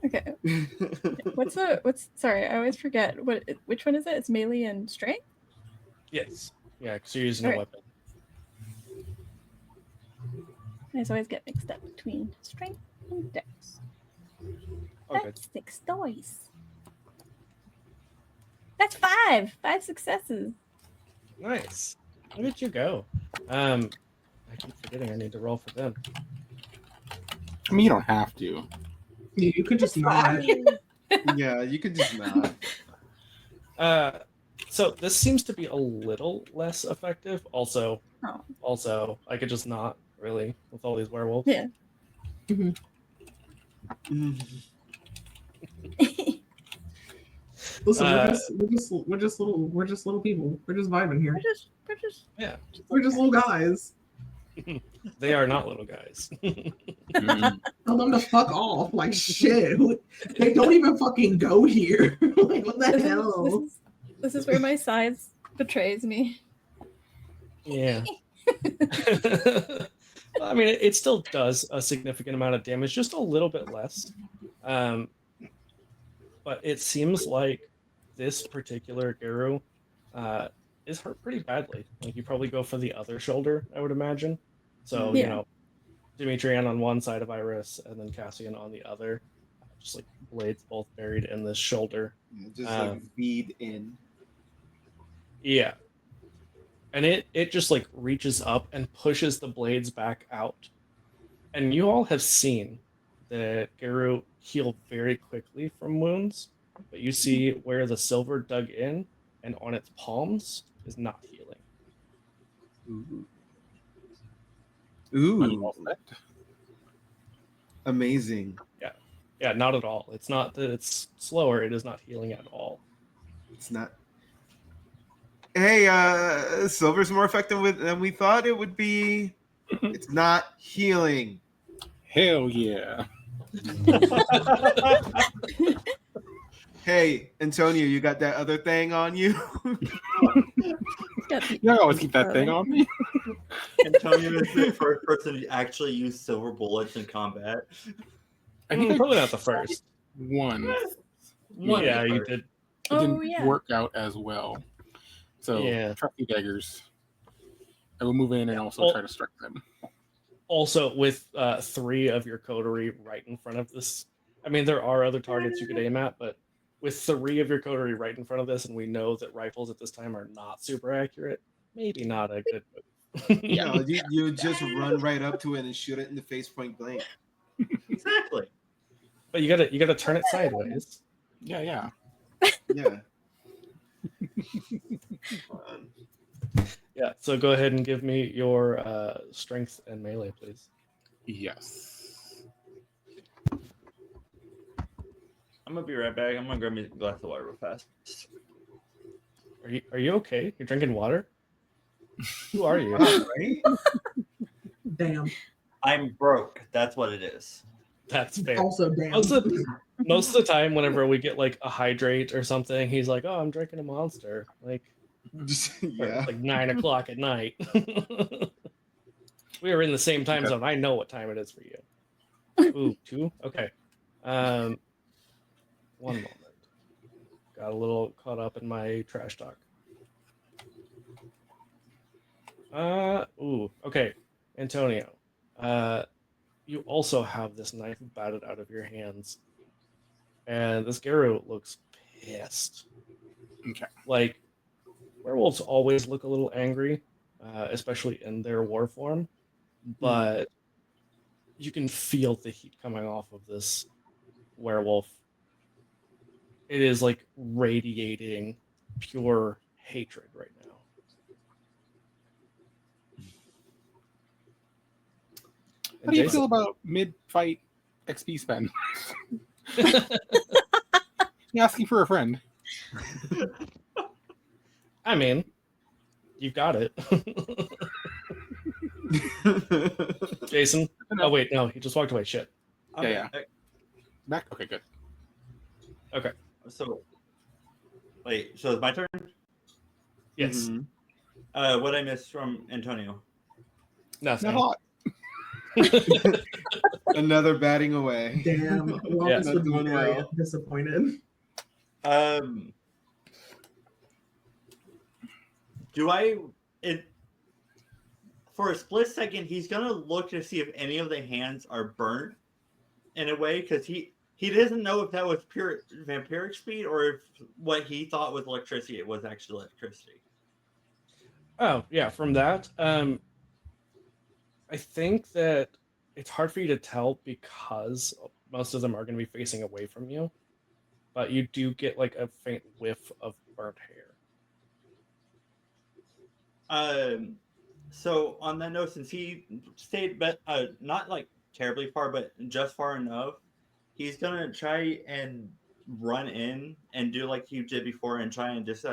Okay. What's sorry, I always forget. Which one is it? It's melee and strength?
Yes. Yeah, because you're using a
Alright.
weapon.
I always get mixed up between strength and dex.
Okay.
That's 6 dice. That's 5. 5 successes.
Nice. Look at you go. I keep forgetting I need to roll for them.
I mean, you don't have to.
You could just not.
Yeah, you could just not.
So this seems to be a little less effective. Also,
Oh.
I could just not really with all these werewolves.
Yeah.
Mm.
Listen, we're just little people. We're just vibing here.
We're just
Yeah.
We're just little guys.
They are not little guys.
Tell them to fuck off. Like shit. They don't even fucking go here. Like what the hell?
This is where my size betrays me.
Yeah. I mean, it still does a significant amount of damage, just a little bit less. But it seems like this particular Guru is hurt pretty badly. Like you probably go for the other shoulder, I would imagine. So,
Yeah.
Demetrian on one side of Iris and then Cassian on the other. Just like blades both buried in this shoulder.
Just like feed in.
Yeah. And it just like reaches up and pushes the blades back out. And you all have seen that Guru heal very quickly from wounds, but you see where the silver dug in and on its palms is not healing.
Ooh. Amazing.
Yeah, not at all. It's not that it's slower, it is not healing at all.
It's not. Hey, silver's more effective than we thought it would be. It's not healing.
Hell yeah.
Hey, Antonio, you got that other thing on you?
You always keep that thing on me.
Antonio is the first person to actually use silver bullets in combat.
I think
Probably not the first.
one.
One
Yeah,
of the
you
first.
did.
It didn't
yeah.
work out as well. So,
Yeah.
trusty daggers. I will move in and also try to strike them.
Also, with 3 of your coterie right in front of this, I mean, there are other targets you could aim at, but with 3 of your coterie right in front of this, and we know that rifles at this time are not super accurate, maybe not a good move.
Yeah, you just run right up to it and shoot it in the face point blank.
Exactly.
But you gotta turn it sideways.
Yeah.
Yeah.
Yeah. So go ahead and give me your strength and melee, please.
Yes.
I'm gonna be right back. I'm gonna grab me a glass of water real fast.
Are you okay? You're drinking water? Who are you?
Right?
Damn.
I'm broke. That's what it is.
That's fair.
Also damn.
Most of the time, whenever we get like a hydrate or something, he's like, "Oh, I'm drinking a Monster." Like,
Yeah.
like 9 o'clock at night. We are in the same time zone. I know what time it is for you. Ooh, 2? Okay. 1 moment. Got a little caught up in my trash talk. Okay. Antonio. You also have this knife batted out of your hands. And this Garo looks pissed.
Okay.
Like, werewolves always look a little angry, especially in their war form. But you can feel the heat coming off of this werewolf. It is like radiating pure hatred right now.
How do you feel about mid-fight XP spend? Asking for a friend.
I mean, you got it. Jason? Oh, wait, no, he just walked away. Shit.
Yeah. Back? Okay, good.
Okay.
So, wait. So it's my turn.
Yes.
What I missed from Antonio?
Nothing.
Not a lot.
Another batting away.
Damn, Wallace would be very disappointed.
Do I? For a split second, he's gonna look to see if any of the hands are burnt in a way, because he doesn't know if that was pure vampiric speed or if what he thought was electricity it was actually electricity.
Oh, yeah, from that, I think that it's hard for you to tell because most of them are going to be facing away from you, but you do get like a faint whiff of burnt hair.
So on that note, since he stayed not like terribly far, but just far enough, he's gonna try and run in and do like he did before and try and just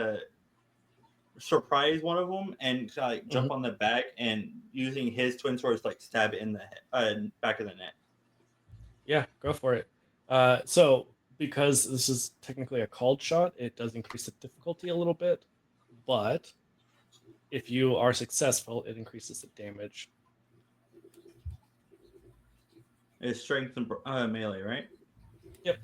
surprise one of them and jump on the back and using his twin swords like stab it in the back of the neck.
Yeah, go for it. So because this is technically a called shot, it does increase the difficulty a little bit, but if you are successful, it increases the damage.
It's strength and melee, right?
Yep.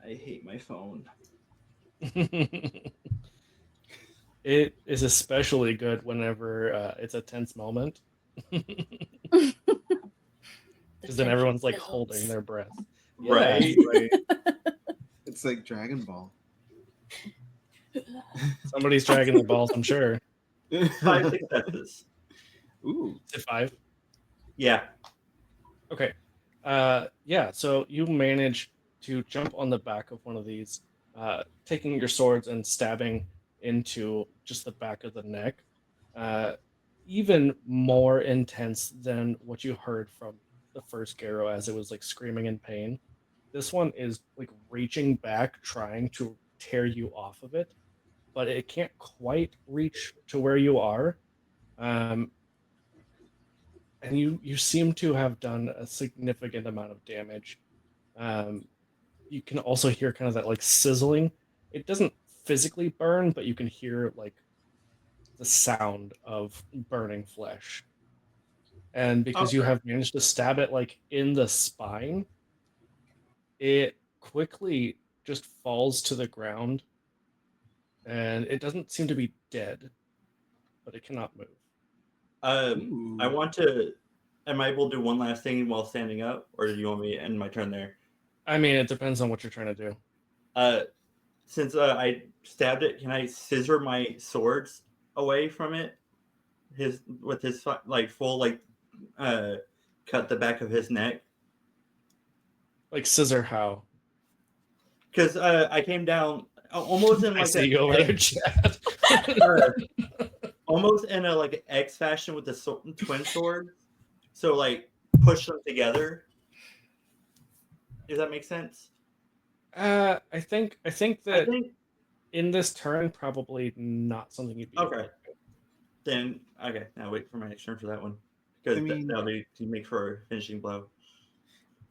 I hate my phone.
It is especially good whenever it's a tense moment. Because then everyone's like holding their breath.
Right.
It's like Dragon Ball.
Somebody's dragging the balls, I'm sure.
5 successes.
Ooh.
Is it 5?
Yeah.
Okay. Yeah, so you manage to jump on the back of one of these, taking your swords and stabbing into just the back of the neck. Even more intense than what you heard from the first Garrow as it was like screaming in pain. This one is like reaching back, trying to tear you off of it, but it can't quite reach to where you are. And you seem to have done a significant amount of damage. You can also hear kind of that like sizzling. It doesn't physically burn, but you can hear like the sound of burning flesh. And because you have managed to stab it like in the spine, it quickly just falls to the ground, and it doesn't seem to be dead, but it cannot move.
I want to. Am I able to do one last thing while standing up, or do you want me to end my turn there?
I mean, it depends on what you're trying to do.
Since I stabbed it, can I scissor my swords away from it? With his like full cut the back of his neck.
Like scissor how?
Because I came down almost in like
I see you over there, Chad.
Almost in a like an X fashion with the twin sword. So like push them together. Does that make sense?
I think that in this turn, probably not something you'd be
okay. Then okay, now wait for my next turn for that one because that'll be to make for a finishing blow.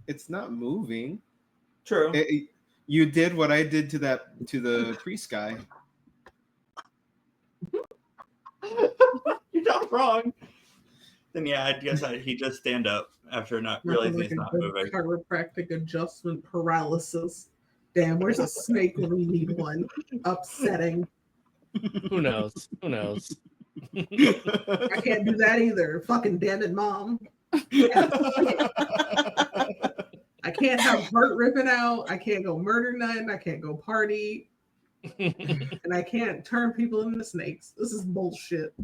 It's not moving.
True.
You did what I did to the priest guy.
You're not wrong. Then yeah, I guess he just stand up after not realizing he's not moving.
Chiropractic adjustment paralysis. Damn, where's a snake when we need one? Upsetting.
Who knows? Who knows?
I can't do that either. Fucking damn it, mom. I can't have heart ripping out. I can't go murder none. I can't go party. And I can't turn people into snakes. This is bullshit.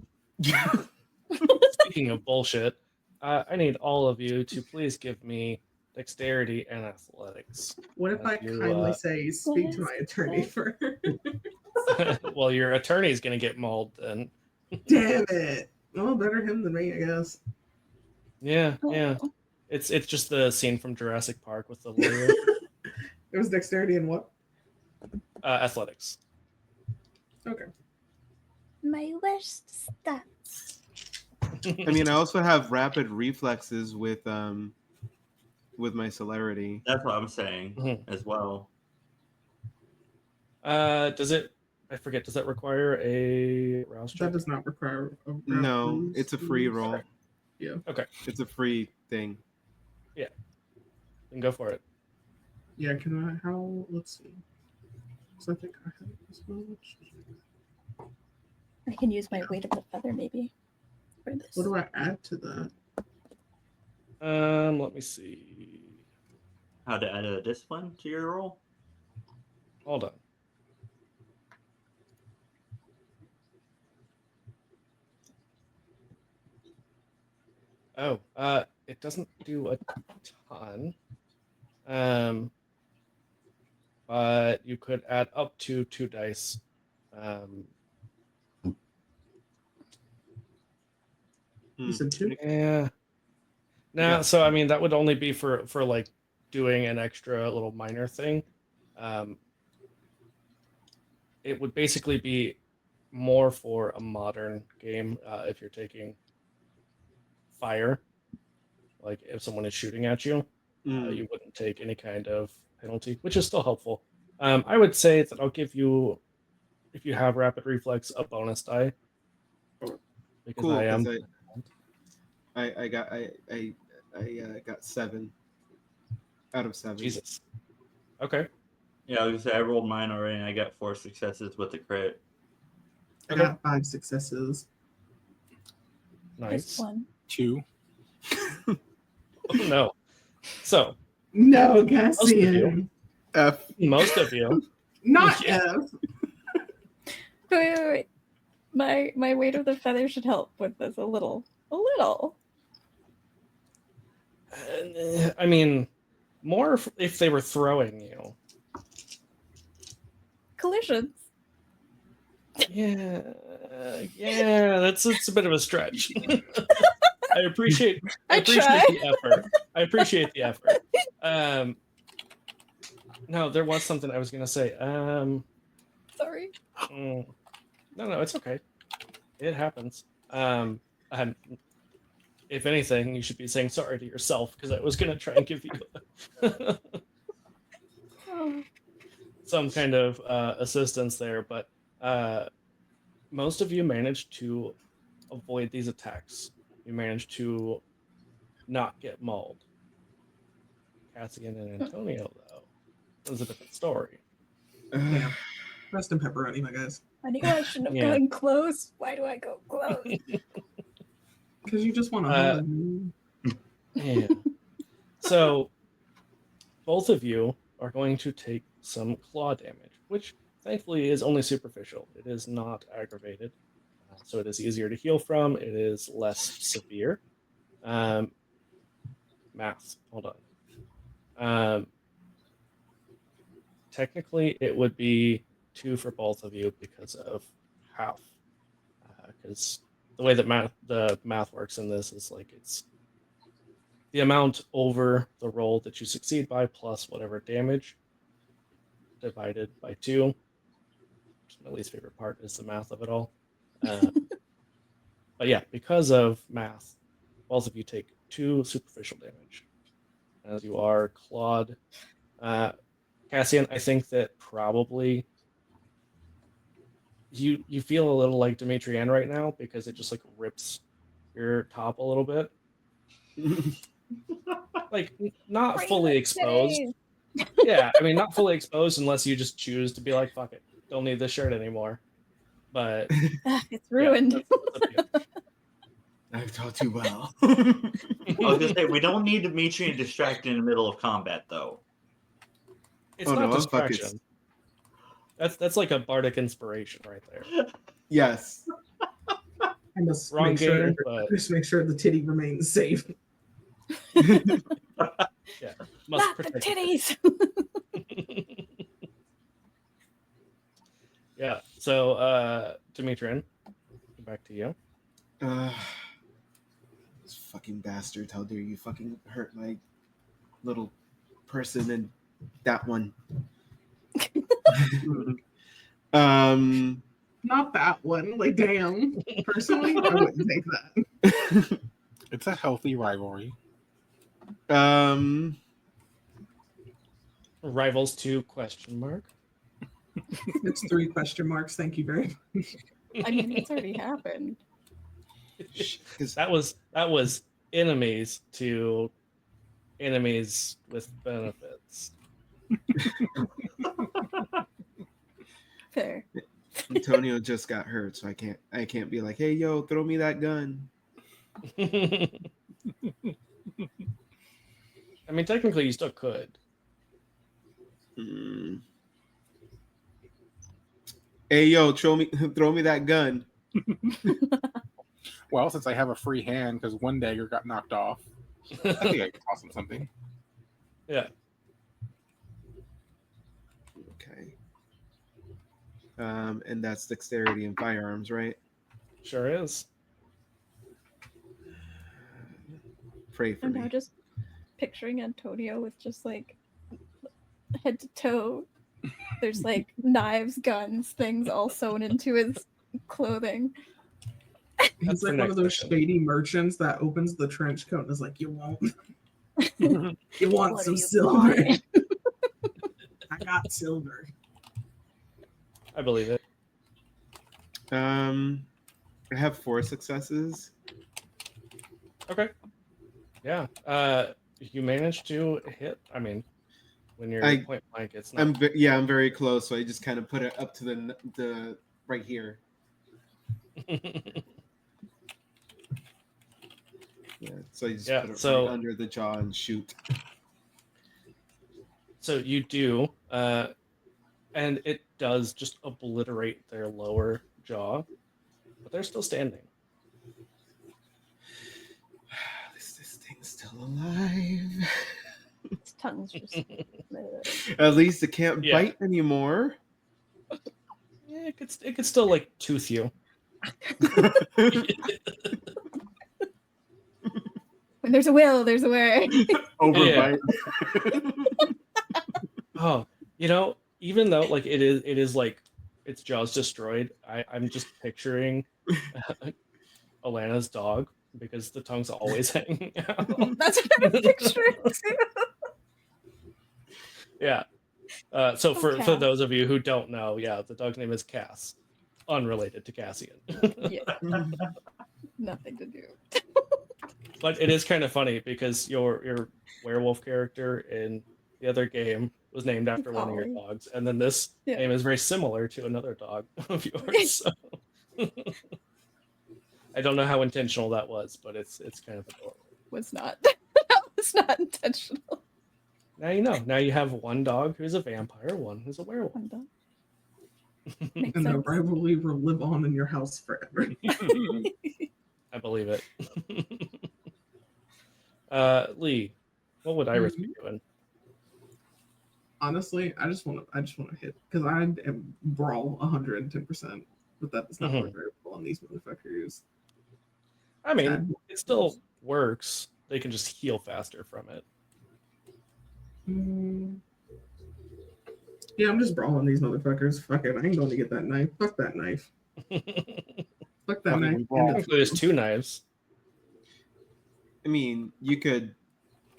Speaking of bullshit, I need all of you to please give me dexterity and athletics.
What if I
You,
kindly say, speak to my attorney first?
Well, your attorney is going to get mauled then.
Damn it. Oh, better him than me, I guess.
Yeah. It's just the scene from Jurassic Park with the lawyer.
It was dexterity and what?
Athletics.
Okay.
My worst stats.
I mean, I also have rapid reflexes with my celerity.
That's what I'm saying
Mhm.
as well.
Does it? I forget. Does that require a rouse check?
That does not require a
No,
rouse.
it's a free roll.
Yeah.
Okay,
It's a free thing.
then go for it.
Yeah, can I? How? Let's see. So I think I have this much.
I can use my weight of the feather maybe for this.
What do I add to that?
Let me see.
How to add a discipline to your roll?
Hold on. Oh, it doesn't do a ton. But you could add up to 2 dice.
You said 2?
Yeah. No,
Yeah.
so I mean that would only be for like doing an extra little minor thing. It would basically be more for a modern game if you're taking fire. Like if someone is shooting at you, you wouldn't take any kind of penalty, which is still helpful. I would say that I'll give you, if you have rapid reflex, a bonus die. Because
Cool.
I am.
'Cause I got 7 out of 7.
Jesus. Okay.
Yeah, I was gonna say I rolled mine already and I got 4 successes with the crit.
I got 5 successes.
Nice.
Just one.
2.
Oh no. So
No,
Most of
Cassian.
F.
most of you.
Not
Yeah.
F.
Wait. My weight of the feather should help with this a little.
I mean, more if they were throwing you.
Collisions.
Yeah, that's a bit of a stretch. I appreciate
I
the effort. I appreciate the effort. No, there was something I was gonna say.
Sorry.
No, it's okay. It happens. And if anything, you should be saying sorry to yourself because I was gonna try and give you
Oh.
some kind of assistance there, but most of you managed to avoid these attacks. You managed to not get mauled. Cassian and Antonio, though, was a different story.
Yeah. Rest in pepperoni, my guys.
I knew I shouldn't have
Yeah.
gotten close. Why do I go close?
Because you just want to hug.
Yeah. So, both of you are going to take some claw damage, which thankfully is only superficial. It is not aggravated. So it is easier to heal from. It is less severe. Math. Hold on. Technically, it would be 2 for both of you because of half. Because the way that the math works in this is like it's the amount over the roll that you succeed by plus whatever damage divided by 2. My least favorite part is the math of it all. But yeah, because of math, both of you take 2 superficial damage as you are clawed. Cassian, I think that probably you feel a little like Demetrianne right now because it just like rips your top a little bit. Like not fully exposed. Yeah, I mean not fully exposed unless you just choose to be like, fuck it, don't need this shirt anymore. but
It's ruined.
that's up to you.
I've taught you well.
I was gonna say we don't need Demetrian distracted in the middle of combat, though.
It's
Oh,
not
no, fuck it.
distraction. That's like a bardic inspiration right there.
Yes.
I must
Wrong
make sure,
game, but
just make sure the titty remains safe.
yeah, must
Not the
protect
titties.
Yeah. So, Demetrian, back to you.
Those fucking bastards! How dare you fucking hurt my little person and that one.
Not that one. Like, damn. Personally, I wouldn't take that.
It's a healthy rivalry.
Rivals 2 ?
It's 3 question marks. Thank you very much.
I mean, it's already happened.
That was enemies to enemies with benefits.
Fair.
Antonio just got hurt, so I can't be like, hey yo, throw me that gun.
I mean, technically, you still could.
Hey yo, throw me that gun.
Well, since I have a free hand because one dagger got knocked off, I think I could toss him something.
Yeah.
Okay. And that's dexterity and firearms, right?
Sure is.
Pray for
I'm
me.
now just picturing Antonio with just like head to toe. There's like knives, guns, things all sewn into his clothing.
He's
That's
like
the
one of
next
those
mission.
shady merchants that opens the trench coat and is like, you won't. You want
What
some
do you
silver?
want?
I got silver.
I believe it.
I have 4 successes.
Okay. Yeah. You managed to hit. I mean, when you're point blank, it's not.
I'm very close, so I just kind of put it up to the right here. Yeah, so you just put it right under the jaw and shoot.
So you do, and it does just obliterate their lower jaw, but they're still standing.
This thing's still alive.
His tongue's just.
At least it can't
Yeah.
bite anymore.
Yeah, it could still like tooth you.
When there's a will, there's a way.
Overbite.
Oh, even though like it is like its jaw's destroyed, I'm just picturing Alana's dog because the tongue's always hanging out.
That's what I'm picturing too.
Yeah. So for
Cass.
those of you who don't know, yeah, the dog's name is Cass, unrelated to Cassian.
Yeah. Nothing to do.
But it is kind of funny because your werewolf character in the other game was named after one of your dogs, and then this name is very similar to another dog of yours. So. I don't know how intentional that was, but it's kind of adorable.
Was not. That was not intentional.
Now you know. Now you have one dog who's a vampire, one who's a werewolf.
I'm done.
And the rivalry will live on in your house forever.
I believe it. Lee, what would Iris be doing?
Honestly, I just want to hit because I am brawl 110%, but that does not work very well on these motherfuckers.
I mean, it still works. They can just heal faster from it.
Yeah, I'm just brawling these motherfuckers. Fuck it, I ain't going to get that knife. Fuck that knife. Fuck that knife.
There's 2 knives.
I mean, you could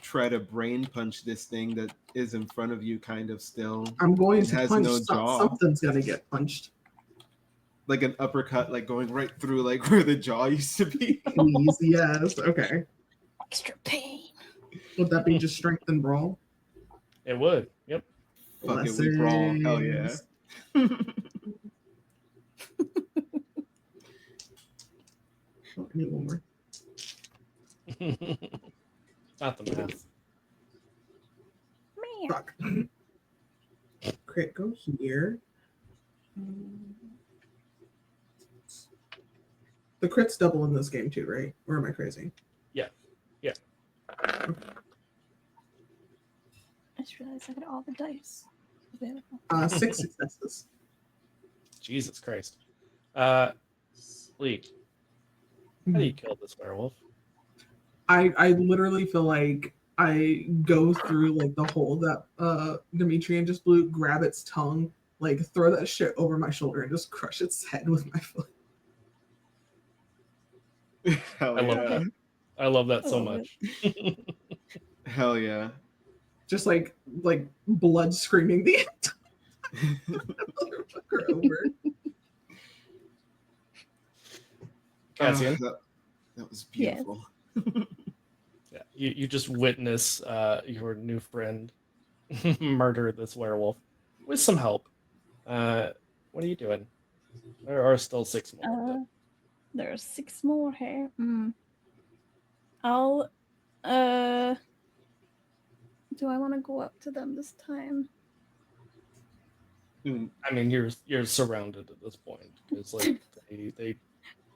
try to brain punch this thing that is in front of you kind of still.
I'm going to
has
punch
no jaw.
Something's gonna get punched.
Like an uppercut, like going right through like where the jaw used to be.
Please, yes. Okay.
Extra pain.
Would that be just strength and brawl?
It would. Yep.
Fuck it, we brawl. Hell yeah.
need one more.
Not the math.
Man.
Fuck. Crit go here. The crits double in this game too, right? Or am I crazy?
Yeah.
I just realized I got all the dice available.
6 successes.
Jesus Christ. Lee, how do you kill this werewolf?
I literally feel like I go through like the hole that Demetrian just blew, grab its tongue, like throw that shit over my shoulder and just crush its head with my foot.
Hell
I love
yeah.
that. I love that so
I love
much.
Hell yeah.
Just like blood screaming the entire motherfucker over.
Cassian,
That was beautiful.
yeah, you just witness your new friend murder this werewolf with some help. What are you doing? There are still 6 more. But
There's 6 more here. I'll do I want to go up to them this time?
I mean, you're surrounded at this point because like they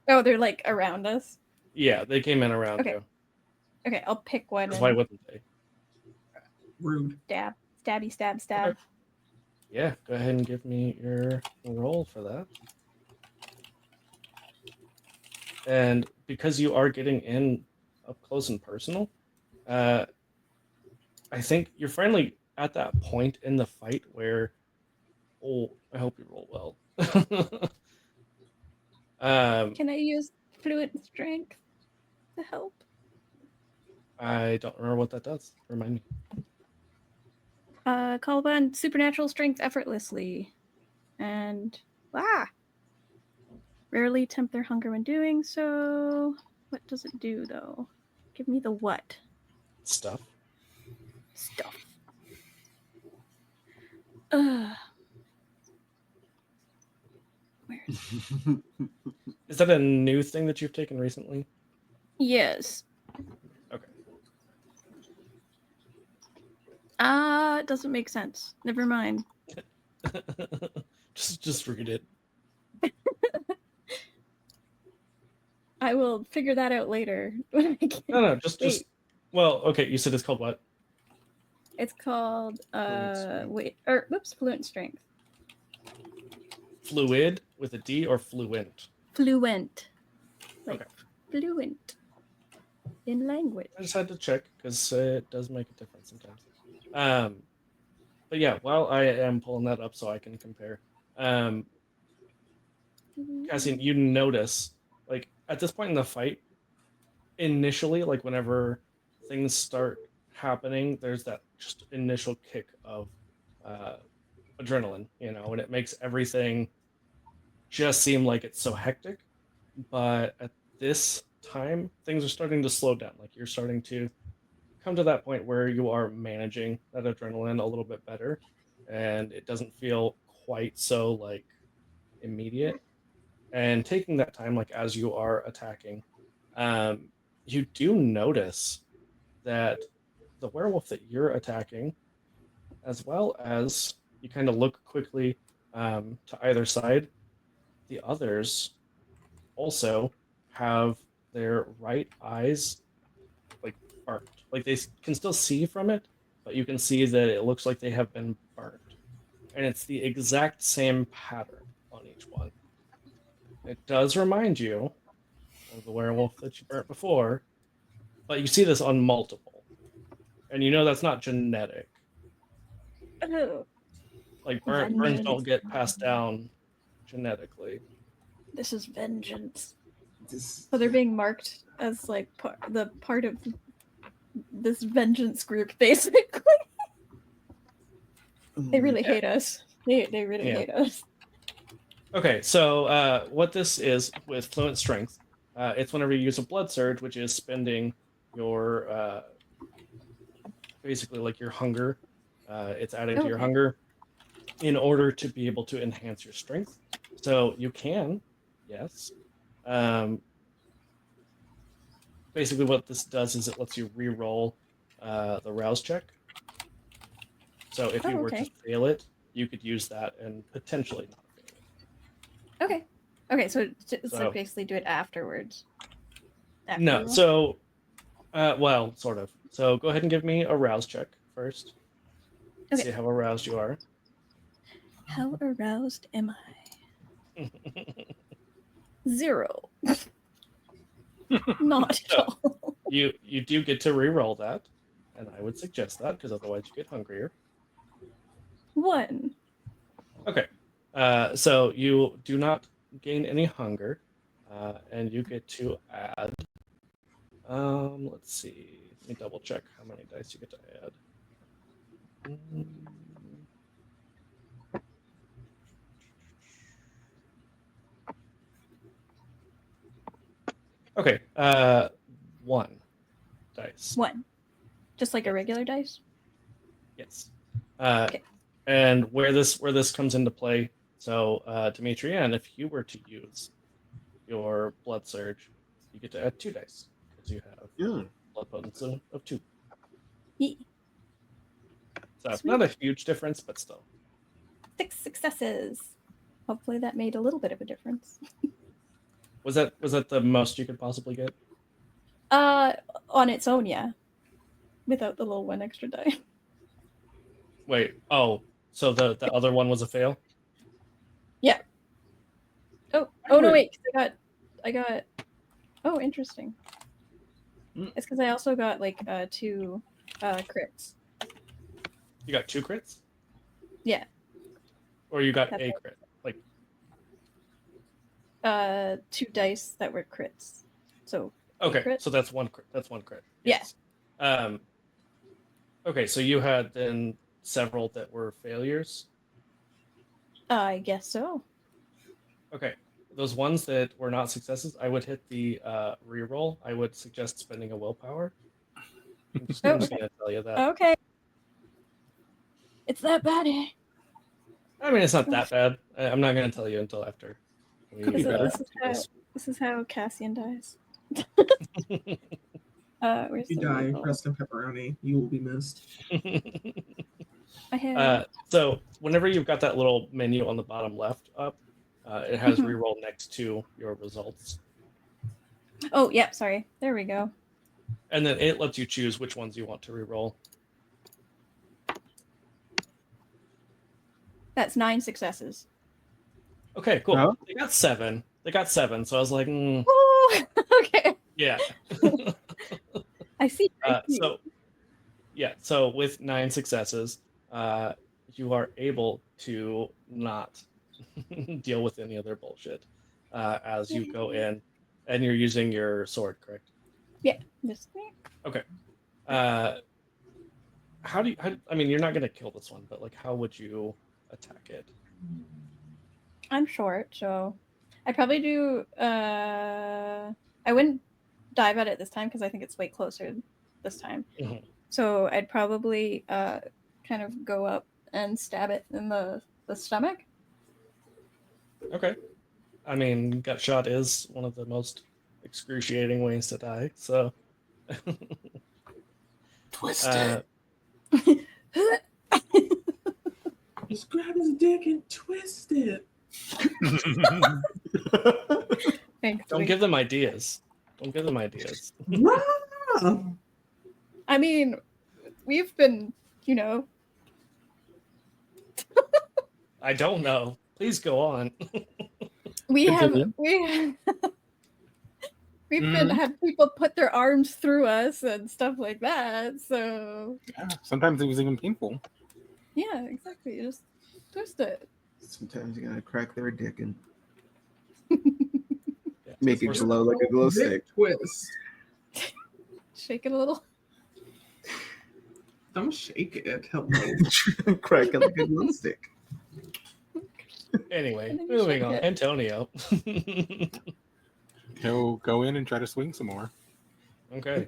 Oh, they're like around us.
yeah, they came in around
Okay.
you.
Okay, I'll pick one
'Cause
and
why wouldn't they?
Rude.
stab. Stabby stab.
Okay. Yeah, go ahead and give me your roll for that. And because you are getting in up close and personal, I think you're finally at that point in the fight where, oh, I hope you roll well.
Can I use fluent strength to help?
I don't remember what that does. Remind me.
Call upon supernatural strength effortlessly. And rarely tempt their hunger when doing so. What does it do though? Give me the what?
Stuff.
Stuff. Where is it?
Is that a new thing that you've taken recently?
Yes.
Okay.
It doesn't make sense. Never mind.
just read it.
I will figure that out later. When I get...
No, just
Wait.
well, okay, you said it's called what?
It's called fluent strength.
Fluid with a D or fluent?
Fluent. Like
Okay.
fluent in language.
I just had to check because it does make a difference sometimes. But yeah, while I am pulling that up so I can compare, Cassian, you notice like at this point in the fight, initially, like whenever things start happening, there's that just initial kick of adrenaline, and it makes everything just seem like it's so hectic. But at this time, things are starting to slow down. Like you're starting to come to that point where you are managing that adrenaline a little bit better, and it doesn't feel quite so like immediate. And taking that time, like as you are attacking, you do notice that the werewolf that you're attacking, as well as you kind of look quickly to either side, the others also have their right eyes like burnt. Like they can still see from it, but you can see that it looks like they have been burnt. And it's the exact same pattern on each one. It does remind you of the werewolf that you burnt before, but you see this on multiple. And you know that's not genetic.
Oh,
Like burns don't get passed down genetically.
this is vengeance.
This-
So they're being marked as like part of this vengeance group, basically. They really hate us. They really hate us.
Okay, so what this is with fluent strength, it's whenever you use a blood surge, which is spending your basically like your hunger. It's adding to your
Okay.
hunger in order to be able to enhance your strength. So you can, yes, basically what this does is it lets you re-roll the rouse check. So if you
Oh,
were
okay.
to fail it, you could use that and potentially not fail it.
Okay. Okay, so it's
So-
like basically do it afterwards. After
No,
roll?
so well, sort of. So go ahead and give me a rouse check first.
Okay.
See how aroused you are.
How aroused am I? 0. Not at
So-
all.
You do get to re-roll that, and I would suggest that because otherwise you get hungrier.
1.
Okay. So you do not gain any hunger, and you get to add. Let's see. Let me double check how many dice you get to add. Okay. 1 dice.
1. Just like a regular dice?
Yes.
Okay.
And where this comes into play. So, Demetrian, if you were to use your blood surge, you get to add 2 dice because you have
Yeah.
blood potency of 2.
Yee.
So
Sweet.
not a huge difference, but still.
6 successes. Hopefully that made a little bit of a difference.
Was that the most you could possibly get?
On its own, yeah. Without the little 1 extra die.
Wait. Oh, so the other one was a fail?
Oh no, wait, 'cause I got oh, interesting.
Mm.
It's because I also got like 2 crits.
You got 2 crits?
Yeah.
Or you got
That's
a
right.
crit? Like
2 dice that were crits. So
okay,
crit?
so that's 1 crit. That's 1 crit.
Yeah.
Yes. Okay, so you had then several that were failures.
I guess so.
Okay, those ones that were not successes, I would hit the reroll. I would suggest spending a willpower. I'm just
Oh,
going to tell you that.
Okay. It's that bad, eh?
I mean, it's not that bad. I'm not going to tell you until after.
Could be better.
This is how Cassian dies. Where's
If you
the
die,
reroll?
rest in pepperoni. You will be missed.
I have
So whenever you've got that little menu on the bottom left up, it has
Mhm.
reroll next to your results,
Oh, yep, sorry. There we go.
and then it lets you choose which ones you want to reroll.
That's 9 successes.
Okay, cool.
Oh.
They got 7. So I was like,
Ooh, okay.
yeah.
I see.
So with 9 successes, you are able to not deal with any other bullshit as you go in, and you're using your sword, correct?
This
I mean, you're not going to kill this one, but like, how would you attack it?
I'm short, so I'd probably do. I wouldn't dive at it this time because I think it's way closer this time.
Mhm.
So I'd probably kind of go up and stab it in the stomach.
Okay. I mean, gut shot is one of the most excruciating ways to die, so.
Twist
Just grab his dick and twist it.
Thanks.
Don't give them ideas.
Rah!
I mean, we've been,
I don't know. Please go on.
we have
Continue.
we've been had people put their arms through us and stuff like that. So
Yeah, sometimes it was even painful.
yeah, exactly. You just twist it.
Sometimes you gotta crack their dick and
Yeah,
make it
we're-
glow like a glow stick.
Dick twist.
Shake it a little.
Don't shake it. Hello.
Crack it like a glow stick.
Anyway,
And then you
moving
shake
on.
it.
Antonio.
He'll go in and try to swing some more.
Okay.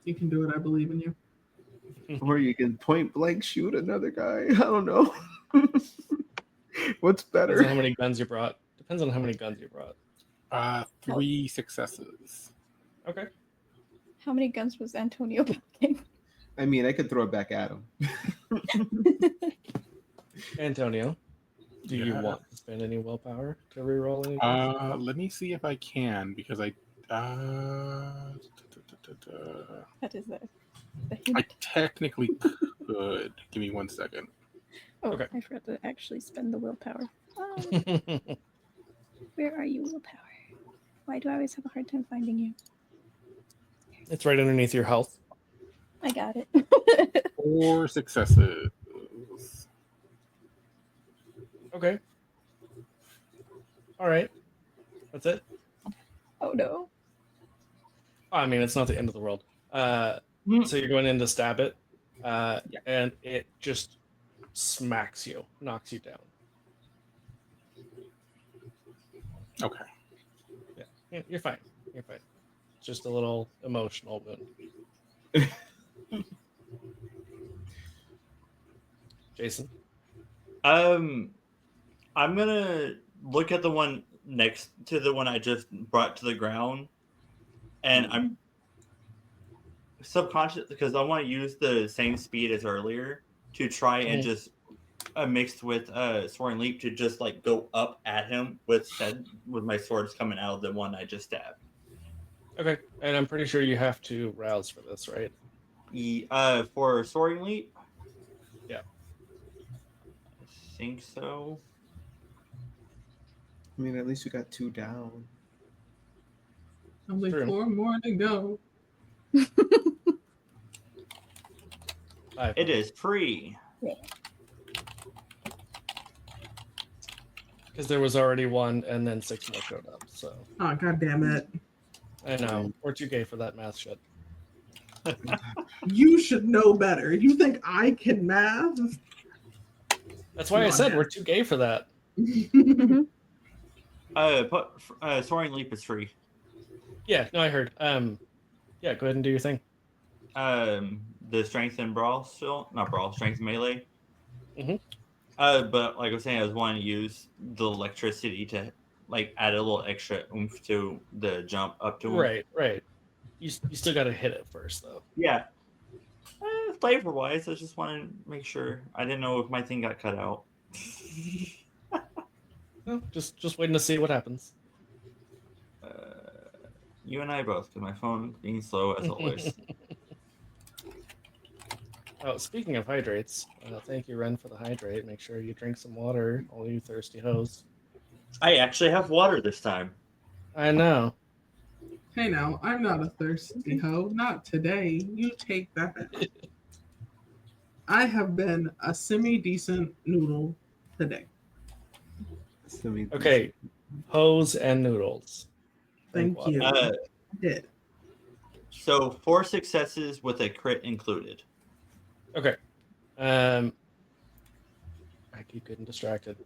You can do it. I believe in you.
Or you can point blank shoot another guy. I don't know. What's
Depends on
better?
how many guns you brought. Depends on how many guns you brought.
3 successes.
Okay.
How many guns was Antonio packing?
I mean, I could throw it back at him.
Antonio, do you
Yeah.
want to spend any willpower to reroll any dice?
Let me see if I can because I.
That is the
I
hint.
technically could. Give me 1 second.
Oh,
Okay.
I forgot to actually spend the willpower. Where are you, willpower? Why do I always have a hard time finding you?
It's right underneath your health.
I got it.
4 successes.
Okay. All right. That's it.
Oh no.
I mean, it's not the end of the world. So you're going in to stab it, and it just smacks you, knocks you down.
Okay.
Yeah, you're fine. You're fine. It's just a little emotional wound. Jason.
I'm gonna look at the one next to the one I just brought to the ground, and I'm subconscious because I want to use the same speed as earlier to try and just mixed with Soaring Leap to just like go up at him with my swords coming out of the one I just stabbed.
Okay, and I'm pretty sure you have to rouse for this, right?
For Soaring Leap.
Yeah.
I think so.
I mean, at least you got 2 down.
Only
True.
4 more to go.
It is free.
Because there was already one, and then 6 more showed up. So
Oh, god damn it.
I know we're too gay for that math shit.
You should know better. You think I can math?
That's why I said we're too gay for that.
Soaring Leap is free.
Yeah, no, I heard. Yeah, go ahead and do your thing.
The strength and brawl still, not brawl, strength and melee.
Mhm.
But like I was saying, I was wanting to use the electricity to like add a little extra oomph to the jump up to him.
Right. You still got to hit it first, though.
Yeah. Flavor wise, I just want to make sure. I didn't know if my thing got cut out.
No, just waiting to see what happens.
You and I both, because my phone being slow as always.
Oh, speaking of hydrates, thank you, Ren, for the hydrate. Make sure you drink some water, all you thirsty hoes.
I actually have water this time.
I know.
Hey now, I'm not a thirsty hoe. Not today. You take that back. I have been a semi-decent noodle today.
Okay, hoes and noodles. Drink
Thank you.
water.
I did.
So 4 successes with a crit included.
Okay. I keep getting distracted.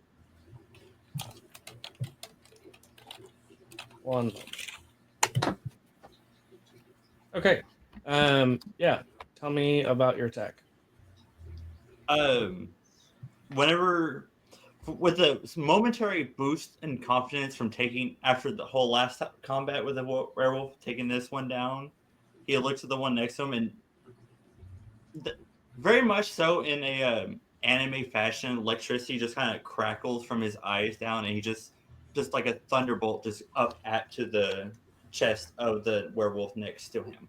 One moment. Okay. Yeah. Tell me about your attack.
Whenever with a momentary boost in confidence from taking after the whole last combat with the werewolf, taking this one down, he looks at the one next to him and very much so in a anime fashion, electricity just kind of crackles from his eyes down, and he just like a thunderbolt just up at to the chest of the werewolf next to him.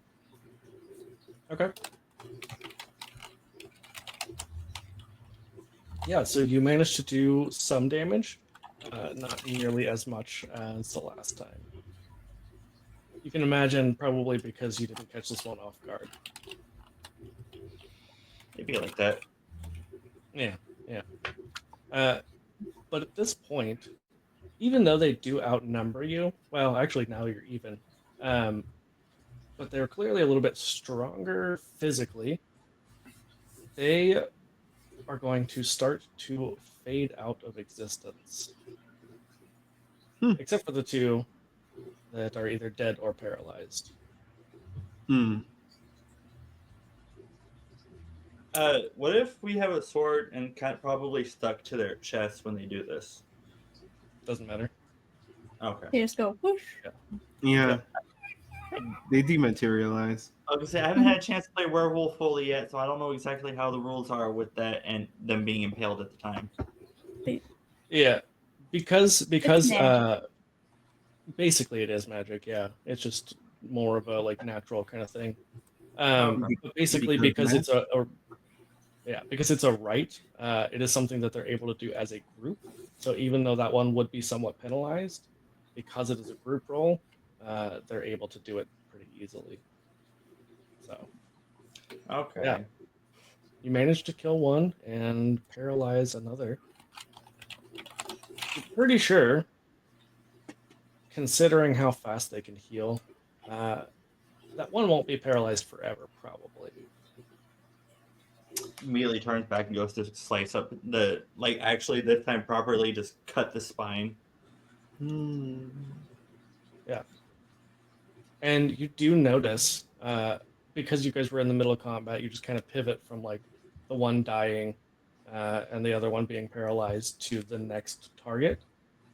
Okay. Yeah, so you managed to do some damage, not nearly as much as the last time. You can imagine probably because you didn't catch this one off guard.
Maybe like that.
Yeah. But at this point, even though they do outnumber you, well, actually now you're even, but they're clearly a little bit stronger physically. They are going to start to fade out of existence. Except for the 2 that are either dead or paralyzed.
What if we have a sword and probably stuck to their chest when they do this?
Doesn't matter.
Okay.
You just go whoosh.
Yeah. They dematerialize.
I was gonna say I haven't had a chance to play Werewolf fully yet, so I don't know exactly how the rules are with that and them being impaled at the time.
Yeah, because
magic.
basically it is magic. Yeah, it's just more of a like natural kind of thing.
Okay.
But basically
Because
because it's because it's a right, it is something that they're able to do as a group. So even though that one would be somewhat penalized, because it is a group role, they're able to do it pretty easily. So
Okay.
Yeah. you managed to kill one and paralyze another. I'm pretty sure, considering how fast they can heal, that one won't be paralyzed forever, probably.
Immediately turns back and goes to slice up the actually this time properly just cut the spine.
And you do notice, because you guys were in the middle of combat, you just kind of pivot from like the one dying and the other one being paralyzed to the next target.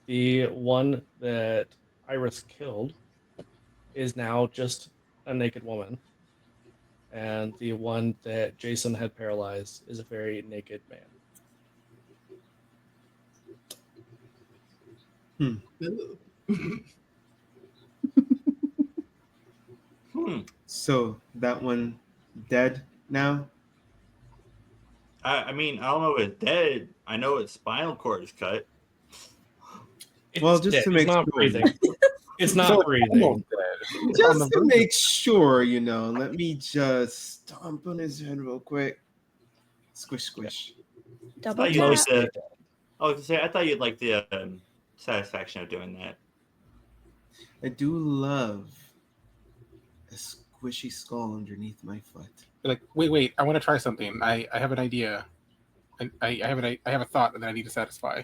The one that Iris killed is now just a naked woman. And the one that Jason had paralyzed is a very naked man.
So that one dead now?
I mean, I don't know if it's dead. I know its spinal cord is cut.
Well,
It's
just
dead.
to
It's
make
not
sure.
breathing. It's not
So
breathing.
almost dead.
Just to make sure, let me just stomp on his head real quick. Squish, squish.
Double
you
tap.
like
Mostly
the-
dead.
I was gonna say I thought you'd like the satisfaction of doing that.
I do love a squishy skull underneath my foot.
Like, wait, I want to try something. I have an idea. I have a thought that I need to satisfy.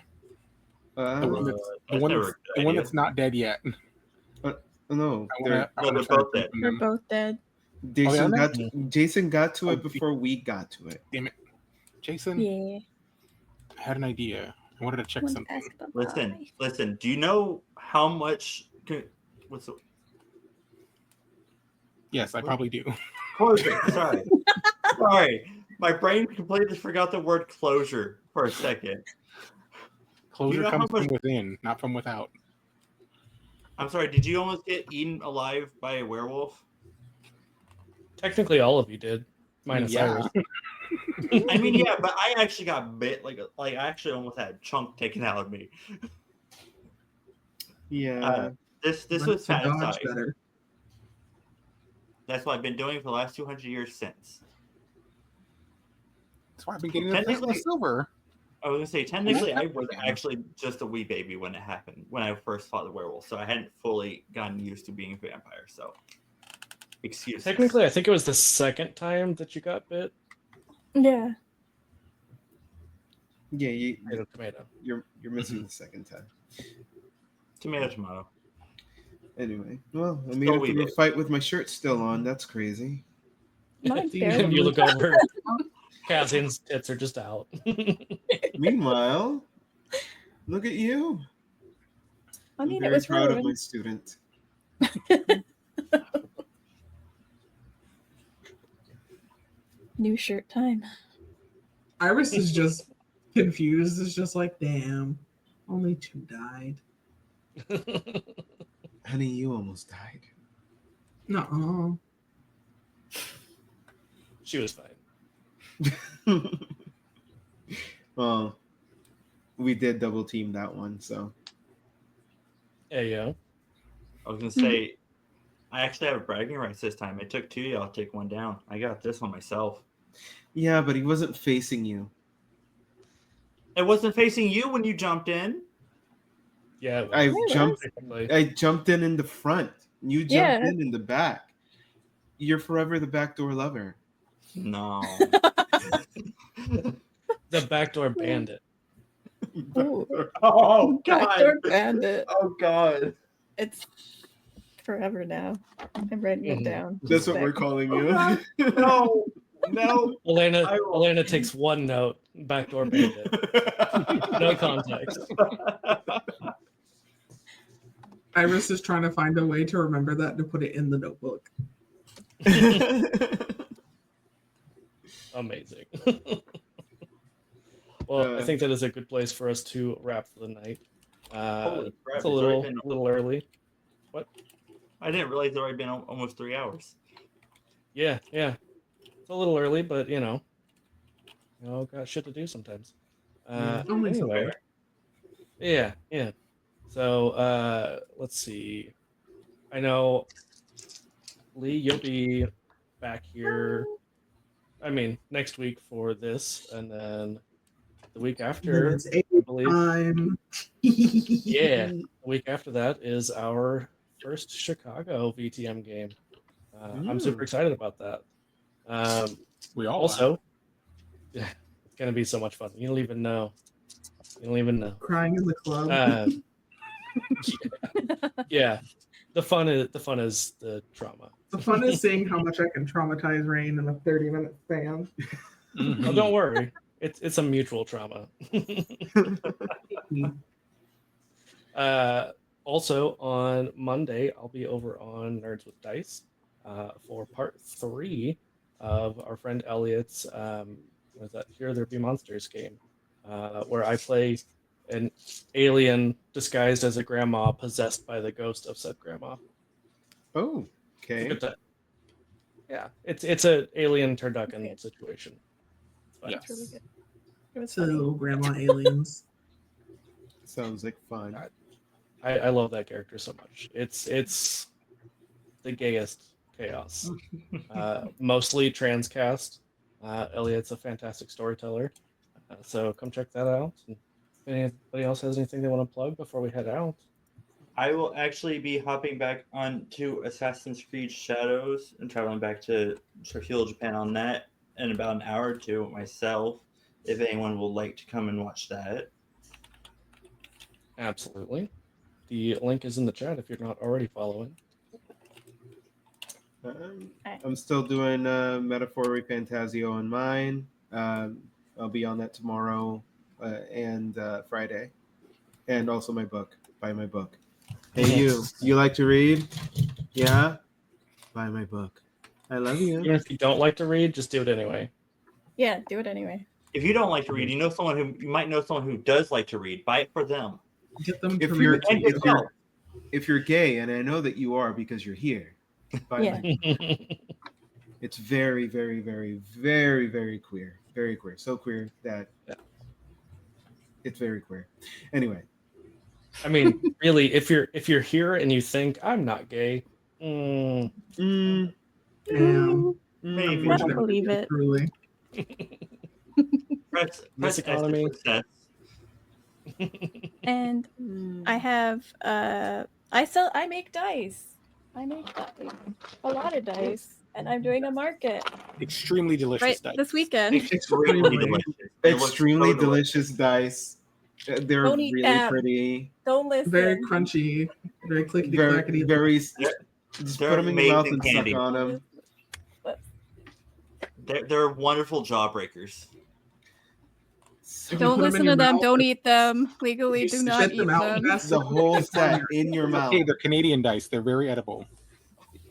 The one
Uh,
that's the one that's not dead yet.
no,
I want to
they're
try
both
to
dead.
open
They're
them.
both dead.
Jason
yeah,
got to it before we got to it.
Damn it, Jason!
Yeah.
I had an idea. I wanted to check
Wanna
something.
ask about why.
Listen. Do you know how much? What's the
Yes, I probably do.
closure? Sorry, sorry. My brain completely forgot the word closure for a second.
Closure
know how
comes from
much-
within, not from without.
I'm sorry. Did you almost get eaten alive by a werewolf?
Technically, all of you did, minus
Yeah.
Iris.
I mean, yeah, but I actually got bit. Like I actually almost had a chunk taken out of me.
Yeah.
This
Learn
was
to dodge
satisfying.
better.
That's what I've been doing for the last 200 years since.
That's why I've been getting the
Technically-
silver.
I was gonna say technically I was actually just a wee baby when it happened, when I first fought the werewolf, so I hadn't fully gotten used to being a vampire. So, excuse.
Technically, I think it was the second time that you got bit.
Yeah.
Yeah,
Tomato.
you're missing the second time.
Tomato.
Anyway, well, I made
Still
it through
we
a
did.
fight with my shirt still on. That's crazy.
Mine's
you
barely
look over. Cassian's tits are just out.
Meanwhile, look at you.
I mean,
I'm
it
very
was
proud of my
ruined.
student.
New shirt time.
Iris is just confused. It's just like, damn, only 2 died.
Honey, you almost died.
No.
She was fine.
Well, we did double team that one, so
Yeah.
I was gonna say, I actually have bragging rights this time. It took 2 y'all to take one down. I got this one myself.
yeah, but he wasn't facing you.
It wasn't facing you when you jumped in.
Yeah.
I jumped.
Technically.
I jumped in the front. You jumped
Yeah.
in the back. You're forever the backdoor lover.
No.
The backdoor bandit.
Ooh,
Oh
backdoor bandit.
Oh god.
It's forever now. I'm writing it
Mhm.
down.
That's what we're calling you.
No. No.
Elena takes one note. Backdoor bandit. No context.
Iris is trying to find a way to remember that to put it in the notebook.
Amazing. Well, I think that is a good place for us to wrap for the night.
Holy crap,
It's a
it's already
little early. What?
I didn't realize it's already been almost 3 hours.
Yeah. It's a little early, but got shit to do sometimes.
Only so
Anyway, yeah. So let's see. I know, Lee, you'll be back here. I mean, next week for this, and then the week
Then
after,
it's
I believe.
time.
Yeah, the week after that is our first Chicago VTM game. I'm super excited about that.
We all
Also, yeah, it's gonna be so much fun. You don't even know.
Crying in the club.
Yeah. The fun is the trauma.
The fun is seeing how much I can traumatize Rain in a 30-minute span.
Oh, don't worry. It's a mutual trauma. Also on Monday, I'll be over on Nerds with Dice for part 3 of our friend Elliot's what is that? Here There Be Monsters game, where I play an alien disguised as a grandma possessed by the ghost of said grandma.
Oh,
It's a
okay.
good time. Yeah, it's an alien turducken situation. It's fun.
Yes.
It's really good. It was
So
funny.
little grandma aliens.
Sounds like fun.
I love that character so much. It's the gayest chaos. Mostly transcast. Elliot's a fantastic storyteller. So come check that out. And if anybody else has anything they want to plug before we head out?
I will actually be hopping back onto Assassin's Creed Shadows and traveling back to Tokyo, Japan on that in about an hour or two myself. If anyone would like to come and watch that.
Absolutely. The link is in the chat if you're not already following.
I'm still doing Metaphor Fantasio on mine. I'll be on that tomorrow and Friday. And also my book. Buy my book. Hey, you like to read? Yeah? Buy my book. I love you.
Even if you don't like to read, just do it anyway.
Yeah, do it anyway.
If you don't like to read, you might know someone who does like to read. Buy it for them.
Get them
If
to
you're
read it.
And yourself.
if you're gay, and I know that you are because you're here, buy
Yeah.
my book. It's very, very, very, very, very queer. Very queer. So queer that it's very queer. Anyway.
I mean, really, if you're here and you think I'm not gay,
Damn.
Maybe.
I don't believe it.
Truly.
Press
This
S
economy.
for success.
And I have I make dice. I make dice. A lot of dice. And I'm doing a market
Extremely delicious
right
dice.
this weekend.
Extremely delicious. It looks
Extremely
so delicious.
delicious dice. They're
Don't eat
really
that.
pretty.
Don't listen.
Very crunchy. Very clickety
Very,
clackety.
very.
They're-
Just
they're
put them in your mouth
amazing
and
candy.
suck on them.
They're wonderful jawbreakers.
If you
Don't
put 'em in
listen
your
to them.
mouth,
Don't eat them. Legally,
You
do
spit
not
spit
eat
them out
them.
fast.
The whole
It's on
set
your-
in your mouth.
Hey, they're Canadian dice. They're very edible.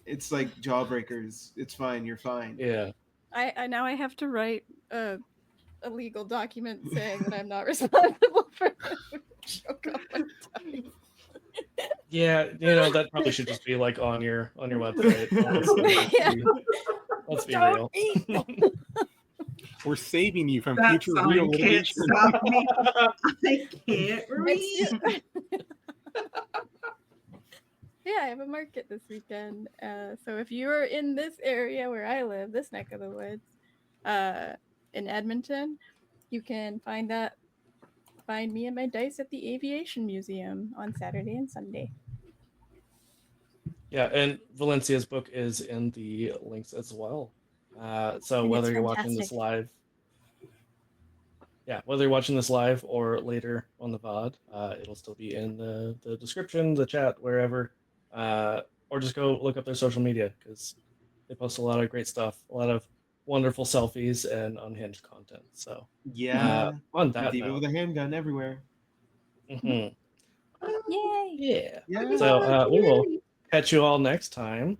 It's like jawbreakers. It's fine. You're fine.
yeah.
I now I have to write a legal document saying that I'm not responsible for the joke on my dice.
Yeah, that probably should just be like on your website.
Yeah.
Let's be
Don't
real.
eat them.
We're saving you from
That
future
sign
real
can't
litigation.
stop me. I can't read.
Yeah, I have a market this weekend. So if you're in this area where I live, this neck of the woods, in Edmonton, you can find me and my dice at the Aviation Museum on Saturday and Sunday.
Yeah, and Valencia's book is in the links as well. So
And
whether
it's
you're watching this
fantastic.
live or later on the VOD, it'll still be in the description, the chat, wherever. Or just go look up their social media because they post a lot of great stuff, a lot of wonderful selfies and unhinged content. So
Yeah.
on that
Diva with
note,
a handgun everywhere.
mhm,
Yay!
yeah.
Yeah.
So we will catch you all next time.